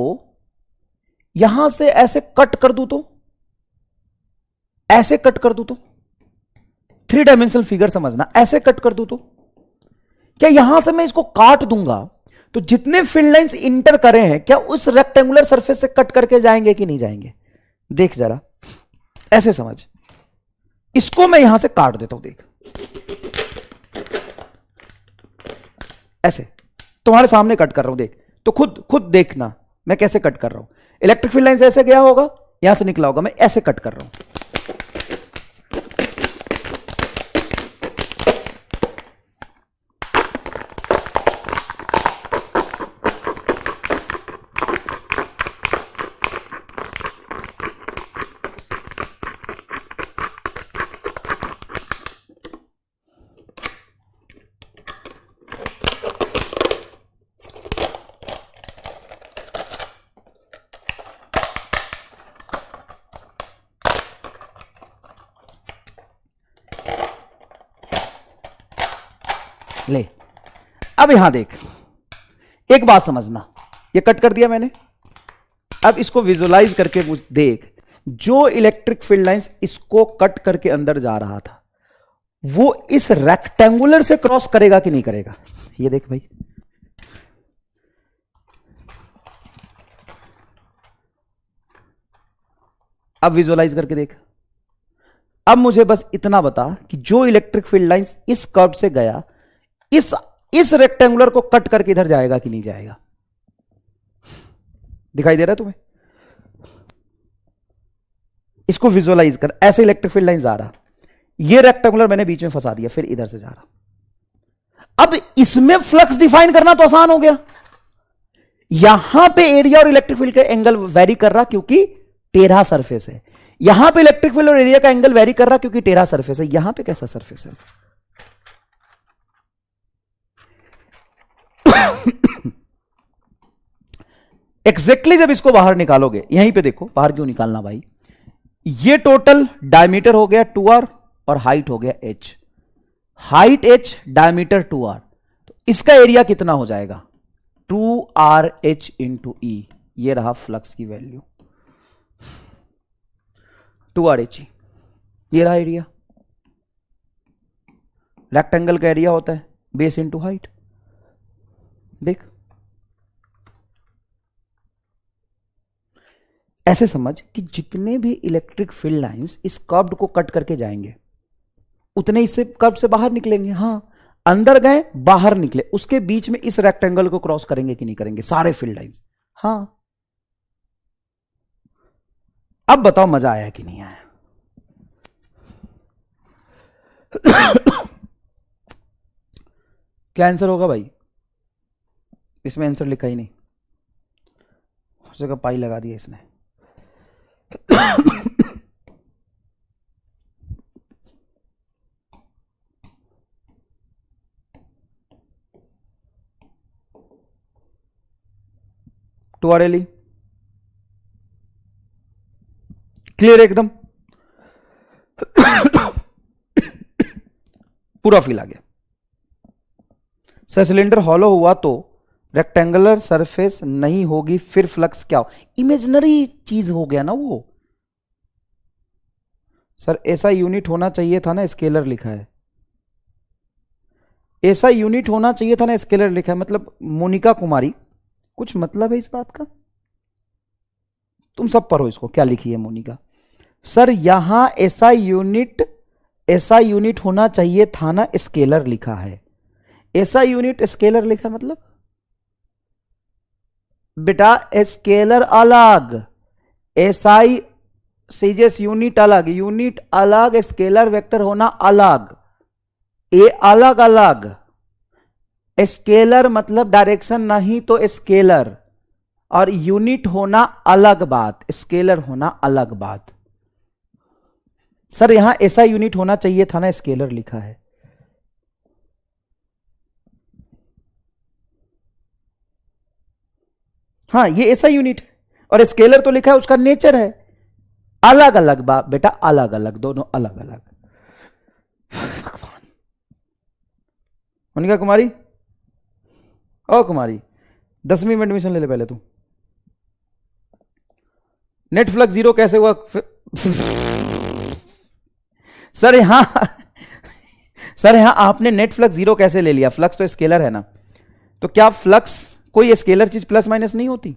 यहां से ऐसे कट कर दूं, तो ऐसे कट कर दूं, तो 3 डायमेंशनल फिगर समझना, ऐसे कट कर दूं तो क्या यहां से मैं इसको काट दूंगा तो जितने फील्ड लाइंस इंटर करे हैं क्या उस रेक्टेंगुलर सरफेस से कट करके जाएंगे कि नहीं जाएंगे? देख जरा, ऐसे समझ, इसको मैं यहां से काट देता हूं, देख ऐसे तुम्हारे सामने कट कर रहा हूं, देख तो खुद देखना मैं कैसे कट कर रहा हूं। इलेक्ट्रिक फील्ड लाइन ऐसे गया होगा, यहां से निकला होगा, मैं ऐसे कट कर रहा हूं। ले अब यहां देख, एक बात समझना, ये कट कर दिया मैंने। अब इसको विजुलाइज करके देख, जो इलेक्ट्रिक फील्ड लाइंस इसको कट करके अंदर जा रहा था वो इस रेक्टेंगुलर से क्रॉस करेगा कि नहीं करेगा? ये देख भाई, अब विजुअलाइज करके देख। अब मुझे बस इतना बता कि जो इलेक्ट्रिक फील्ड लाइंस इस कर्व से गया, इस रेक्टेंगुलर को कट करके इधर जाएगा कि नहीं जाएगा? दिखाई दे रहा है तुम्हें? इसको विजुअलाइज कर, ऐसे इलेक्ट्रिक फील्ड लाइंस आ रहा, ये रेक्टेंगुलर मैंने बीच में फंसा दिया, फिर इधर से जा रहा। अब इसमें फ्लक्स डिफाइन करना तो आसान हो गया। यहां पे एरिया और इलेक्ट्रिक फील्ड का एंगल वेरी कर रहा क्योंकि टेढ़ा सरफेस है, यहां पे इलेक्ट्रिक फील्ड और एरिया का एंगल वेरी कर रहा क्योंकि टेढ़ा सरफेस है। यहां पे कैसा सरफेस है? एग्जैक्टली जब इसको बाहर निकालोगे, यहीं पे देखो, बाहर क्यों निकालना भाई, ये टोटल डायमीटर हो गया 2r और हाइट हो गया h, height h, diameter 2r, तो इसका एरिया कितना हो जाएगा? 2rh इंटू ई। ये रहा फ्लक्स की वैल्यू 2rh, ये रहा एरिया। रेक्टेंगल का एरिया होता है बेस इंटू हाइट। देख, ऐसे समझ कि जितने भी इलेक्ट्रिक फील्ड लाइंस इस कर्व को कट करके जाएंगे उतने इससे कर्व से बाहर निकलेंगे। हां, अंदर गए बाहर निकले, उसके बीच में इस रेक्टेंगल को क्रॉस करेंगे कि नहीं करेंगे सारे फील्ड लाइंस? हां। अब बताओ मजा आया कि नहीं आया? क्या आंसर होगा भाई? इसमें आंसर लिखा ही नहीं, उसे का पाई लगा दिया इसने। टू क्लियर एकदम? पूरा फील आ गया। सर सिलेंडर हॉलो हुआ तो रेक्टेंगुलर सरफेस नहीं होगी, फिर फ्लक्स क्या हो? इमेजिनरी चीज हो गया ना वो। सर ऐसा यूनिट होना चाहिए था ना, स्केलर लिखा है। ऐसा यूनिट होना चाहिए था ना, स्केलर लिखा है, मतलब मोनिका कुमारी, कुछ मतलब है इस बात का? तुम सब पढ़ो इसको, क्या लिखी है मोनिका। सर यहां ऐसा यूनिट होना चाहिए था ना, स्केलर लिखा है। ऐसा यूनिट स्केलर लिखा मतलब बेटा स्केलर अलग, एसआई सीजेस यूनिट अलग, स्केलर वेक्टर होना अलग, ए अलग अलग। स्केलर मतलब डायरेक्शन नहीं तो स्केलर, और यूनिट होना अलग बात, स्केलर होना अलग बात। सर यहां ऐसा यूनिट होना चाहिए था ना, स्केलर लिखा है। हाँ ये ऐसा यूनिट है, और स्केलर तो लिखा है, उसका नेचर है अलग अलग बात बेटा, अलग अलग, दोनों अलग अलग। भगवान। मोनिका कुमारी, ओ कुमारी, 10वीं में एडमिशन ले ले पहले तू। नेट फ्लक्स जीरो कैसे हुआ? सर यहां आपने नेट फ्लक्स जीरो कैसे ले लिया? फ्लक्स तो स्केलर है ना, तो क्या फ्लक्स कोई स्केलर चीज प्लस माइनस नहीं होती?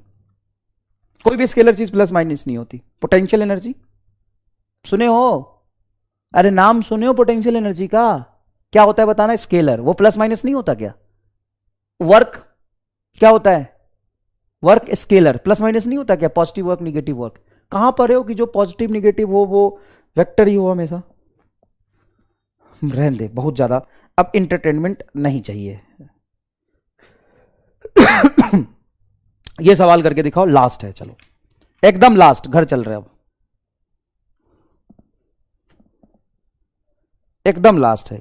कोई भी स्केलर चीज प्लस माइनस नहीं होती। पोटेंशियल एनर्जी सुने हो? अरे नाम सुने हो पोटेंशियल एनर्जी का? क्या होता है बताना। स्केलर वो प्लस माइनस नहीं होता क्या? वर्क क्या होता है? वर्क स्केलर प्लस माइनस नहीं होता क्या? Positive work negative work. कहां पर हो कि जो पॉजिटिव निगेटिव हो वो वेक्टर ही हो हमेशा? रहने दे, बहुत ज्यादा अब इंटरटेनमेंट नहीं चाहिए। ये सवाल करके दिखाओ, लास्ट है, चलो एकदम लास्ट, घर चल रहे अब, एकदम लास्ट है।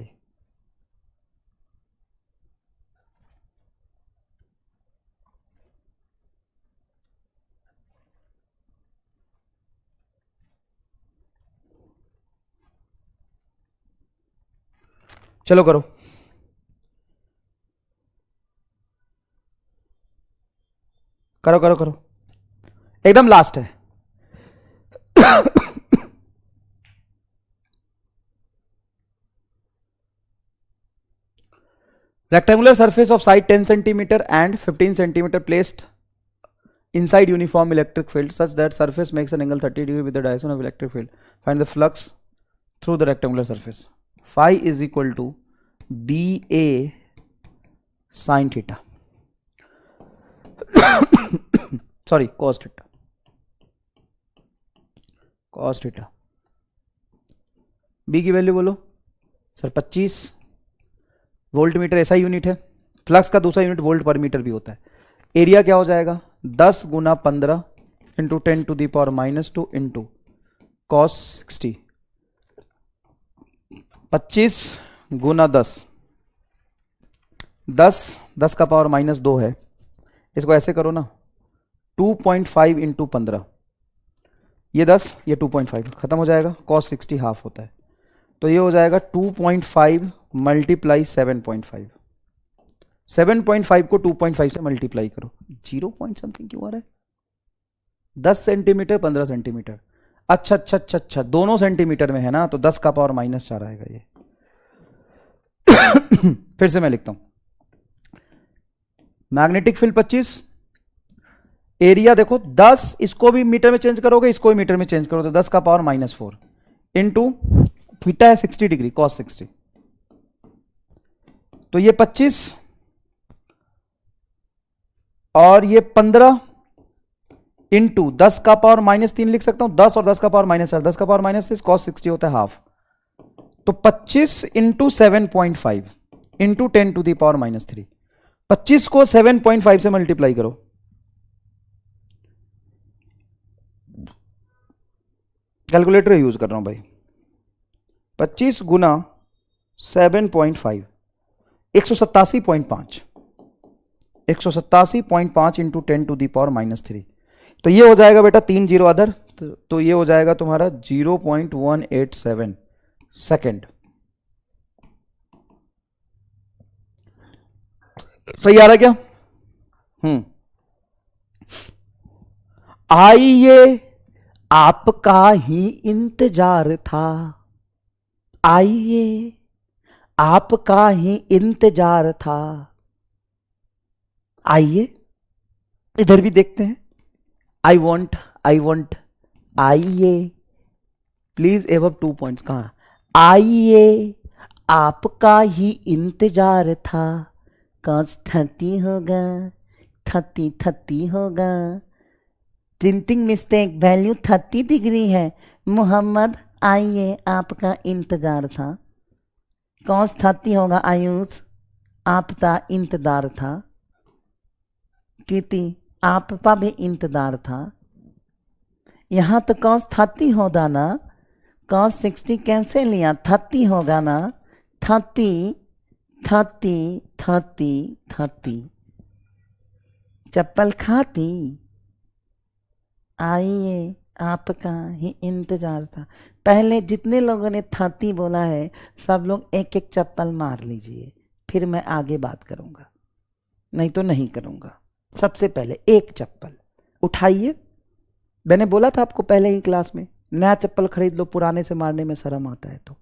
चलो करो। करो करो करो, एकदम लास्ट है। Rectangular surface of side 10 centimeter and 15 centimeter placed inside uniform electric field such that surface makes an angle 30 degree with the direction of electric field. Find the flux through the rectangular surface. Phi is equal to BA sin theta. Sorry, cos theta. Cos theta. B की वैल्यू बोलो सर 25 वोल्ट मीटर ऐसा यूनिट है। फ्लक्स का दूसरा यूनिट वोल्ट पर मीटर भी होता है। एरिया क्या हो जाएगा 10 गुना 15 into 10 to the power -2 into cos 60। 25 गुना 10 10 का पावर -2 है। इसको ऐसे करो ना 2.5 इंटू 15, ये 10 ये 2.5 खत्म हो जाएगा। कॉस 60 हाफ होता है तो ये हो जाएगा 2.5 मल्टीप्लाई 7.5। 7.5 को 2.5 से मल्टीप्लाई करो, 0 पॉइंट समथिंग क्यों आ रहा है? 10 सेंटीमीटर 15 सेंटीमीटर। अच्छा अच्छा अच्छा अच्छा, दोनों सेंटीमीटर में है ना, तो 10 का पावर -4 आएगा ये। फिर से मैं लिखता हूं, मैग्नेटिक फील्ड 25, एरिया देखो 10, इसको भी मीटर में चेंज करोगे, इसको भी मीटर में चेंज करोगे, तो 10 का पावर -4 इंटू थीटा है 60 डिग्री कॉस 60, तो ये 25 और ये 15 इंटू 10 का पावर -3 लिख सकता हूं, 10 और 10 का पावर -4, 10 का पावर -3 कॉस 60 होता है हाफ, तो 25 into 7.5 into 10 to the power -3। 25 को 7.5 से मल्टीप्लाई करो, कैलकुलेटर यूज कर रहा हूं भाई। 25 गुना 7.5 187.5 187.5 इंटू 10 टू दी पावर -3, तो ये हो जाएगा बेटा 3 जीरो अदर, तो ये हो जाएगा तुम्हारा 0.187 सेकेंड। सही आ रहा है क्या? आइए आपका ही इंतजार था, आइए आपका ही इंतजार था, आइए इधर भी देखते हैं। आई वॉन्ट आइए प्लीज एवं 2 पॉइंट्स कहां? आइए आपका ही इंतजार था, कॉस 30 होगा, 30 होगा, प्रिंटिंग मिस्टेक, वैल्यू 30 डिग्री है। मोहम्मद आइए आपका इंतजार था, कॉस 30 होगा। आयुष आपका इंतजार था, कृति आपका भी इंतजार था। यहां तो कॉस 30 होगा ना, कॉस 60 कैसे लिया, 30 होगा ना, 30 30 30 30 चप्पल खाती। आइए आपका ही इंतजार था। पहले जितने लोगों ने 30 बोला है सब लोग एक एक चप्पल मार लीजिए, फिर मैं आगे बात करूंगा, नहीं तो नहीं करूंगा। सबसे पहले एक चप्पल उठाइए, मैंने बोला था आपको पहले ही क्लास में, नया चप्पल खरीद लो, पुराने से मारने में शर्म आता है तो।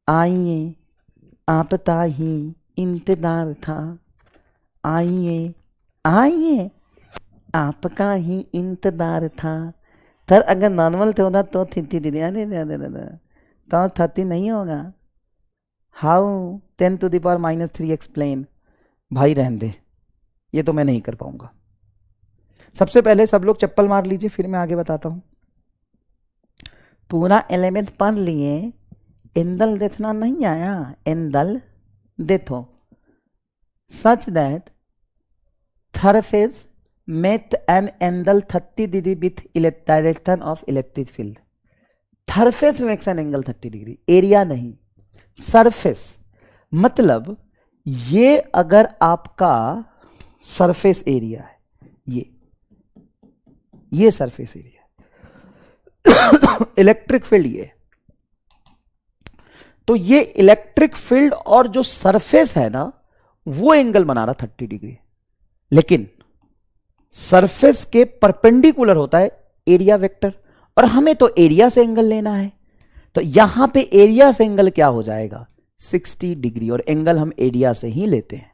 आइए आपका ही इंतजार था, आइए आइए आपका ही इंतजार था। फिर अगर नॉर्मल थे होता तो 30 दीदी, अरे तो 30 नहीं होगा। How 10 to the power -3 explain. भाई रहने दे, ये तो मैं नहीं कर पाऊंगा। सबसे पहले सब लोग चप्पल मार लीजिए, फिर मैं आगे बताता हूं। पूरा एलिमेंट पढ़ लिए, एंगल देखना नहीं आया, एंगल देखो, such that surface met an angle 30 degree with direction of electric field. Surface makes an angle 30 degree, area नहीं, सरफेस। मतलब ये अगर आपका सरफेस एरिया है, ये सरफेस एरिया इलेक्ट्रिक फील्ड ये, तो ये इलेक्ट्रिक फील्ड और जो सरफेस है ना, वो एंगल बना रहा 30 डिग्री। लेकिन सरफेस के परपेंडिकुलर होता है एरिया वेक्टर, और हमें तो एरिया से एंगल लेना है, तो यहां पे एरिया से एंगल क्या हो जाएगा 60 डिग्री, और एंगल हम एरिया से ही लेते हैं।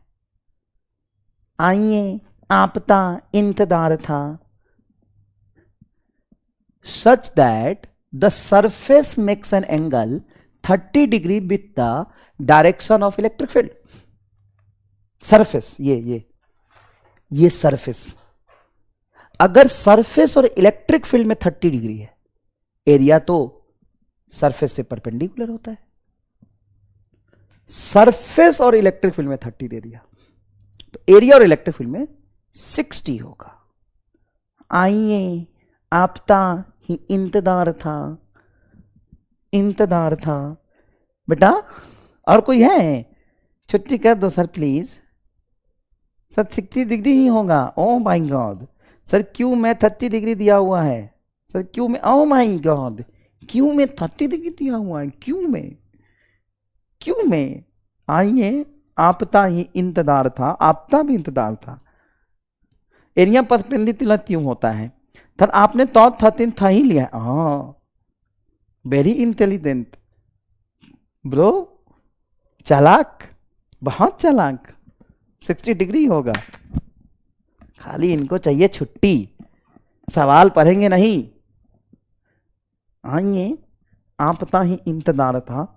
आइए आपता इंतजार था, such that the surface makes an angle 30 degree with the direction of electric field। Surface ये सरफेस, अगर सरफेस और इलेक्ट्रिक फील्ड में 30 डिग्री है, एरिया तो सरफेस से परपेंडिकुलर होता है, सरफेस और इलेक्ट्रिक फील्ड में 30 दे दिया, तो एरिया और इलेक्ट्रिक फील्ड में 60 होगा। आइए आपका ही इंतजार था बेटा, और कोई है? छुट्टी कर दो सर प्लीज। सर 60 डिग्री ही होगा। ओ माय गॉड सर, क्यों में 30 डिग्री दिया हुआ है सर, क्यों में? ओ माय गॉड, क्यों में 30 डिग्री दिया हुआ है, क्यों में? आइए आपका ही इंतजार था, आपका भी इंतजार था। एरिया परपेंडिकुलर क्यों होता है सर? आपने तो 13 था ही लिया। हाँ, वेरी इंटेलिजेंट ब्रो, चालाक, बहुत चालाक। 60 डिग्री होगा, खाली इनको चाहिए छुट्टी, सवाल पढ़ेंगे नहीं। आइए आपका ही इंतजार था,